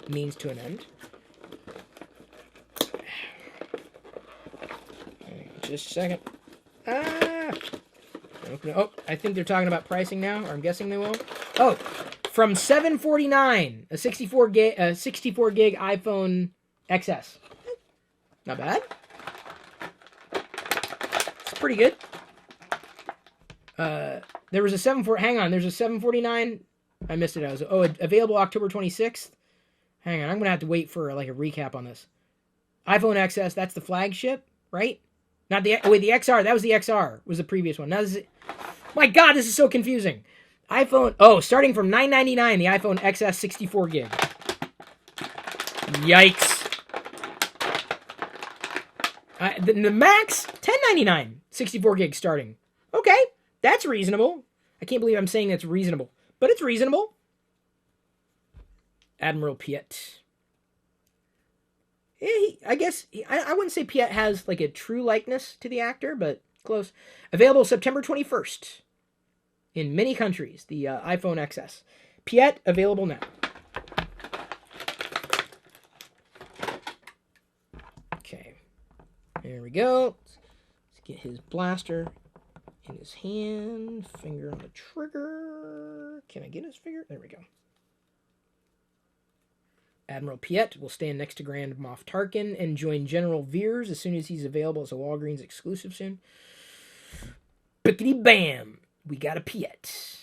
means to an end. Just a second. Oh, I think they're talking about pricing now, or I'm guessing they will. Oh, from $749, a 64 gig iPhone XS. Not bad. It's pretty good. There was a there's a 749. I missed it. Available October 26th. Hang on, I'm gonna have to wait for like a recap on this. iPhone XS, that's the flagship, right? Not the the XR. That was the XR. Was the previous one. Now this is, my God, this is so confusing. iPhone. starting from $999, the iPhone XS 64 gig. Yikes. The Max $1099, 64 gig starting. Okay, that's reasonable. I can't believe I'm saying that's reasonable, but it's reasonable. Admiral Piet. I guess I wouldn't say Piet has like a true likeness to the actor, but close. Available September 21st in many countries. The iPhone XS. Piet available now. Okay, there we go. Let's get his blaster in his hand. Finger on the trigger. Can I get his finger? There we go. Admiral Piet will stand next to Grand Moff Tarkin and join General Veers as soon as he's available as a Walgreens exclusive soon. Bickety bam! We got a Piet.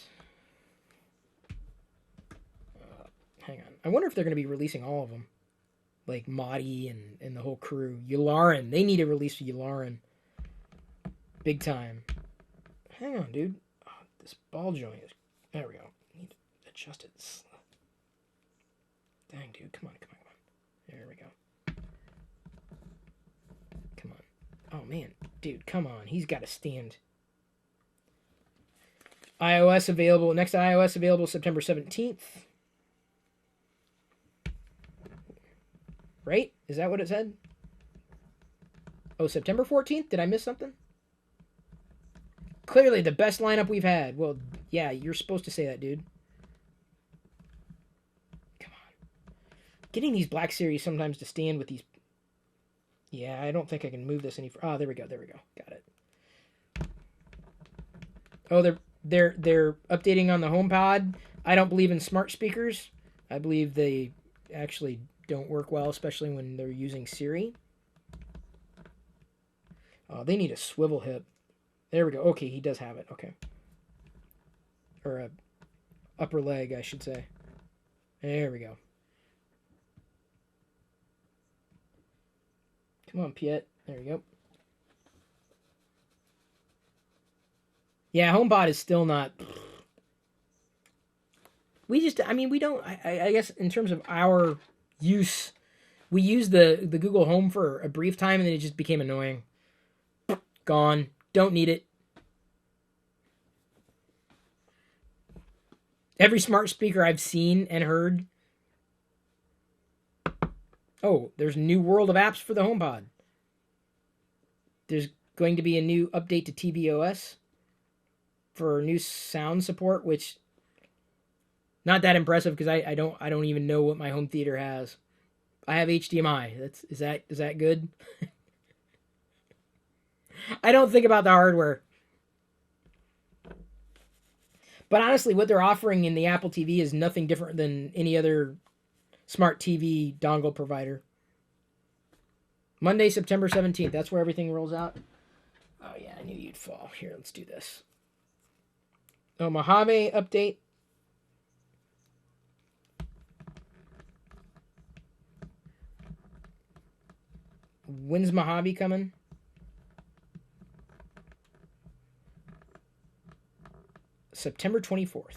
Hang on. I wonder if they're going to be releasing all of them. Like Mahdi and the whole crew. Yularen. They need a release for Yularen. Big time. Hang on, dude. Oh, this ball joint is... There we go. Need to adjust it. Dang, dude. Come on. There we go. Come on. Oh, man. Dude, come on. He's got to stand. iOS available. Next iOS available September 17th. Right? Is that what it said? Oh, September 14th? Did I miss something? Clearly the best lineup we've had. Well, yeah, you're supposed to say that, dude. Come on. Getting these Black Series sometimes to stand with these... Yeah, I don't think I can move this any... Oh, there we go. Got it. Oh, they're updating on the HomePod. I don't believe in smart speakers. I believe they actually don't work well, especially when they're using Siri. Oh, they need a swivel hip. There we go. Okay, he does have it. Okay. Or a upper leg, I should say. There we go. Come on, Piet. There you go. Yeah, HomePod is still not... We don't... I guess in terms of our use, we used the Google Home for a brief time, and then it just became annoying. Gone. Don't need it. Every smart speaker I've seen and heard. Oh, there's a new world of apps for the HomePod. There's going to be a new update to tvOS for new sound support, which not that impressive because I don't even know what my home theater has. I have HDMI. Is that good? I don't think about the hardware. But honestly, what they're offering in the Apple TV is nothing different than any other smart TV dongle provider. Monday, September 17th. That's where everything rolls out. Oh, yeah, I knew you'd fall. Here, let's do this. Oh, Mojave update. When's Mojave coming? September 24th.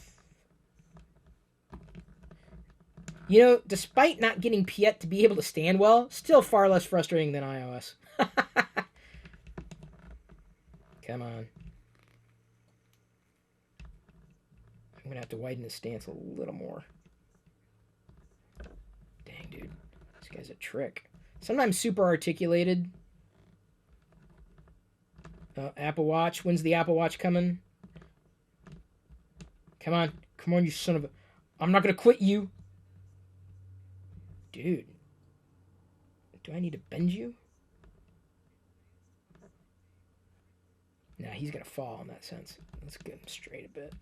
You know, despite not getting Piet to be able to stand well, still far less frustrating than iOS. Come on. I'm going to have to widen the stance a little more. Dang, dude. This guy's a trick. Sometimes super articulated. Apple Watch. When's the Apple Watch coming? Come on, you son of a... I'm not going to quit you. Dude. Do I need to bend you? Nah, he's going to fall in that sense. Let's get him straight a bit.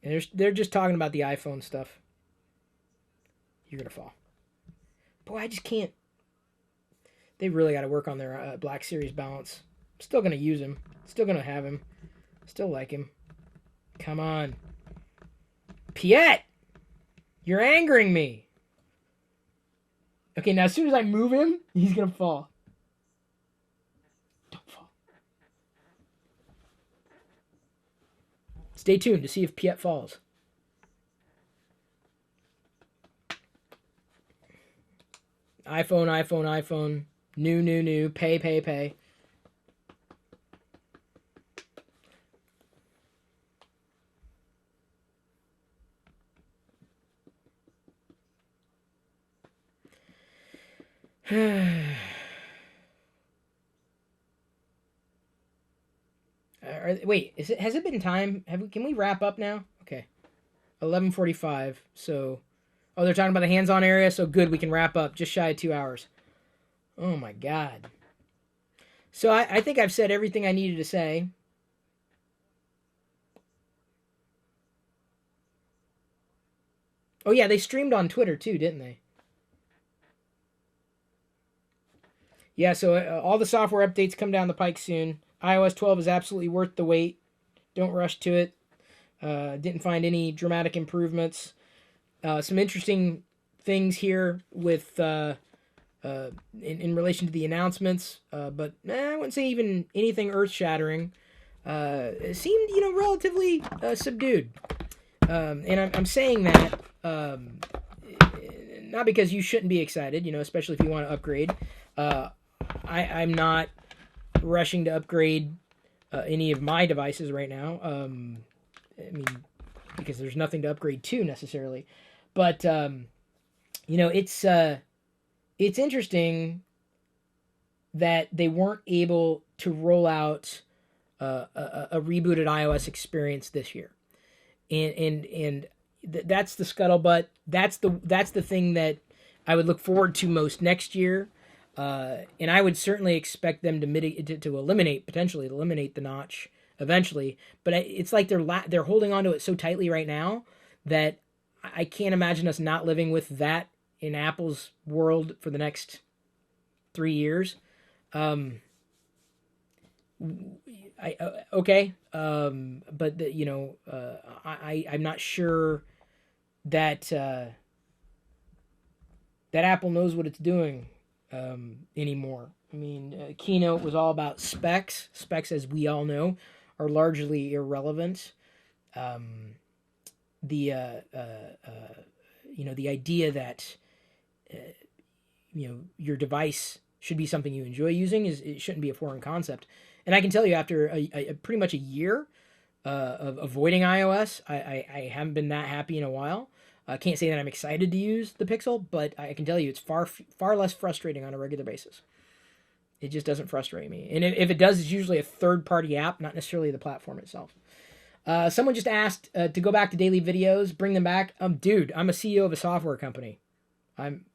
And they're just talking about the iPhone stuff. You're going to fall. Boy, I just can't... They really got to work on their Black Series balance. Still going to use him. Still going to have him. Still like him. Come on. Piet! You're angering me. Okay, now as soon as I move him, he's going to fall. Don't fall. Stay tuned to see if Piet falls. iPhone. New. Pay. Wait, has it been time? Can we wrap up now? Okay. 11:45. So, they're talking about the hands-on area, so good, we can wrap up just shy of 2 hours. Oh my God. So I think I've said everything I needed to say. Oh yeah, they streamed on Twitter too, didn't they? Yeah, so all the software updates come down the pike soon. iOS 12 is absolutely worth the wait. Don't rush to it. Didn't find any dramatic improvements. Some interesting things here with in relation to the announcements, but I wouldn't say even anything earth-shattering. It seemed, relatively subdued. And I'm saying that not because you shouldn't be excited, especially if you want to upgrade. I'm not rushing to upgrade any of my devices right now. Because there's nothing to upgrade to necessarily. But, it's interesting that they weren't able to roll out a rebooted iOS experience this year, and that's the scuttlebutt. That's the thing that I would look forward to most next year, and I would certainly expect them to potentially eliminate the notch eventually. But it's like they're holding on to it so tightly right now that I can't imagine us not living with that in Apple's world for the next 3 years. I'm not sure that that Apple knows what it's doing anymore. Keynote was all about specs. Specs, as we all know, are largely irrelevant. The idea that your device should be something you enjoy using it shouldn't be a foreign concept. And I can tell you, after pretty much a year of avoiding iOS, I haven't been that happy in a while. I can't say that I'm excited to use the Pixel, but I can tell you it's far less frustrating on a regular basis. It just doesn't frustrate me. And if it does, it's usually a third-party app, not necessarily the platform itself. Someone just asked to go back to daily videos, bring them back. Dude, I'm a CEO of a software company. I'm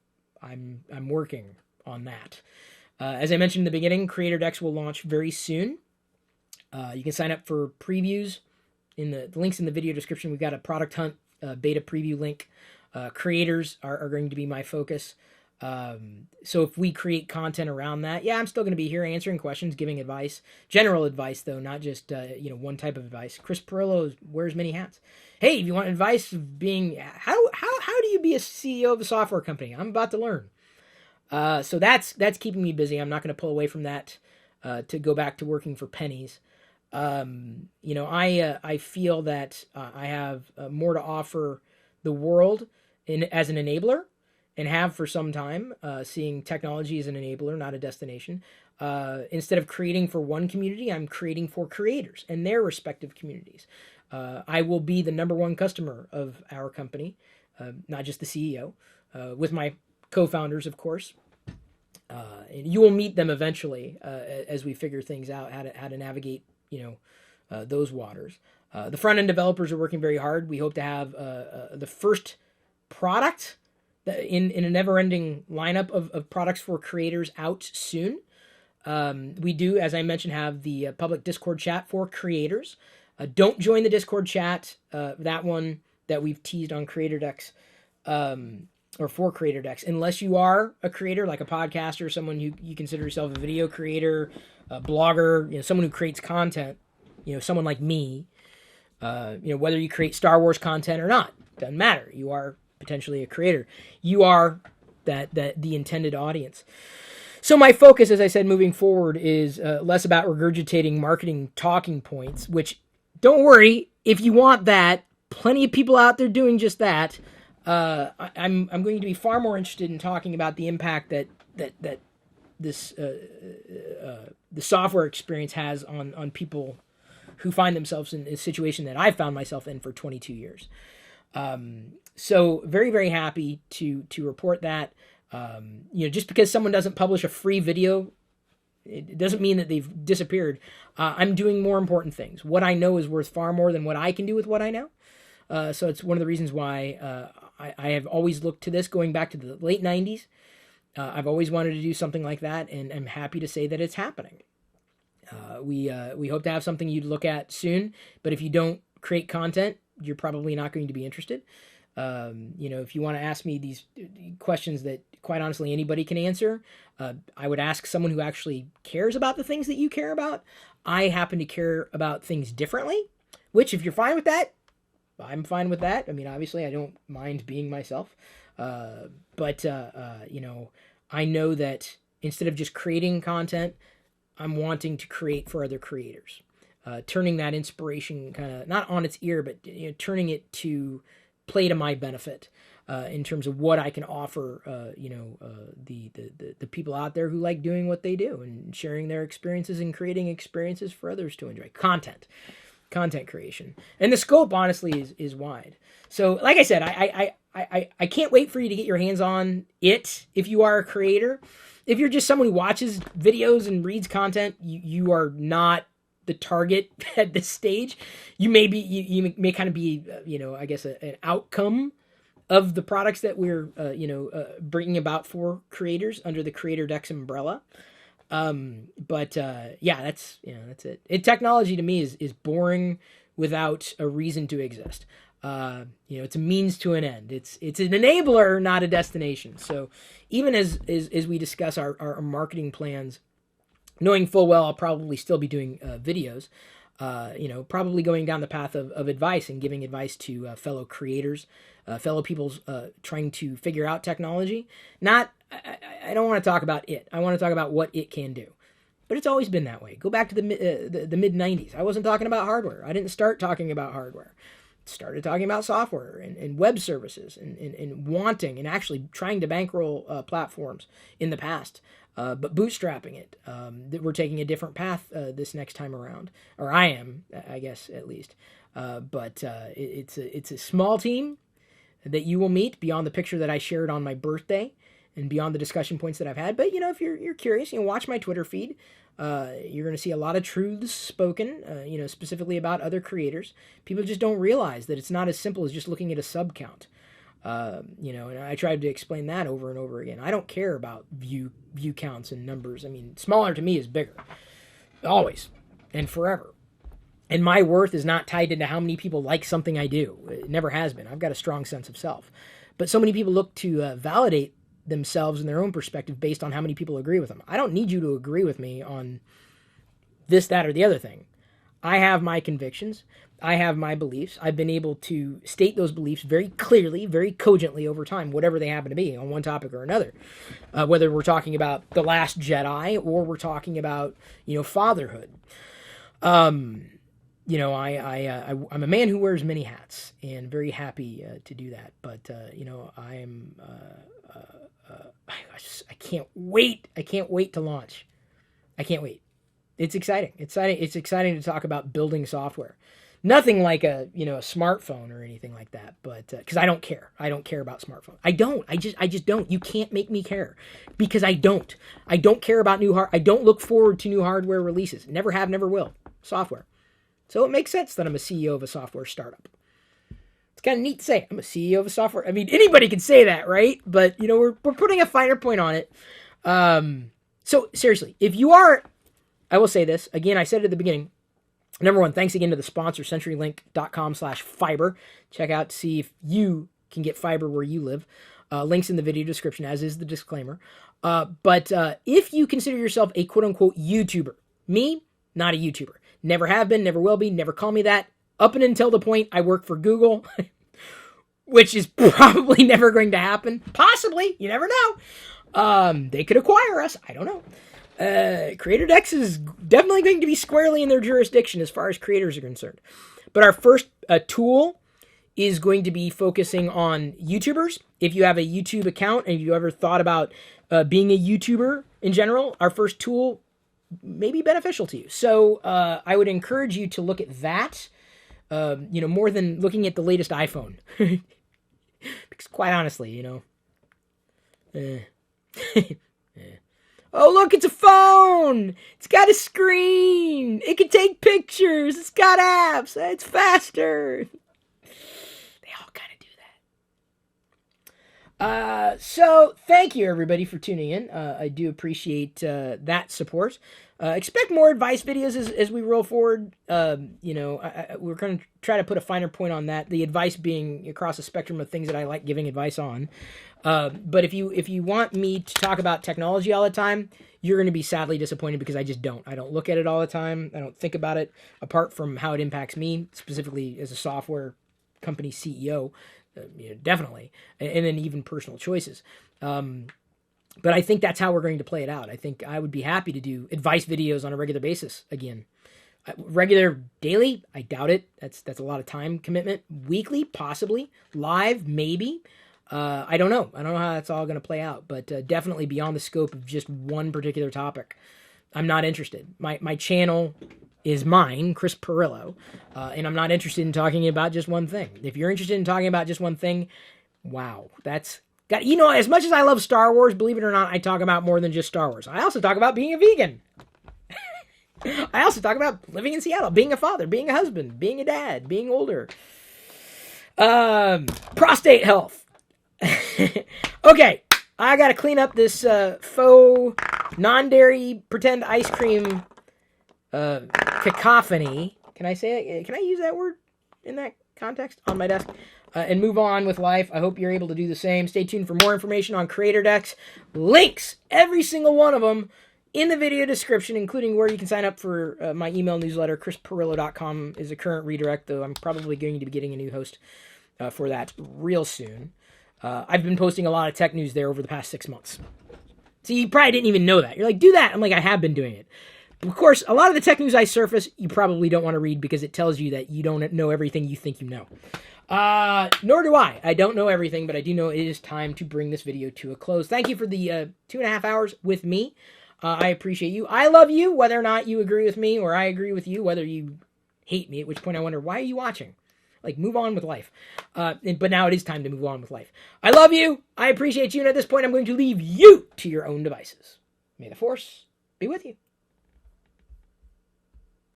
working on that. As I mentioned in the beginning, Creator Decks will launch very soon. You can sign up for previews in the links in the video description. We've got a Product Hunt beta preview link. Creators are going to be my focus. So if we create content around that, I'm still going to be here answering questions, giving advice, general advice though, not just one type of advice. Chris Pirillo wears many hats. Hey, if you want advice of being how do you be a CEO of a software company? I'm about to learn. So that's keeping me busy. I'm not going to pull away from that to go back to working for pennies. I feel that I have more to offer the world as an enabler, and have for some time, seeing technology as an enabler, not a destination. Instead of creating for one community, I'm creating for creators and their respective communities. I will be the number one customer of our company, not just the CEO, with my co-founders, of course. And you will meet them eventually as we figure things out, how to navigate, those waters. The front-end developers are working very hard. We hope to have the first product in a never-ending lineup of products for creators out soon. We do, as I mentioned, have the public Discord chat for creators. Don't join the Discord chat, that one that we've teased on Creator Decks, or for Creator Decks, unless you are a creator, like a podcaster, someone who you consider yourself a video creator, a blogger, someone who creates content, someone like me, whether you create Star Wars content or not, doesn't matter. You are potentially a creator. You are the intended audience. So my focus, as I said, moving forward is less about regurgitating marketing talking points, which, don't worry, if you want that, plenty of people out there doing just that. I'm going to be far more interested in talking about the impact that this the software experience has on people who find themselves in a situation that I've found myself in for 22 years. So very, very happy to report that. Just because someone doesn't publish a free video, it doesn't mean that they've disappeared. I'm doing more important things. What I know is worth far more than what I can do with what I know. So it's one of the reasons why I have always looked to this, going back to the late 90s. I've always wanted to do something like that, and I'm happy to say that it's happening. We hope to have something you'd look at soon, but if you don't create content, you're probably not going to be interested. If you want to ask me these questions that, quite honestly, anybody can answer, I would ask someone who actually cares about the things that you care about. I happen to care about things differently, which, if you're fine with that, I'm fine with that. Obviously, I don't mind being myself. But I know that instead of just creating content, I'm wanting to create for other creators. Turning that inspiration kind of not on its ear, but turning it to play to my benefit in terms of what I can offer. The people out there who like doing what they do and sharing their experiences and creating experiences for others to enjoy. Content creation, and the scope honestly is wide. So, like I said, I can't wait for you to get your hands on it. If you are a creator, if you're just someone who watches videos and reads content, you are not the target at this stage. You may be, you may kind of be, I guess an outcome of the products that we're, bringing about for creators under the Creator Dex umbrella. That's it. Technology to me is boring without a reason to exist. It's a means to an end. It's an enabler, not a destination. So even as we discuss our marketing plans, knowing full well I'll probably still be doing videos, probably going down the path of advice and giving advice to fellow creators, fellow people trying to figure out technology. I don't want to talk about it. I want to talk about what it can do. But it's always been that way. Go back to the mid 90s. I wasn't talking about hardware. I didn't start talking about hardware. Started talking about software and web services and wanting and actually trying to bankroll platforms in the past, but bootstrapping it. That we're taking a different path this next time around, or I am, I guess, at least. It's a small team that you will meet beyond the picture that I shared on my birthday and beyond the discussion points that I've had. But, if you're curious, watch my Twitter feed. You're going to see a lot of truths spoken, specifically about other creators. People just don't realize that it's not as simple as just looking at a sub count. And I tried to explain that over and over again. I don't care about view counts and numbers. I mean, smaller to me is bigger. Always and forever. And my worth is not tied into how many people like something I do. It never has been. I've got a strong sense of self. But so many people look to validate themselves and their own perspective based on how many people agree with them. I don't need you to agree with me on this, that, or the other thing. I have my convictions. I have my beliefs. I've been able to state those beliefs very clearly, very cogently over time, whatever they happen to be on one topic or another. Whether we're talking about The Last Jedi or we're talking about, fatherhood. I'm a man who wears many hats and very happy to do that. But, I am... I can't wait. I can't wait to launch. I can't wait. It's exciting. It's exciting to talk about building software. Nothing like a smartphone or anything like that. But because I don't care. I don't care about smartphones. I just don't. You can't make me care because I don't. I don't care about I don't look forward to new hardware releases. Never have, never will. Software. So it makes sense that I'm a CEO of a software startup. It's kind of neat to say I'm a CEO of a software. I mean, anybody can say that, right? But we're putting a finer point on it. So seriously, if you are, I will say this again. I said it at the beginning. Number one, thanks again to the sponsor, CenturyLink.com/fiber. Check out to see if you can get fiber where you live. Links in the video description, as is the disclaimer. But if you consider yourself a quote-unquote YouTuber, me, not a YouTuber. Never have been, never will be, never call me that. Up and until the point I work for Google, which is probably never going to happen. Possibly. You never know. They could acquire us. I don't know. Creator Dex is definitely going to be squarely in their jurisdiction as far as creators are concerned. But our first tool is going to be focusing on YouTubers. If you have a YouTube account and you ever thought about being a YouTuber in general, our first tool may be beneficial to you. So I would encourage you to look at that. More than looking at the latest iPhone. Because quite honestly, Oh, look, it's a phone! It's got a screen! It can take pictures! It's got apps! It's faster! They all kind of do that. So, thank you, everybody, for tuning in. I do appreciate that support. Expect more advice videos as we roll forward. We're going to try to put a finer point on that. The advice being across a spectrum of things that I like giving advice on. But if you want me to talk about technology all the time, you're going to be sadly disappointed because I just don't. I don't look at it all the time. I don't think about it apart from how it impacts me, specifically as a software company CEO. Definitely. And then even personal choices. But I think that's how we're going to play it out. I think I would be happy to do advice videos on a regular basis again. Regular daily, I doubt it. That's a lot of time commitment. Weekly, possibly. Live, maybe. I don't know. I don't know how that's all going to play out. But definitely beyond the scope of just one particular topic. I'm not interested. My channel is mine, Chris Pirillo, and I'm not interested in talking about just one thing. If you're interested in talking about just one thing, wow, that's got, you know, as much as I love Star Wars, believe it or not, I talk about more than just Star Wars. I also talk about being a vegan. I also talk about living in Seattle, being a father, being a husband, being a dad, being older. Prostate health. Okay, I gotta clean up this faux non-dairy pretend ice cream cacophony. Can I say it? Can I use that word in that context on my desk? And move on with life. I hope you're able to do the same. Stay tuned for more information on Creator Decks. Links, every single one of them, in the video description, including where you can sign up for my email newsletter. ChrisPirillo.com is a current redirect, though I'm probably going to be getting a new host for that real soon. I've been posting a lot of tech news there over the past 6 months. See, you probably didn't even know that. You're like, do that. I'm like, I have been doing it. Of course, a lot of the tech news I surface, you probably don't want to read because it tells you that you don't know everything you think you know. Nor do I. I don't know everything, but I do know it is time to bring this video to a close. Thank you for the 2.5 hours with me. I appreciate you. I love you, whether or not you agree with me or I agree with you, whether you hate me, at which point I wonder, why are you watching? Like, move on with life. But now it is time to move on with life. I love you. I appreciate you. And at this point, I'm going to leave you to your own devices. May the Force be with you.